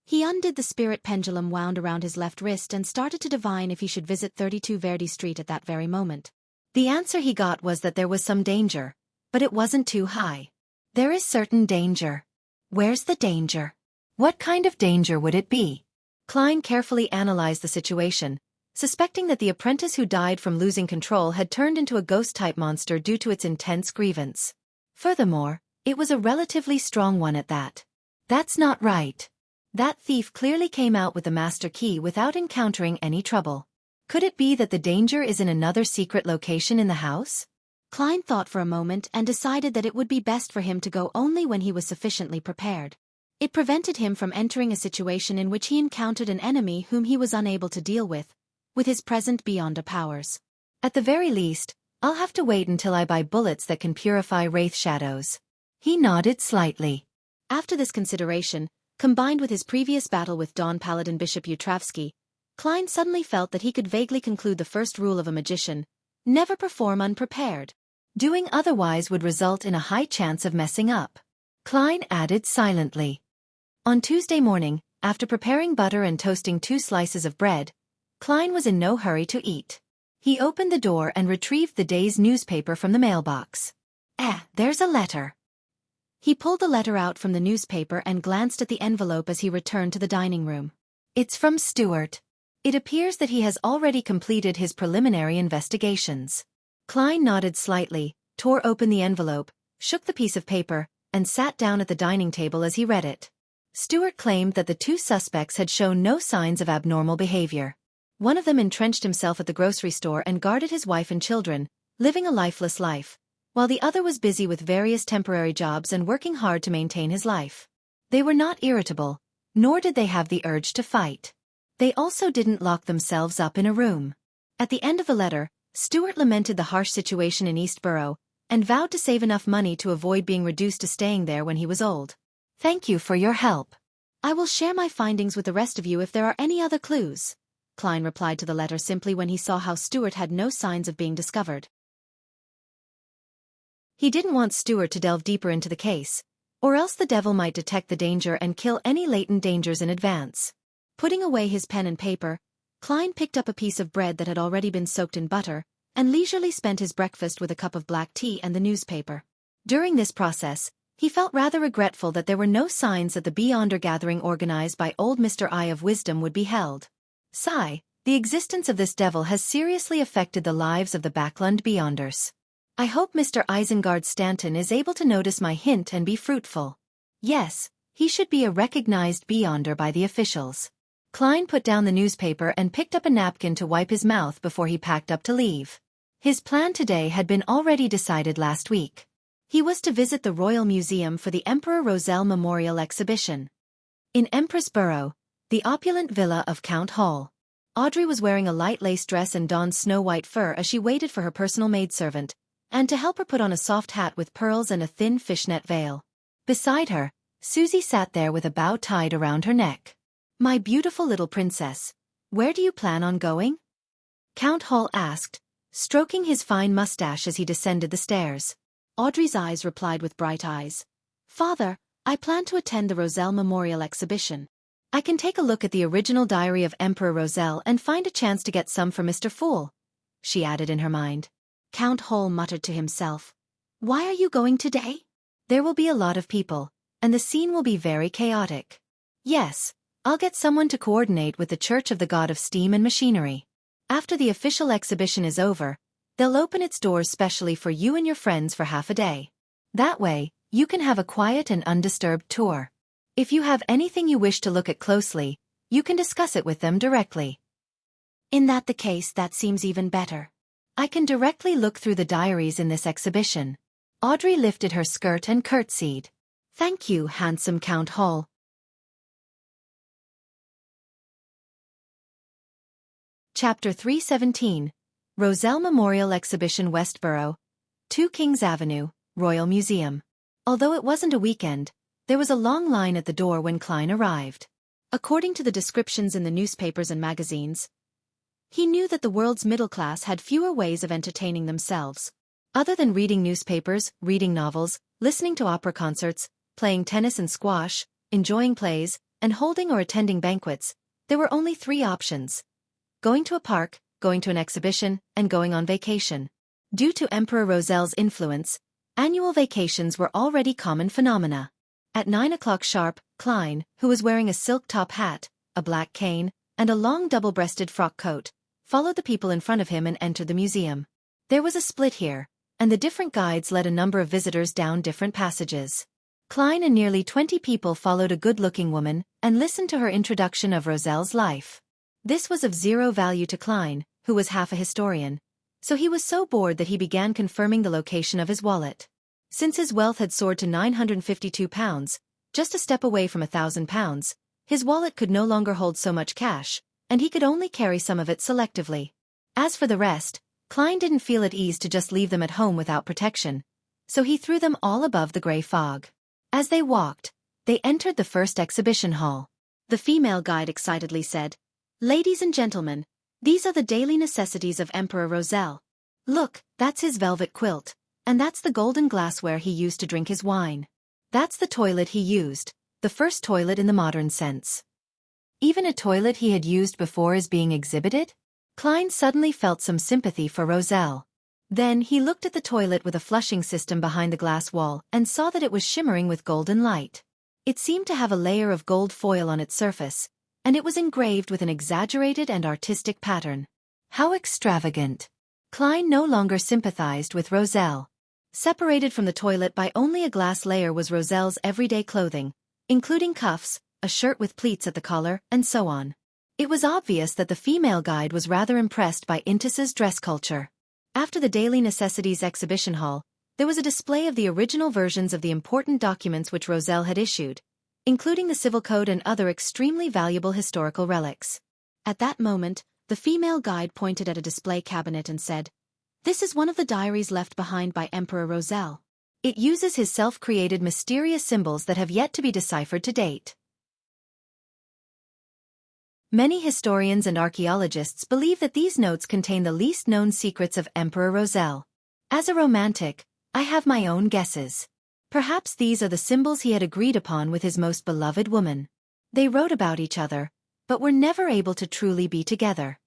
he undid the spirit pendulum wound around his left wrist and started to divine if he should visit 32 Verdi Street at that very moment. The answer he got was that there was some danger, but it wasn't too high. There is certain danger. Where's the danger? What kind of danger would it be? Klein carefully analyzed the situation, suspecting that the apprentice who died from losing control had turned into a ghost-type monster due to its intense grievance. Furthermore, it was a relatively strong one at that. That's not right. That thief clearly came out with the master key without encountering any trouble. Could it be that the danger is in another secret location in the house? Klein thought for a moment and decided that it would be best for him to go only when he was sufficiently prepared. It prevented him from entering a situation in which he encountered an enemy whom he was unable to deal with his present Beyonder powers. At the very least, I'll have to wait until I buy bullets that can purify wraith shadows. He nodded slightly. After this consideration, combined with his previous battle with Don Paladin Bishop Yutravsky, Klein suddenly felt that he could vaguely conclude the first rule of a magician: never perform unprepared. Doing otherwise would result in a high chance of messing up. Klein added silently. On Tuesday morning, after preparing butter and toasting 2 slices of bread, Klein was in no hurry to eat. He opened the door and retrieved the day's newspaper from the mailbox. There's a letter. He pulled the letter out from the newspaper and glanced at the envelope as he returned to the dining room. It's from Stuart. It appears that he has already completed his preliminary investigations. Klein nodded slightly, tore open the envelope, shook the piece of paper, and sat down at the dining table as he read it. Stuart claimed that the 2 suspects had shown no signs of abnormal behavior. One of them entrenched himself at the grocery store and guarded his wife and children, living a lifeless life, while the other was busy with various temporary jobs and working hard to maintain his life. They were not irritable, nor did they have the urge to fight. They also didn't lock themselves up in a room. At the end of the letter, Stuart lamented the harsh situation in Eastborough, and vowed to save enough money to avoid being reduced to staying there when he was old. Thank you for your help. I will share my findings with the rest of you if there are any other clues. Klein replied to the letter simply when he saw how Stuart had no signs of being discovered. He didn't want Stuart to delve deeper into the case, or else the devil might detect the danger and kill any latent dangers in advance. Putting away his pen and paper, Klein picked up a piece of bread that had already been soaked in butter, and leisurely spent his breakfast with a cup of black tea and the newspaper. During this process, he felt rather regretful that there were no signs that the Beyonder gathering organized by old Mr. Eye of Wisdom would be held. Sigh, the existence of this devil has seriously affected the lives of the Backlund Beyonders. I hope Mr. Isengard Stanton is able to notice my hint and be fruitful. Yes, he should be a recognized Beyonder by the officials. Klein put down the newspaper and picked up a napkin to wipe his mouth before he packed up to leave. His plan today had been already decided last week. He was to visit the Royal Museum for the Emperor Roselle Memorial Exhibition. In Empress Borough, the opulent villa of Count Hall, Audrey was wearing a light lace dress and Dawn's snow-white fur as she waited for her personal maidservant, and to help her put on a soft hat with pearls and a thin fishnet veil. Beside her, Susie sat there with a bow tied around her neck. My beautiful little princess, where do you plan on going? Count Hall asked, stroking his fine mustache as he descended the stairs. Audrey's eyes replied with bright eyes. Father, I plan to attend the Roselle Memorial Exhibition. I can take a look at the original diary of Emperor Roselle and find a chance to get some for Mr. Fool, she added in her mind. Count Hall muttered to himself. Why are you going today? There will be a lot of people, and the scene will be very chaotic. Yes, I'll get someone to coordinate with the Church of the God of Steam and Machinery. After the official exhibition is over, they'll open its doors specially for you and your friends for half a day. That way, you can have a quiet and undisturbed tour. If you have anything you wish to look at closely, you can discuss it with them directly. In that the case, that seems even better. I can directly look through the diaries in this exhibition. Audrey lifted her skirt and curtsied. Thank you, handsome Count Hall. Chapter 317. Roselle Memorial Exhibition, Westborough, 2 Kings Avenue, Royal Museum. Although it wasn't a weekend, there was a long line at the door when Klein arrived. According to the descriptions in the newspapers and magazines, he knew that the world's middle class had fewer ways of entertaining themselves. Other than reading newspapers, reading novels, listening to opera concerts, playing tennis and squash, enjoying plays, and holding or attending banquets, there were only 3 options: going to a park, going to an exhibition, and going on vacation. Due to Emperor Rosel's influence, annual vacations were already common phenomena. At 9 o'clock sharp, Klein, who was wearing a silk top hat, a black cane, and a long double-breasted frock coat, followed the people in front of him and entered the museum. There was a split here, and the different guides led a number of visitors down different passages. Klein and nearly 20 people followed a good-looking woman and listened to her introduction of Rosel's life. This was of zero value to Klein, who was half a historian, so he was so bored that he began confirming the location of his wallet. Since his wealth had soared to £952, just a step away from £1,000, his wallet could no longer hold so much cash, and he could only carry some of it selectively. As for the rest, Klein didn't feel at ease to just leave them at home without protection, so he threw them all above the grey fog. As they walked, they entered the first exhibition hall. The female guide excitedly said, "Ladies and gentlemen, these are the daily necessities of Emperor Rosel. Look, that's his velvet quilt, and that's the golden glassware he used to drink his wine. That's the toilet he used, the first toilet in the modern sense. Even a toilet he had used before is being exhibited?" Klein suddenly felt some sympathy for Rosel. Then he looked at the toilet with a flushing system behind the glass wall and saw that it was shimmering with golden light. It seemed to have a layer of gold foil on its surface, and it was engraved with an exaggerated and artistic pattern. How extravagant! Klein no longer sympathized with Rosel. Separated from the toilet by only a glass layer was Rosel's everyday clothing, including cuffs, a shirt with pleats at the collar, and so on. It was obvious that the female guide was rather impressed by Intis's dress culture. After the Daily Necessities exhibition hall, there was a display of the original versions of the important documents which Rosel had issued, including the Civil Code and other extremely valuable historical relics. At that moment, the female guide pointed at a display cabinet and said, "This is one of the diaries left behind by Emperor Rosel. It uses his self-created mysterious symbols that have yet to be deciphered to date." Many historians and archaeologists believe that these notes contain the least-known secrets of Emperor Rosel. As a romantic, I have my own guesses. Perhaps these are the symbols he had agreed upon with his most beloved woman. They wrote about each other, but were never able to truly be together.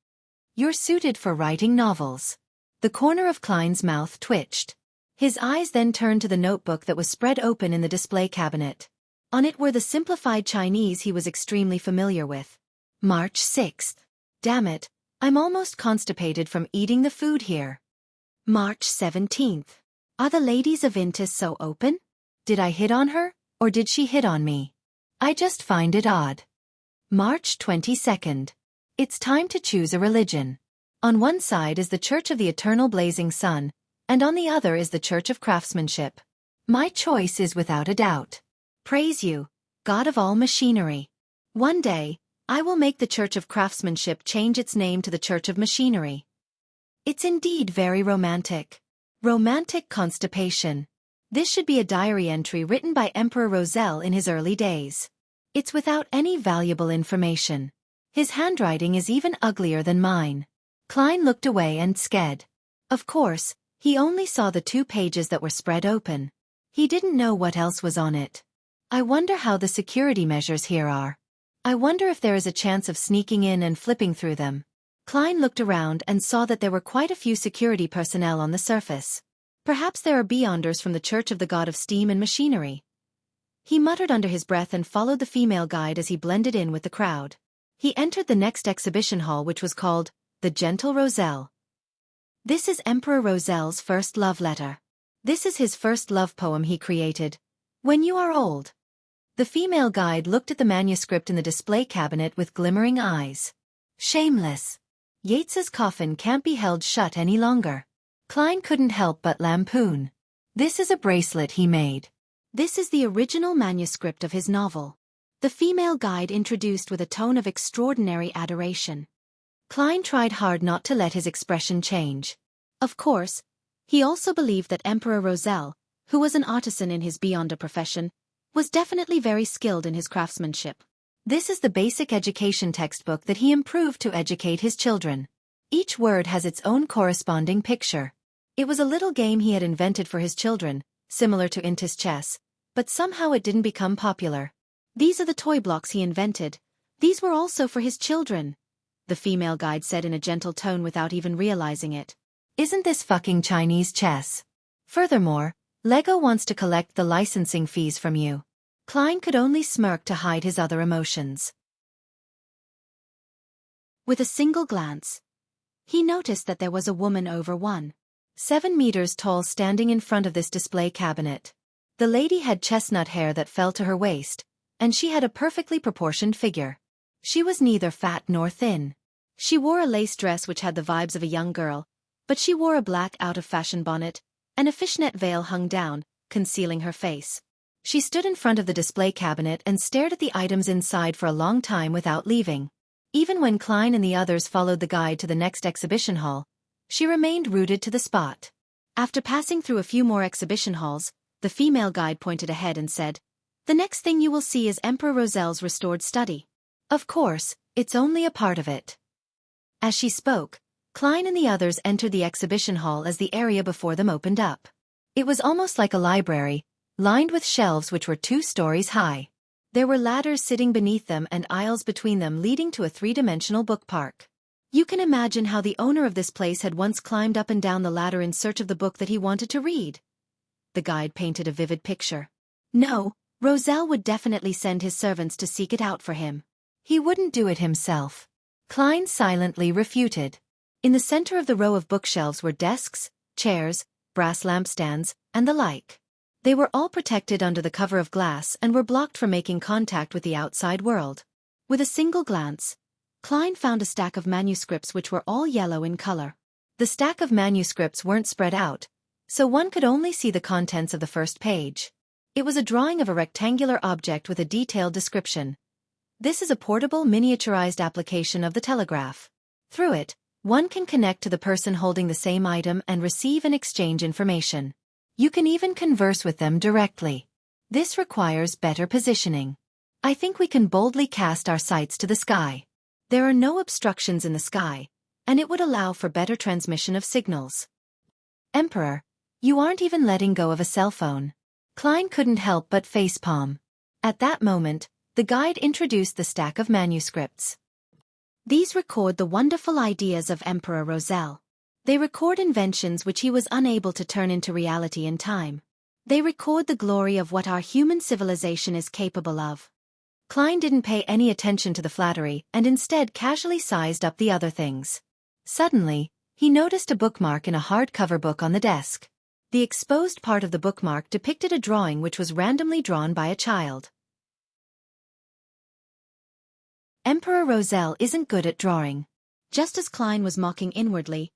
"You're suited for writing novels." The corner of Klein's mouth twitched. His eyes then turned to the notebook that was spread open in the display cabinet. On it were the simplified Chinese he was extremely familiar with. March 6th. Damn it, I'm almost constipated from eating the food here. March 17th. Are the ladies of Intis so open? Did I hit on her, or did she hit on me? I just find it odd. March 22nd. It's time to choose a religion. On one side is the Church of the Eternal Blazing Sun, and on the other is the Church of Craftsmanship. My choice is without a doubt. Praise you, God of all machinery. One day, I will make the Church of Craftsmanship change its name to the Church of Machinery. It's indeed very romantic. Romantic constipation. This should be a diary entry written by Emperor Rosel in his early days. It's without any valuable information. His handwriting is even uglier than mine. Klein looked away and sked. Of course, he only saw the 2 pages that were spread open. He didn't know what else was on it. I wonder how the security measures here are. I wonder if there is a chance of sneaking in and flipping through them. Klein looked around and saw that there were quite a few security personnel on the surface. Perhaps there are beyonders from the Church of the God of Steam and Machinery. He muttered under his breath and followed the female guide as he blended in with the crowd. He entered the next exhibition hall, which was called The Gentle Rosel. This is Emperor Rosel's first love letter. This is his first love poem he created. When you are old. The female guide looked at the manuscript in the display cabinet with glimmering eyes. Shameless. Yeats's coffin can't be held shut any longer. Klein couldn't help but lampoon. This is a bracelet he made. This is the original manuscript of his novel. The female guide introduced with a tone of extraordinary adoration. Klein tried hard not to let his expression change. Of course, he also believed that Emperor Rosel, who was an artisan in his beyond a profession, was definitely very skilled in his craftsmanship. This is the basic education textbook that he improved to educate his children. Each word has its own corresponding picture. It was a little game he had invented for his children, similar to Intis chess, but somehow it didn't become popular. These are the toy blocks he invented. These were also for his children, the female guide said in a gentle tone without even realizing it. Isn't this fucking Chinese chess? Furthermore, Lego wants to collect the licensing fees from you. Klein could only smirk to hide his other emotions. With a single glance, he noticed that there was a woman over 1.7 meters tall standing in front of this display cabinet. The lady had chestnut hair that fell to her waist, and she had a perfectly proportioned figure. She was neither fat nor thin. She wore a lace dress which had the vibes of a young girl, but she wore a black out-of-fashion bonnet, and a fishnet veil hung down, concealing her face. She stood in front of the display cabinet and stared at the items inside for a long time without leaving. Even when Klein and the others followed the guide to the next exhibition hall, she remained rooted to the spot. After passing through a few more exhibition halls, the female guide pointed ahead and said, "The next thing you will see is Emperor Roselle's restored study." Of course, it's only a part of it. As she spoke, Klein and the others entered the exhibition hall as the area before them opened up. It was almost like a library, lined with shelves which were 2 stories high. There were ladders sitting beneath them and aisles between them leading to a 3-dimensional book park. You can imagine how the owner of this place had once climbed up and down the ladder in search of the book that he wanted to read. The guide painted a vivid picture. No, Roselle would definitely send his servants to seek it out for him. He wouldn't do it himself. Klein silently refuted. In the center of the row of bookshelves were desks, chairs, brass lampstands, and the like. They were all protected under the cover of glass and were blocked from making contact with the outside world. With a single glance, Klein found a stack of manuscripts which were all yellow in color. The stack of manuscripts weren't spread out, so one could only see the contents of the first page. It was a drawing of a rectangular object with a detailed description. This is a portable miniaturized application of the telegraph. Through it, one can connect to the person holding the same item and receive and exchange information. You can even converse with them directly. This requires better positioning. I think we can boldly cast our sights to the sky. There are no obstructions in the sky, and it would allow for better transmission of signals. Emperor, you aren't even letting go of a cell phone. Klein couldn't help but facepalm. At that moment, the guide introduced the stack of manuscripts. These record the wonderful ideas of Emperor Roselle. They record inventions which he was unable to turn into reality in time. They record the glory of what our human civilization is capable of. Klein didn't pay any attention to the flattery and instead casually sized up the other things. Suddenly, he noticed a bookmark in a hardcover book on the desk. The exposed part of the bookmark depicted a drawing which was randomly drawn by a child. Emperor Roselle isn't good at drawing. Just as Klein was mocking inwardly,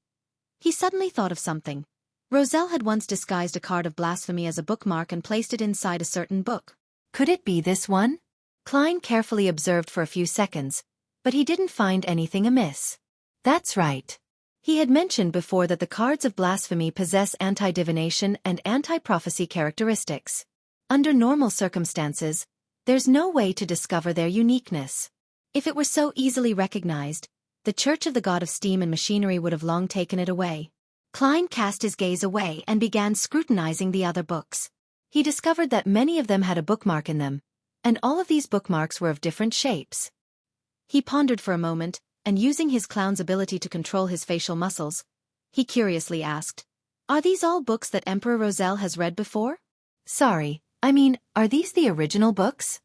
he suddenly thought of something. Roselle had once disguised a card of blasphemy as a bookmark and placed it inside a certain book. Could it be this one? Klein carefully observed for a few seconds, but he didn't find anything amiss. That's right. He had mentioned before that the cards of blasphemy possess anti-divination and anti-prophecy characteristics. Under normal circumstances, there's no way to discover their uniqueness. If it were so easily recognized, the Church of the God of Steam and Machinery would have long taken it away. Klein cast his gaze away and began scrutinizing the other books. He discovered that many of them had a bookmark in them, and all of these bookmarks were of different shapes. He pondered for a moment, and using his clown's ability to control his facial muscles, he curiously asked, "Are these all books that Emperor Roselle has read before?" "Sorry, are these the original books?"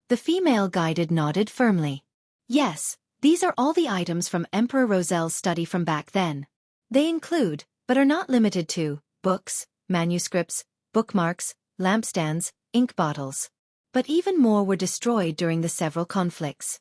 The female guide nodded firmly. "Yes, these are all the items from Emperor Roselle's study from back then. They include, but are not limited to, books, manuscripts, bookmarks, lampstands, ink bottles. But even more were destroyed during the several conflicts."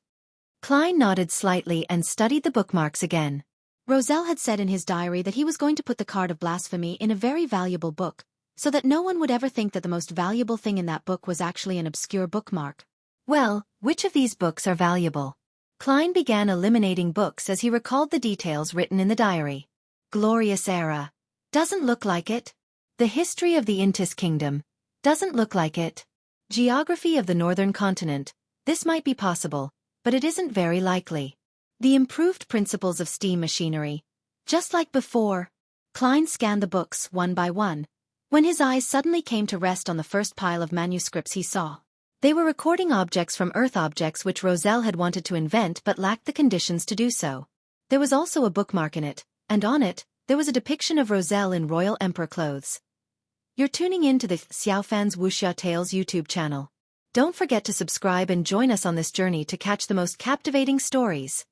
Klein nodded slightly and studied the bookmarks again. Roselle had said in his diary that he was going to put the card of blasphemy in a very valuable book, so that no one would ever think that the most valuable thing in that book was actually an obscure bookmark. Well, which of these books are valuable? Klein began eliminating books as he recalled the details written in the diary. Glorious Era. Doesn't look like it. The history of the Intis Kingdom. Doesn't look like it. Geography of the northern continent. This might be possible, but it isn't very likely. The improved principles of steam machinery. Just like before. Klein scanned the books one by one, when his eyes suddenly came to rest on the first pile of manuscripts he saw. They were recording objects from Earth, objects which Roselle had wanted to invent but lacked the conditions to do so. There was also a bookmark in it, and on it, there was a depiction of Roselle in royal emperor clothes. You're tuning in to the Xiaofan's Wuxia Tales YouTube channel. Don't forget to subscribe and join us on this journey to catch the most captivating stories.